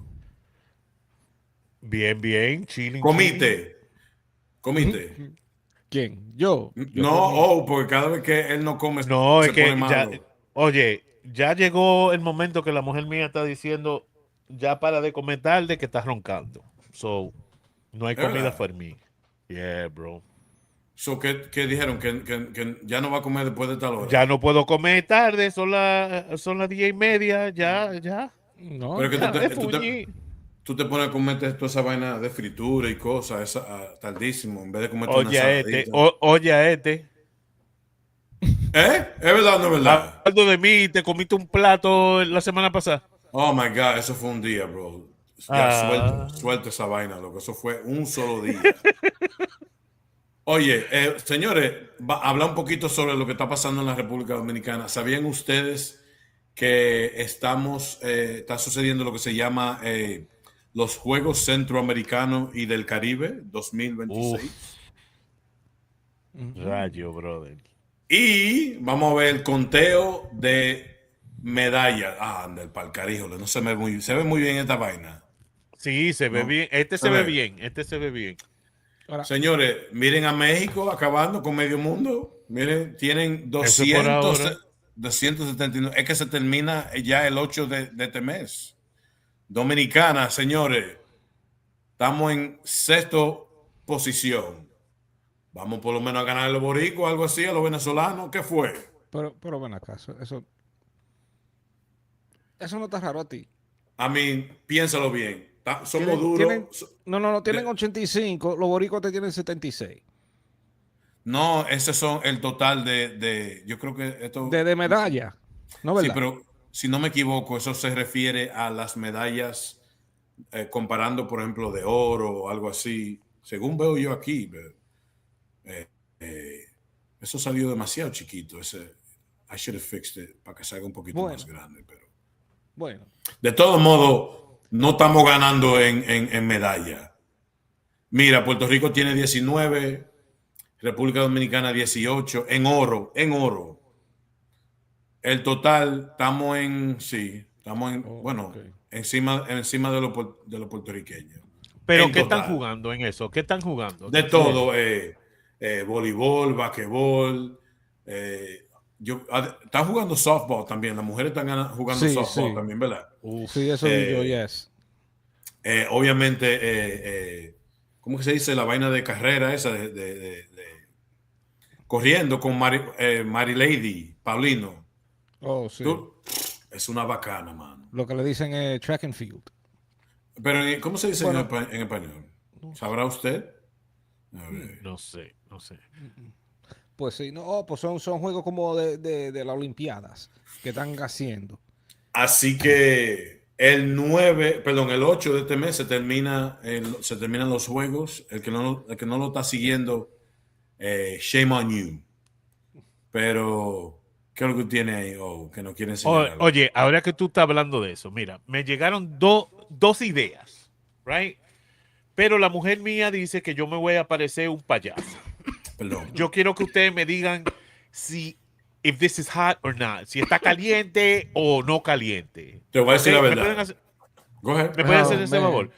Bien, chilling.
Comite.
¿Quién? Yo. Yo comí.
No, porque cada vez que él no come
No, es
se pone
que ya,
malo.
oye, ya llegó el momento que la mujer mía está diciendo, ya para de comer tarde que estás roncando. So, no hay
¿Es
comida
verdad?
for me. Yeah, bro.
So, ¿qué dijeron? ¿Que ya no va a comer después de tal hora?
Ya no puedo comer tarde, son las 10:30, ya.
No,
Pero es que
Ya, es fuñi.
tú te pones a comerte toda esa vaina de fritura y cosas tardísimo, en vez de comerte una
Oye a este,
ensaladita.
oye a este.
¿Eh? ¿Es verdad o no es verdad?
Hablando de mí, te comiste un plato la semana pasada.
Oh my God, eso fue un día, bro. Ya
Ah,
suelto esa vaina, loco. Eso fue un solo día. Oye, señores, habla un poquito sobre lo que está pasando en la República Dominicana. ¿Sabían ustedes que está sucediendo lo que se llama los Juegos Centroamericanos y del Caribe 2026?
uf, rayo, brother.
Y vamos a ver el conteo de medallas. Ah, anda, el palcaríjole, no se ve muy bien esta vaina.
Sí, se ve
¿No?
bien. Este se ve bien. Este se ve bien.
ahora,
Señores, miren a México acabando con medio mundo. Miren, tienen
Eso por ahora.
279. Es que se termina ya el 8 de este mes. Dominicana, señores, estamos en sexta posición. Vamos por lo menos a ganar los boricos, algo así, a los venezolanos. ¿Qué fue?
pero ven acá, eso no está raro a ti.
A mí, piénsalo bien. Somos
Tienen,
duros.
no, tienen 85, los boricuas te tienen 76.
No, ese son el total yo creo que esto.
De medalla, ¿no
Sí,
verdad?
pero si no me equivoco, eso se refiere a las medallas, comparando, por ejemplo, de oro o algo así. Según veo yo aquí, eh, eh, eso salió demasiado chiquito. I should have fixed it para que salga un poquito
Bueno,
más grande. Pero
bueno.
de todo modo, no estamos ganando en medalla. Mira, Puerto Rico tiene 19, República Dominicana 18, en oro. El total,
Oh,
bueno,
ok.
encima de los puertorriqueños.
Pero
En
¿qué están
total.
jugando en eso? ¿Qué están jugando?
De todo, voleibol, basquetbol. Están jugando softball también. Las mujeres están jugando
Sí,
softball
sí.
también, ¿verdad?
Sí, eso vi yo,
Eh,
yes.
Obviamente, ¿cómo que se dice? La vaina de carrera esa corriendo con Mary Lady, Paulino.
Oh, sí.
Es una bacana, mano.
Lo que le dicen es track and field.
Pero, ¿cómo se dice
Bueno,
en español? ¿Sabrá usted? A ver.
No sé.
pues sí, no, pues son juegos como de las Olimpiadas que están haciendo.
Así que el 8 de este mes se terminan los juegos. El que no lo está siguiendo, shame on you. Pero, ¿qué es lo que tiene ahí? Que no quiere enseñar algo.
Oye, ahora que tú estás hablando de eso, mira, me llegaron dos ideas, right? Pero la mujer mía dice que yo me voy a parecer un payaso.
Perdón.
Yo quiero que ustedes me digan if this is hot or not, si está caliente o no caliente.
Te voy a decir la
¿Me
verdad.
pueden hacer,
Go ahead.
me pueden
Oh,
hacer ese
man.
favor?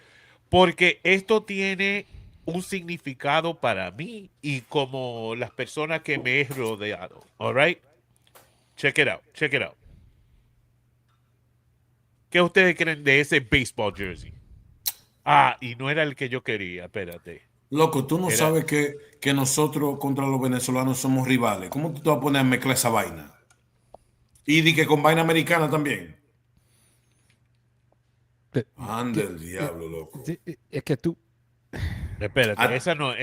Porque esto tiene un significado para mí y como las personas que me he rodeado. All right? Check it out. ¿Qué ustedes creen de ese baseball jersey? Ah, y no era el que yo quería, espérate.
Loco, tú no
Era-
sabes que nosotros contra los venezolanos somos rivales. ¿Cómo tú te vas a poner a mezclar esa vaina? Y di que con vaina americana también. Anda el diablo, loco.
Es que tú,
Espérate,
A-
esa no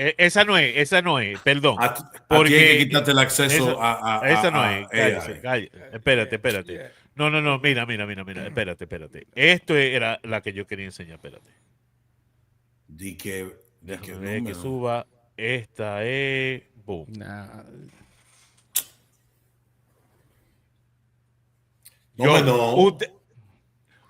es, perdón.
A ti hay que
Porque
quitarte el acceso
esa no es,
AI.
cállese. Espérate. No, mira, espérate. Esto era la que yo quería enseñar, espérate.
Di que
Déjame ver que
número.
suba. Esta es, boom.
nah,
No.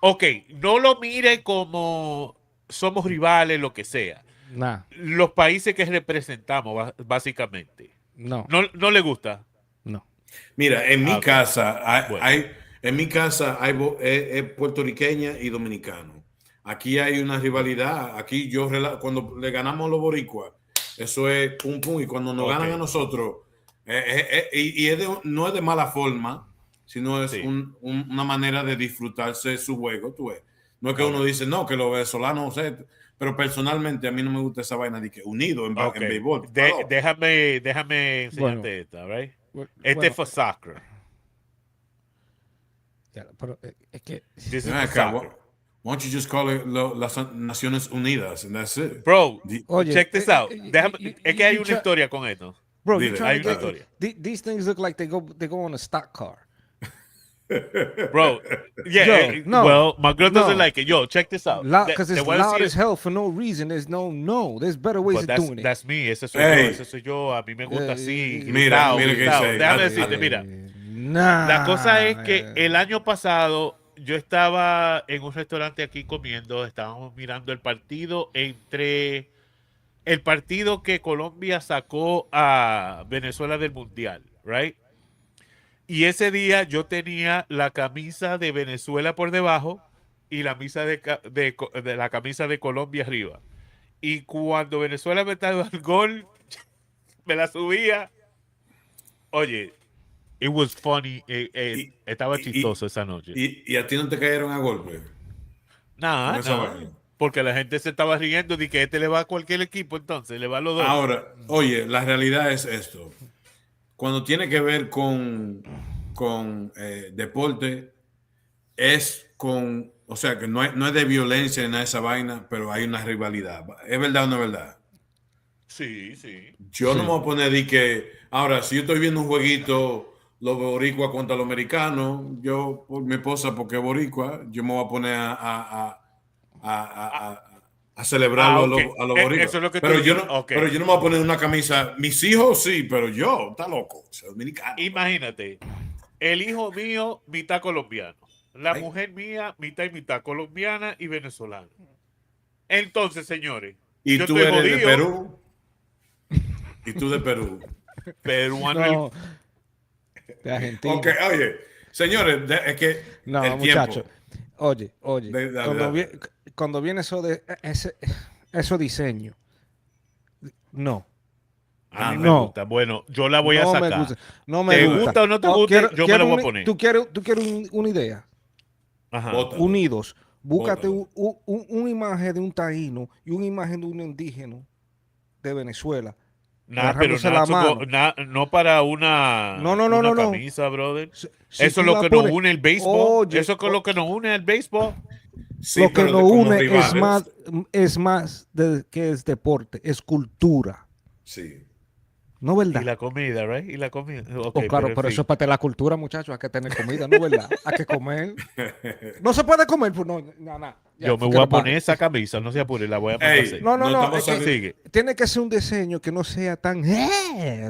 Ok, no lo mire como somos rivales, lo que sea.
Nah,
los países que representamos, básicamente.
no,
¿No le gusta?
no.
Mira, en mi
Ok.
casa
Bueno.
hay es puertorriqueña y dominicano. Aquí hay una rivalidad. Aquí cuando le ganamos a los boricuas, eso es pum pum. Y cuando nos ganan a nosotros, no es de mala forma, sino es
Sí.
una manera de disfrutarse su juego. Tú ves. No es que
Ok.
uno dice, no, que los venezolanos, no sé, pero personalmente a mí no me gusta esa vaina de que unido en
Ok.
béisbol.
Déjame
Bueno,
enseñarte esta, right?
bueno,
Este es for soccer.
pero es que,
This is
Ven
for
acá,
soccer.
why don't you just call it las Naciones Unidas and that's it?
Bro,
oye,
check this out. Es que hay
you
una historia con esto.
bro,
Dile,
you're trying
Hay
to
una
get
historia.
these things look like they go on a stock car.
Bro, yeah,
Yo, no,
well, my girl doesn't
no.
like it. Yo, check this out.
Because
Te
it's
voy a
loud
decir-
as hell for no reason. There's there's better ways
But
of doing it.
that's me, ese soy
Hey.
yo, ese soy yo. A mí me gusta así,
Mira,
gritado,
mira qué
gritado.
dice.
Déjame
Dale,
decirte,
dale.
mira.
Nah.
La cosa es que el año pasado yo estaba en un restaurante aquí comiendo, estábamos mirando el partido que Colombia sacó a Venezuela del Mundial, right? Y ese día yo tenía la camisa de Venezuela por debajo y la camisa de la camisa de Colombia arriba. Y cuando Venezuela metió el gol, me la subía. Oye, it was funny. Estaba chistoso esa noche.
Y a ti no te cayeron a golpe.
Nada,
con esa
nada.
vaina.
Porque la gente se estaba riendo de que le va a cualquier equipo, entonces le va a los dos.
Ahora, oye, la realidad es esto. Cuando tiene que ver con deporte, o sea, que no es de violencia ni nada de esa vaina, pero hay una rivalidad. ¿Es verdad o no es verdad?
Sí, sí.
Yo no me voy a poner de que, ahora, si yo estoy viendo un jueguito, los boricuas contra los americanos, yo, por mi esposa, porque es boricua, yo me voy a poner a celebrarlo
ok.
a los boricuas.
Eso es lo que
pero,
tú
yo
dices.
no,
Ok.
pero yo no me voy a poner una camisa, mis hijos sí, pero yo, está loco, soy dominicano.
Imagínate, el hijo mío, mitad colombiano. La
Ay.
mujer mía, mitad y mitad, colombiana y venezolana. Entonces, señores,
Y
yo
tú
estoy
eres de
jodido,
Perú. Y tú de Perú.
peruano.
No. De Argentina.
Ok, oye, señores, es que
No,
el
muchacho.
tiempo.
Oye,
Dale, dale.
Cuando viene eso diseño, no.
A mí me
No.
gusta. Bueno, yo la voy a
No
sacar.
me gusta. No me
¿Te
gusta.
gusta o no te gusta? Yo me la voy a
una-
poner.
¿Tú quieres una idea?
Ajá.
Bótalo.
Unidos. Búscate
Bótalo.
una imagen de un taíno y una imagen de un indígena de Venezuela.
Nah, pero
agarrándose la mano.
no para una,
No,
una
no.
camisa, brother.
Si
Eso es
tú
lo
la
que
pones-
nos une el béisbol.
Oye,
Eso es lo que nos une el béisbol.
Sí,
lo que
pero
nos
como
une
rivales.
es más de que es deporte, es cultura.
Sí.
¿No verdad?
Y la comida, right? Y la comida. Ok,
Oh, claro,
en
pero
fin.
eso es parte de la cultura, muchachos. Hay que tener comida, ¿no verdad? Hay que comer. No se puede comer, pues no. Ya,
Yo me voy
forget
a
about
poner
it.
esa camisa, no se apure, la voy a mandar
Ey,
a hacer.
No,
estamos
es que
saliendo-
Sigue.
tiene que ser un diseño que no sea tan.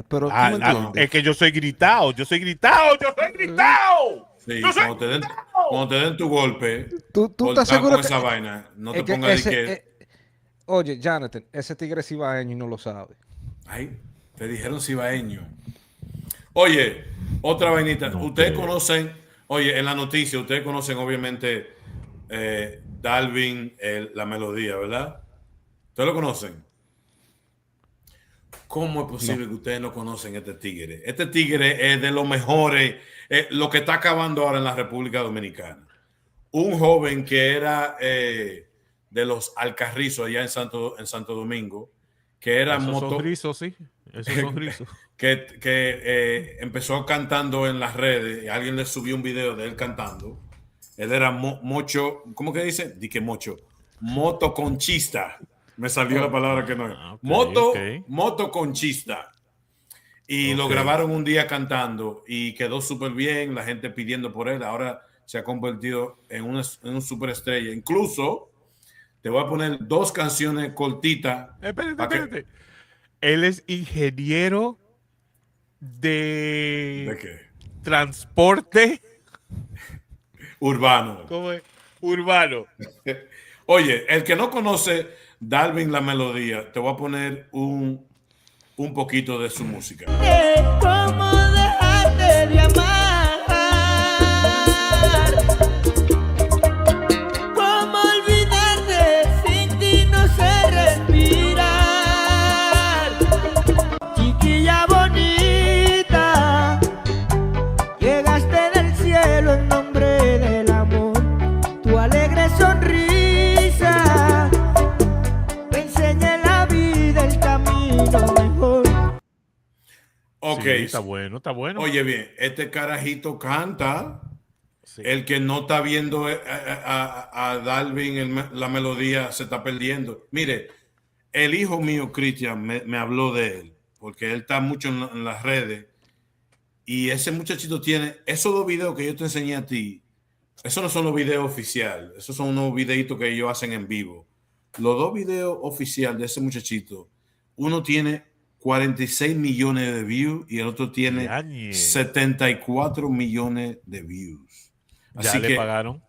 Pero tú me entiendes.
Es que yo soy gritado.
Sí, cuando te den tu golpe,
¿Tú
cortar
estás seguro
con
que
esa vaina, no te
es que
pongas de que.
oye, Jonathan, ese tigre es ibaeño y no lo sabe.
Ay, te dijeron cibaeño. Oye, otra vainita. Ustedes conocen, oye, en la noticia, ustedes conocen obviamente Dalvin, la melodía, ¿verdad? ¿Ustedes lo conocen? ¿Cómo es posible que ustedes no conocen este tigre? Este tigre es de los mejores, lo que está acabando ahora en la República Dominicana. Un joven que era de los Alcarrizos allá en Santo Domingo, que era
Esos son rizos, sí. Esos son rizos.
que empezó cantando en las redes y alguien le subió un video de él cantando. Él era mocho, ¿cómo que dice? Di que mocho. Motoconchista. Me salió la palabra que no es.
Okay,
Motoconchista. Y lo grabaron un día cantando y quedó súper bien, la gente pidiendo por él. Ahora se ha convertido en un superestrella. Incluso te voy a poner 2 canciones cortitas.
Espérate. Él es ingeniero
¿De qué?
transporte.
Urbano.
¿Cómo es? Urbano.
Oye, el que no conoce Darwin la melodía. Te voy a poner un poquito de su música.
¿Cómo dejarte de amar? ¿Cómo olvidarte? Sin ti no sé respirar. Chiquilla bonita, llegaste del cielo en nombre del amor. Tu alegre sonrisa me enseña en la vida el camino mejor.
Ok.
Sí, está bueno, está bueno.
Oye bien, este carajito canta.
Sí.
El que no está viendo a Darwin la melodía se está perdiendo. Mire, el hijo mío, Cristian, me habló de él, porque él está mucho en las redes. Y ese muchachito tiene esos 2 videos que yo te enseñé a ti. Esos no son los videos oficiales, esos son unos videitos que ellos hacen en vivo. Los 2 videos oficiales de ese muchachito, uno tiene 46 millones de views y el otro tiene 74 millones de views.
Así ¿Ya le pagaron?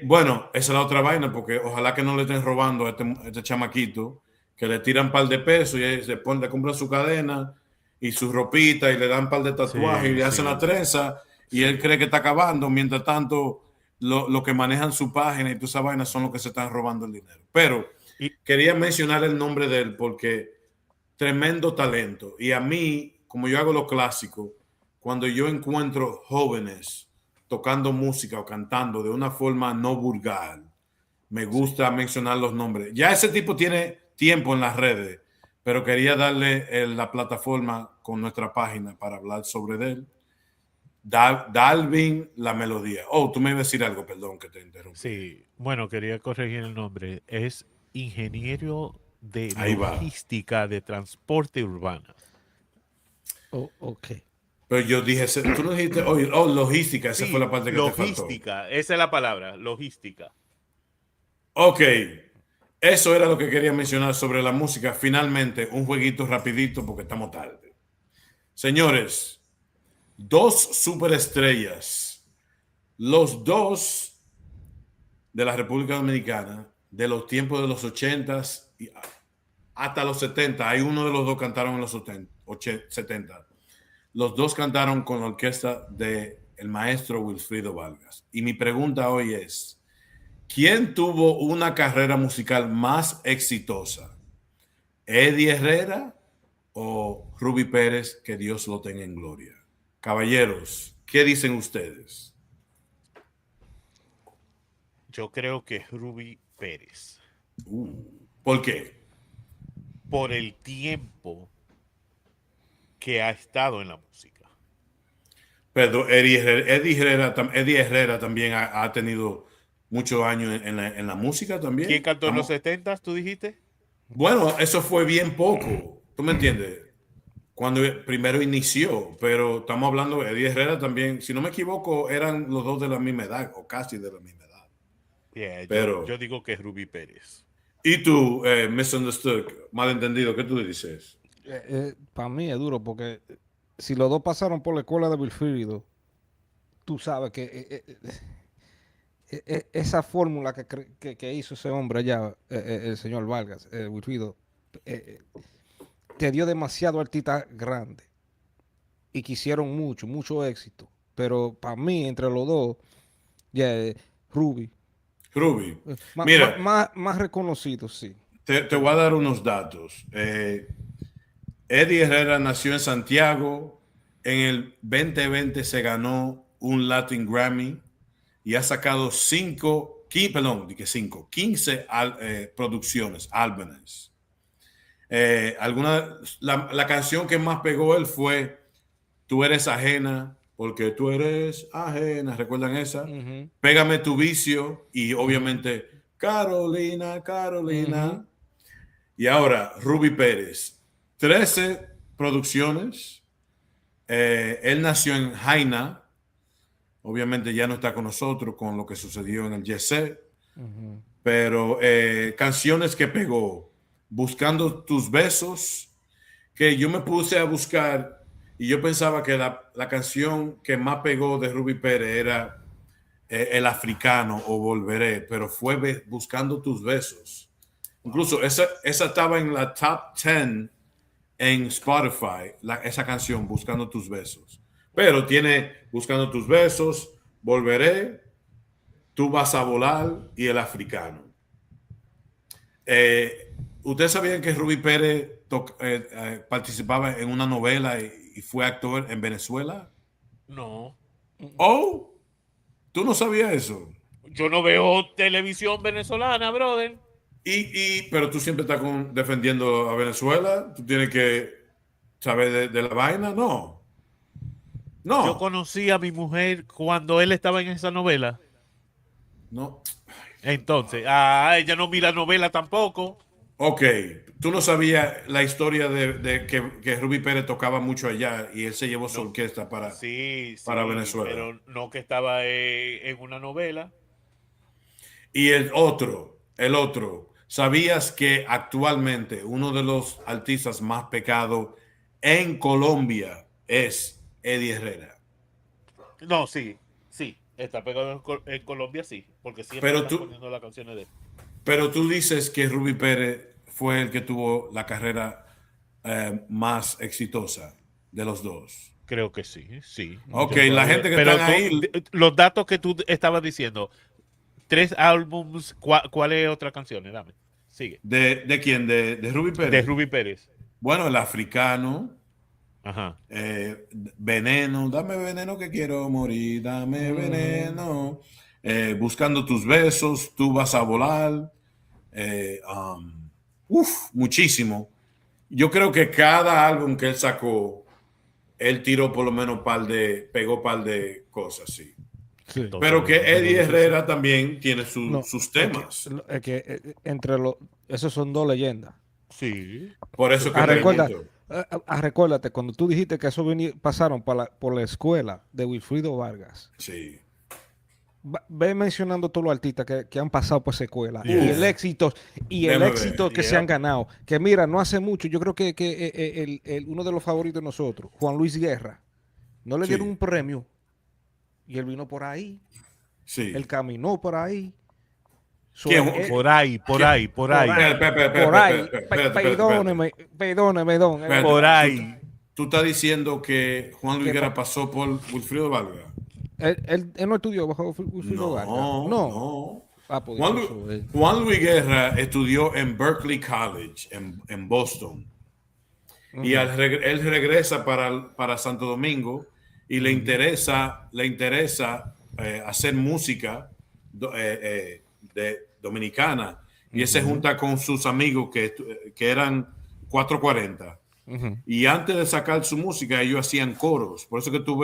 Bueno, esa es la otra vaina, porque ojalá que no le estén robando a este chamaquito, que le tiran un par de pesos y se pone, le compran su cadena y su ropita y le dan un par de tatuajes y le hacen la trenza y él cree que está acabando. Mientras tanto, lo que manejan su página y toda esa vaina son los que se están robando el dinero. Pero quería mencionar el nombre de él porque tremendo talento. Y a mí, como yo hago lo clásico, cuando yo encuentro jóvenes tocando música o cantando de una forma no vulgar, me gusta mencionar los nombres. Ya ese tipo tiene tiempo en las redes, pero quería darle la plataforma con nuestra página para hablar sobre él. Darwin la melodía. Oh, tú me ibas a decir algo, perdón que te interrumpí.
Sí, bueno, quería corregir el nombre. Es ingeniero de logística de transporte urbana.
Oh, ok.
Pero yo dije, tú no dijiste, logística, esa fue la parte que te faltó.
Logística, esa es la palabra, logística.
Ok, eso era lo que quería mencionar sobre la música. Finalmente, un jueguito rapidito porque estamos tarde. Señores, 2 superestrellas, los 2 de la República Dominicana, de los tiempos de los 80s y hasta los 70. Hay uno de los 2 cantaron en los 70. Los 2 cantaron con la orquesta del maestro Wilfrido Vargas. Y mi pregunta hoy es, ¿quién tuvo una carrera musical más exitosa? ¿Eddie Herrera o Ruby Pérez? Que Dios lo tenga en gloria. Caballeros, ¿qué dicen ustedes?
Yo creo que es Ruby Pérez.
¿Por qué?
Por el tiempo que ha estado en la música.
Pero Eddie Herrera también ha tenido muchos años en la música también.
¿Quién cantó en los 70, tú dijiste?
Bueno, eso fue bien poco. ¿Tú me entiendes? Cuando primero inició, pero estamos hablando de Eddie Herrera también. Si no me equivoco, eran los 2 de la misma edad o casi de la misma edad.
Yeah,
pero
yo digo que es Ruby Pérez.
¿Y tú, Misunderstood, malentendido, qué tú dices?
Para mí es duro porque si los 2 pasaron por la escuela de Wilfrido, tú sabes que esa fórmula que hizo ese hombre allá, el señor Vargas, Wilfrido, te dio demasiado artista grande y quisieron mucho éxito. Pero para mí, entre los 2, Ruby.
Mira,
más reconocido, sí.
Te voy a dar unos datos. Eddie Herrera nació en Santiago. En el 2020 se ganó un Latin Grammy y ha sacado 15 producciones, álbumes. La canción que más pegó él fue Tú eres ajena, porque tú eres ajena. ¿Recuerdan esa? Pégame tu vicio y obviamente Carolina. Y ahora Ruby Pérez, 13 producciones. Él nació en Jaina. Obviamente ya no está con nosotros con lo que sucedió en el Jet. Pero canciones que pegó, Buscando tus besos, que yo me puse a buscar y yo pensaba que la canción que más pegó de Ruby Pérez era El Africano o Volveré, pero fue Buscando tus besos. Incluso esa estaba en la top 10 en Spotify, esa canción, Buscando tus besos. Pero tiene Buscando tus besos, Volveré, Tú vas a volar y El africano. ¿Ustedes sabían que Rubí Pérez participaba en una novela y fue actor en Venezuela?
No.
Oh, ¿tú no sabías eso?
Yo no veo televisión venezolana, brother.
Pero tú siempre estás defendiendo a Venezuela. Tú tienes que saber de la vaina. No.
Yo conocí a mi mujer cuando él estaba en esa novela.
No.
Entonces, ella no mira novela tampoco.
Ok, tú no sabías la historia de que Rubí Pérez tocaba mucho allá y él se llevó su orquesta para Venezuela.
Pero no que estaba en una novela.
Y el otro, ¿sabías que actualmente uno de los artistas más pecados en Colombia es Eddie Herrera?
No, sí. Está pegado en Colombia, sí. Porque siempre
Pero
están poniendo las canciones de él.
Pero tú dices que Rubí Pérez fue el que tuvo la carrera más exitosa de los dos.
Creo que sí.
Ok, la gente que está ahí.
Los datos que tú estabas diciendo, 3 álbums, ¿cuáles otras canciones? Dame, sigue.
¿De quién? ¿De Rubí Pérez?
De Rubí Pérez.
Bueno, El africano.
Ajá.
Veneno, dame veneno que quiero morir, dame veneno. Buscando tus besos, Tú vas a volar. Muchísimo. Yo creo que cada álbum que él sacó, él tiró por lo menos pegó par de cosas, sí. Pero que Eddie Herrera también tiene sus temas.
Esos son dos leyendas.
Sí.
Por eso que
recuérdate, cuando tú dijiste que eso pasaron por la escuela de Wilfrido Vargas.
Sí.
Ve mencionando todos los artistas que han pasado por esa escuela y el éxito que se han ganado. Que mira, no hace mucho, yo creo que uno de los favoritos de nosotros, Juan Luis Guerra, no le dieron un premio y él vino por ahí.
Sí.
Él caminó por ahí.
Por ahí.
Perdóneme.
Por ahí.
¿Tú estás diciendo que Juan Luis Guerra pasó por Wilfrido Vargas?
Él no estudió bajo Wilfrido Vargas.
No. Juan Luis Guerra estudió en Berkeley College, en Boston. Y él regresa para Santo Domingo y le interesa hacer música dominicana. Y él se junta con sus amigos que eran 440. Y antes de sacar su música, ellos hacían coros. Por eso que tú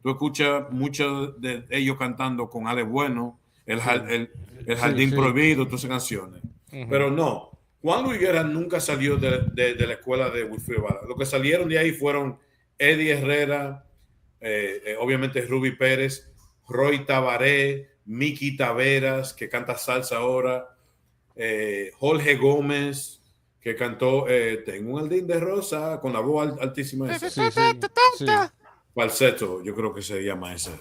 escuchas muchos de ellos cantando con Ale Bueno, el Jardín Prohibido, todas esas canciones. Pero no, Juan Luis Guerra nunca salió de la escuela de Wilfrido Vargas. Lo que salieron de ahí fueron Eddie Herrera, obviamente Rubí Pérez, Roy Tabaré, Miki Taveras, que canta salsa ahora, Jorge Gómez, que cantó Tengo un jardín de rosa con la voz altísima esa.
Sí.
Falsetto, yo creo que se llama ese.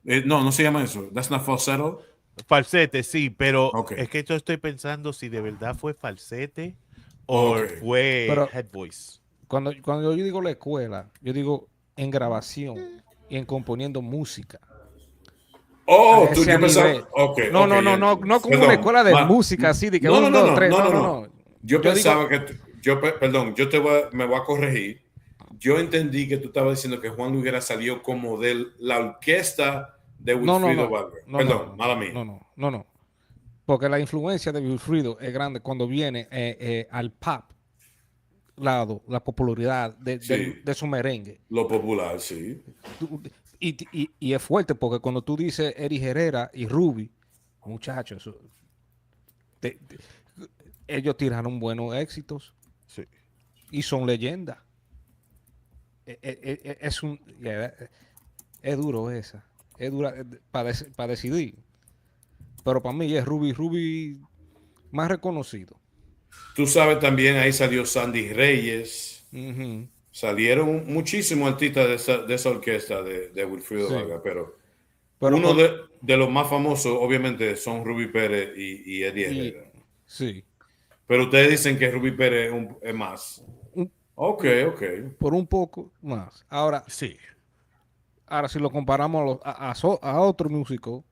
No se llama eso. That's not falsetto.
Falsete, sí, pero es que yo estoy pensando si de verdad fue falsete o fue head voice.
Cuando yo digo la escuela, yo digo en grabación y en componiendo música.
Tú yo pensaba.
No como una escuela de música así de que
no. Yo pensaba me voy a corregir. Yo entendí que tú estabas diciendo que Juan Luis Guerra salió como de la orquesta de Wilfrido Vargas. Perdón, mala mía.
No. Porque la influencia de Wilfrido es grande cuando viene al pop lado, la popularidad de su merengue.
Lo popular, sí.
Y es fuerte porque cuando tú dices Eddie Herrera y Ruby, muchachos, ellos tiraron buenos éxitos y son leyendas. Es duro esa. Es dura para decidir. Pero para mí es Ruby más reconocido.
Tú sabes también, ahí salió Sandy Reyes. Salieron muchísimos artistas de esa orquesta de Wilfrido Vargas, pero uno de los más famosos, obviamente, son Rubí Pérez y Eddie Herrera.
Sí.
Pero ustedes dicen que Rubí Pérez es más. Ok.
Por un poco más.
Sí.
Ahora si lo comparamos a otro músico,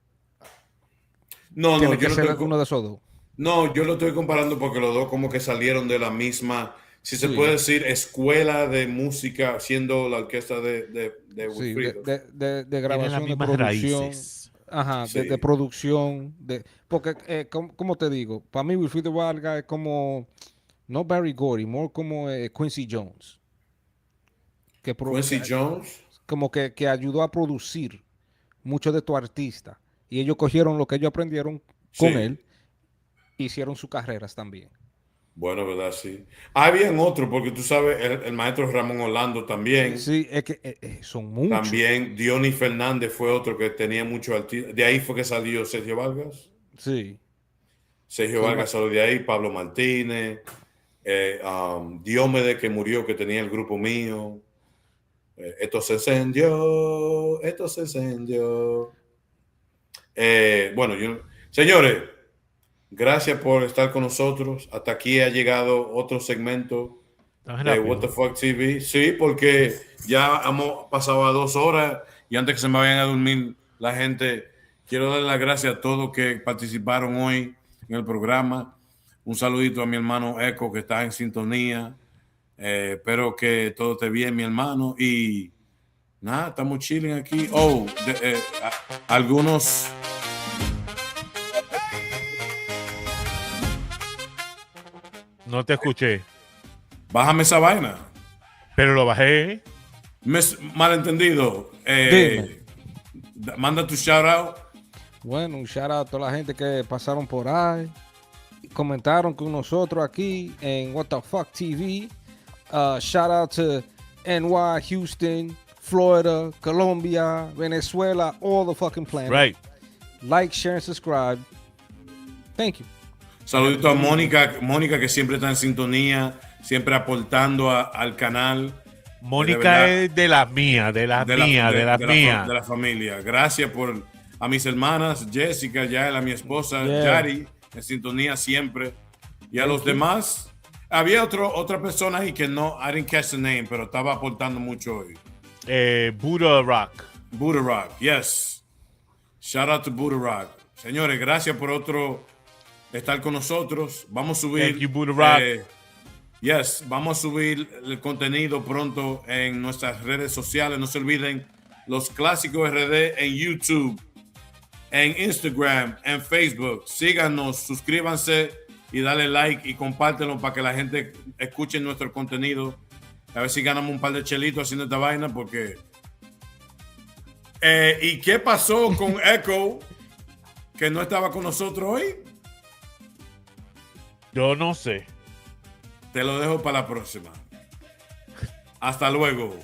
No,
tiene
yo
que
no
ser
estoy.
uno de esos dos.
No, yo lo estoy comparando porque los dos como que salieron de la misma, si se
Sí.
puede decir, escuela de música, siendo la orquesta de
Sí,
Wilfrido.
de
Tienen las
grabación, de
mismas
producción,
raíces.
ajá,
Sí.
de producción, porque, como te digo, para mí Wilfrido Vargas es como, no Barry Gordy, more como Quincy Jones,
Quincy Jones.
como que ayudó a producir muchos de tu artista, y ellos cogieron lo que ellos aprendieron con
Sí.
él, e hicieron sus carreras también.
Bueno, ¿verdad? Sí. Habían otro, porque tú sabes, el maestro Ramón Orlando también.
Sí, es que son muchos.
También Diony Fernández fue otro que tenía muchos artistas. De ahí fue que salió Sergio Vargas.
Sí,
Sergio
sí,
Vargas salió de ahí, Pablo Martínez, Diomedes que murió, que tenía el grupo mío. Esto se encendió, esto se encendió. Bueno, señores, gracias por estar con nosotros. Hasta aquí ha llegado otro segmento
Tan
de
rápido.
WTF TV. Sí, porque ya hemos pasado a 2 horas y antes que se me vayan a dormir la gente, quiero dar las gracias a todos que participaron hoy en el programa. Un saludito a mi hermano Eco que está en sintonía. Espero que todo esté bien, mi hermano. Y nada, estamos chilling aquí. Algunos.
No te escuché,
Bájame esa vaina.
pero lo bajé.
Malentendido.
Dime.
Manda tu shout out.
Bueno, un shout out a toda la gente que pasaron por ahí, comentaron con nosotros aquí en WTF TV. Shout out to NY, Houston, Florida, Colombia, Venezuela, all the fucking planet.
Right.
Like, share, and subscribe. Thank you.
Saludito a Mónica que siempre está en sintonía, siempre aportando al canal.
Mónica es de las mías, de las mías.
De la familia. Gracias a mis hermanas, Jessica, Yael, a mi esposa, Yari, en sintonía siempre. Y a los demás, había otra persona ahí que no, I didn't catch the name, pero estaba aportando mucho hoy.
Buddha Rock.
Buddha Rock, yes. Shout out to Buddha Rock. Señores, gracias por estar con nosotros. Vamos a subir.
Thank you, Buddha Rock.
Vamos a subir el contenido pronto en nuestras redes sociales. No se olviden, los Clásicos RD en YouTube, en Instagram, en Facebook. Síganos, suscríbanse y dale like y compártenlo para que la gente escuche nuestro contenido. A ver si ganamos un par de chelitos haciendo esta vaina porque... ¿Y qué pasó con Echo que no estaba con nosotros hoy?
Yo no sé.
Te lo dejo para la próxima. Hasta luego.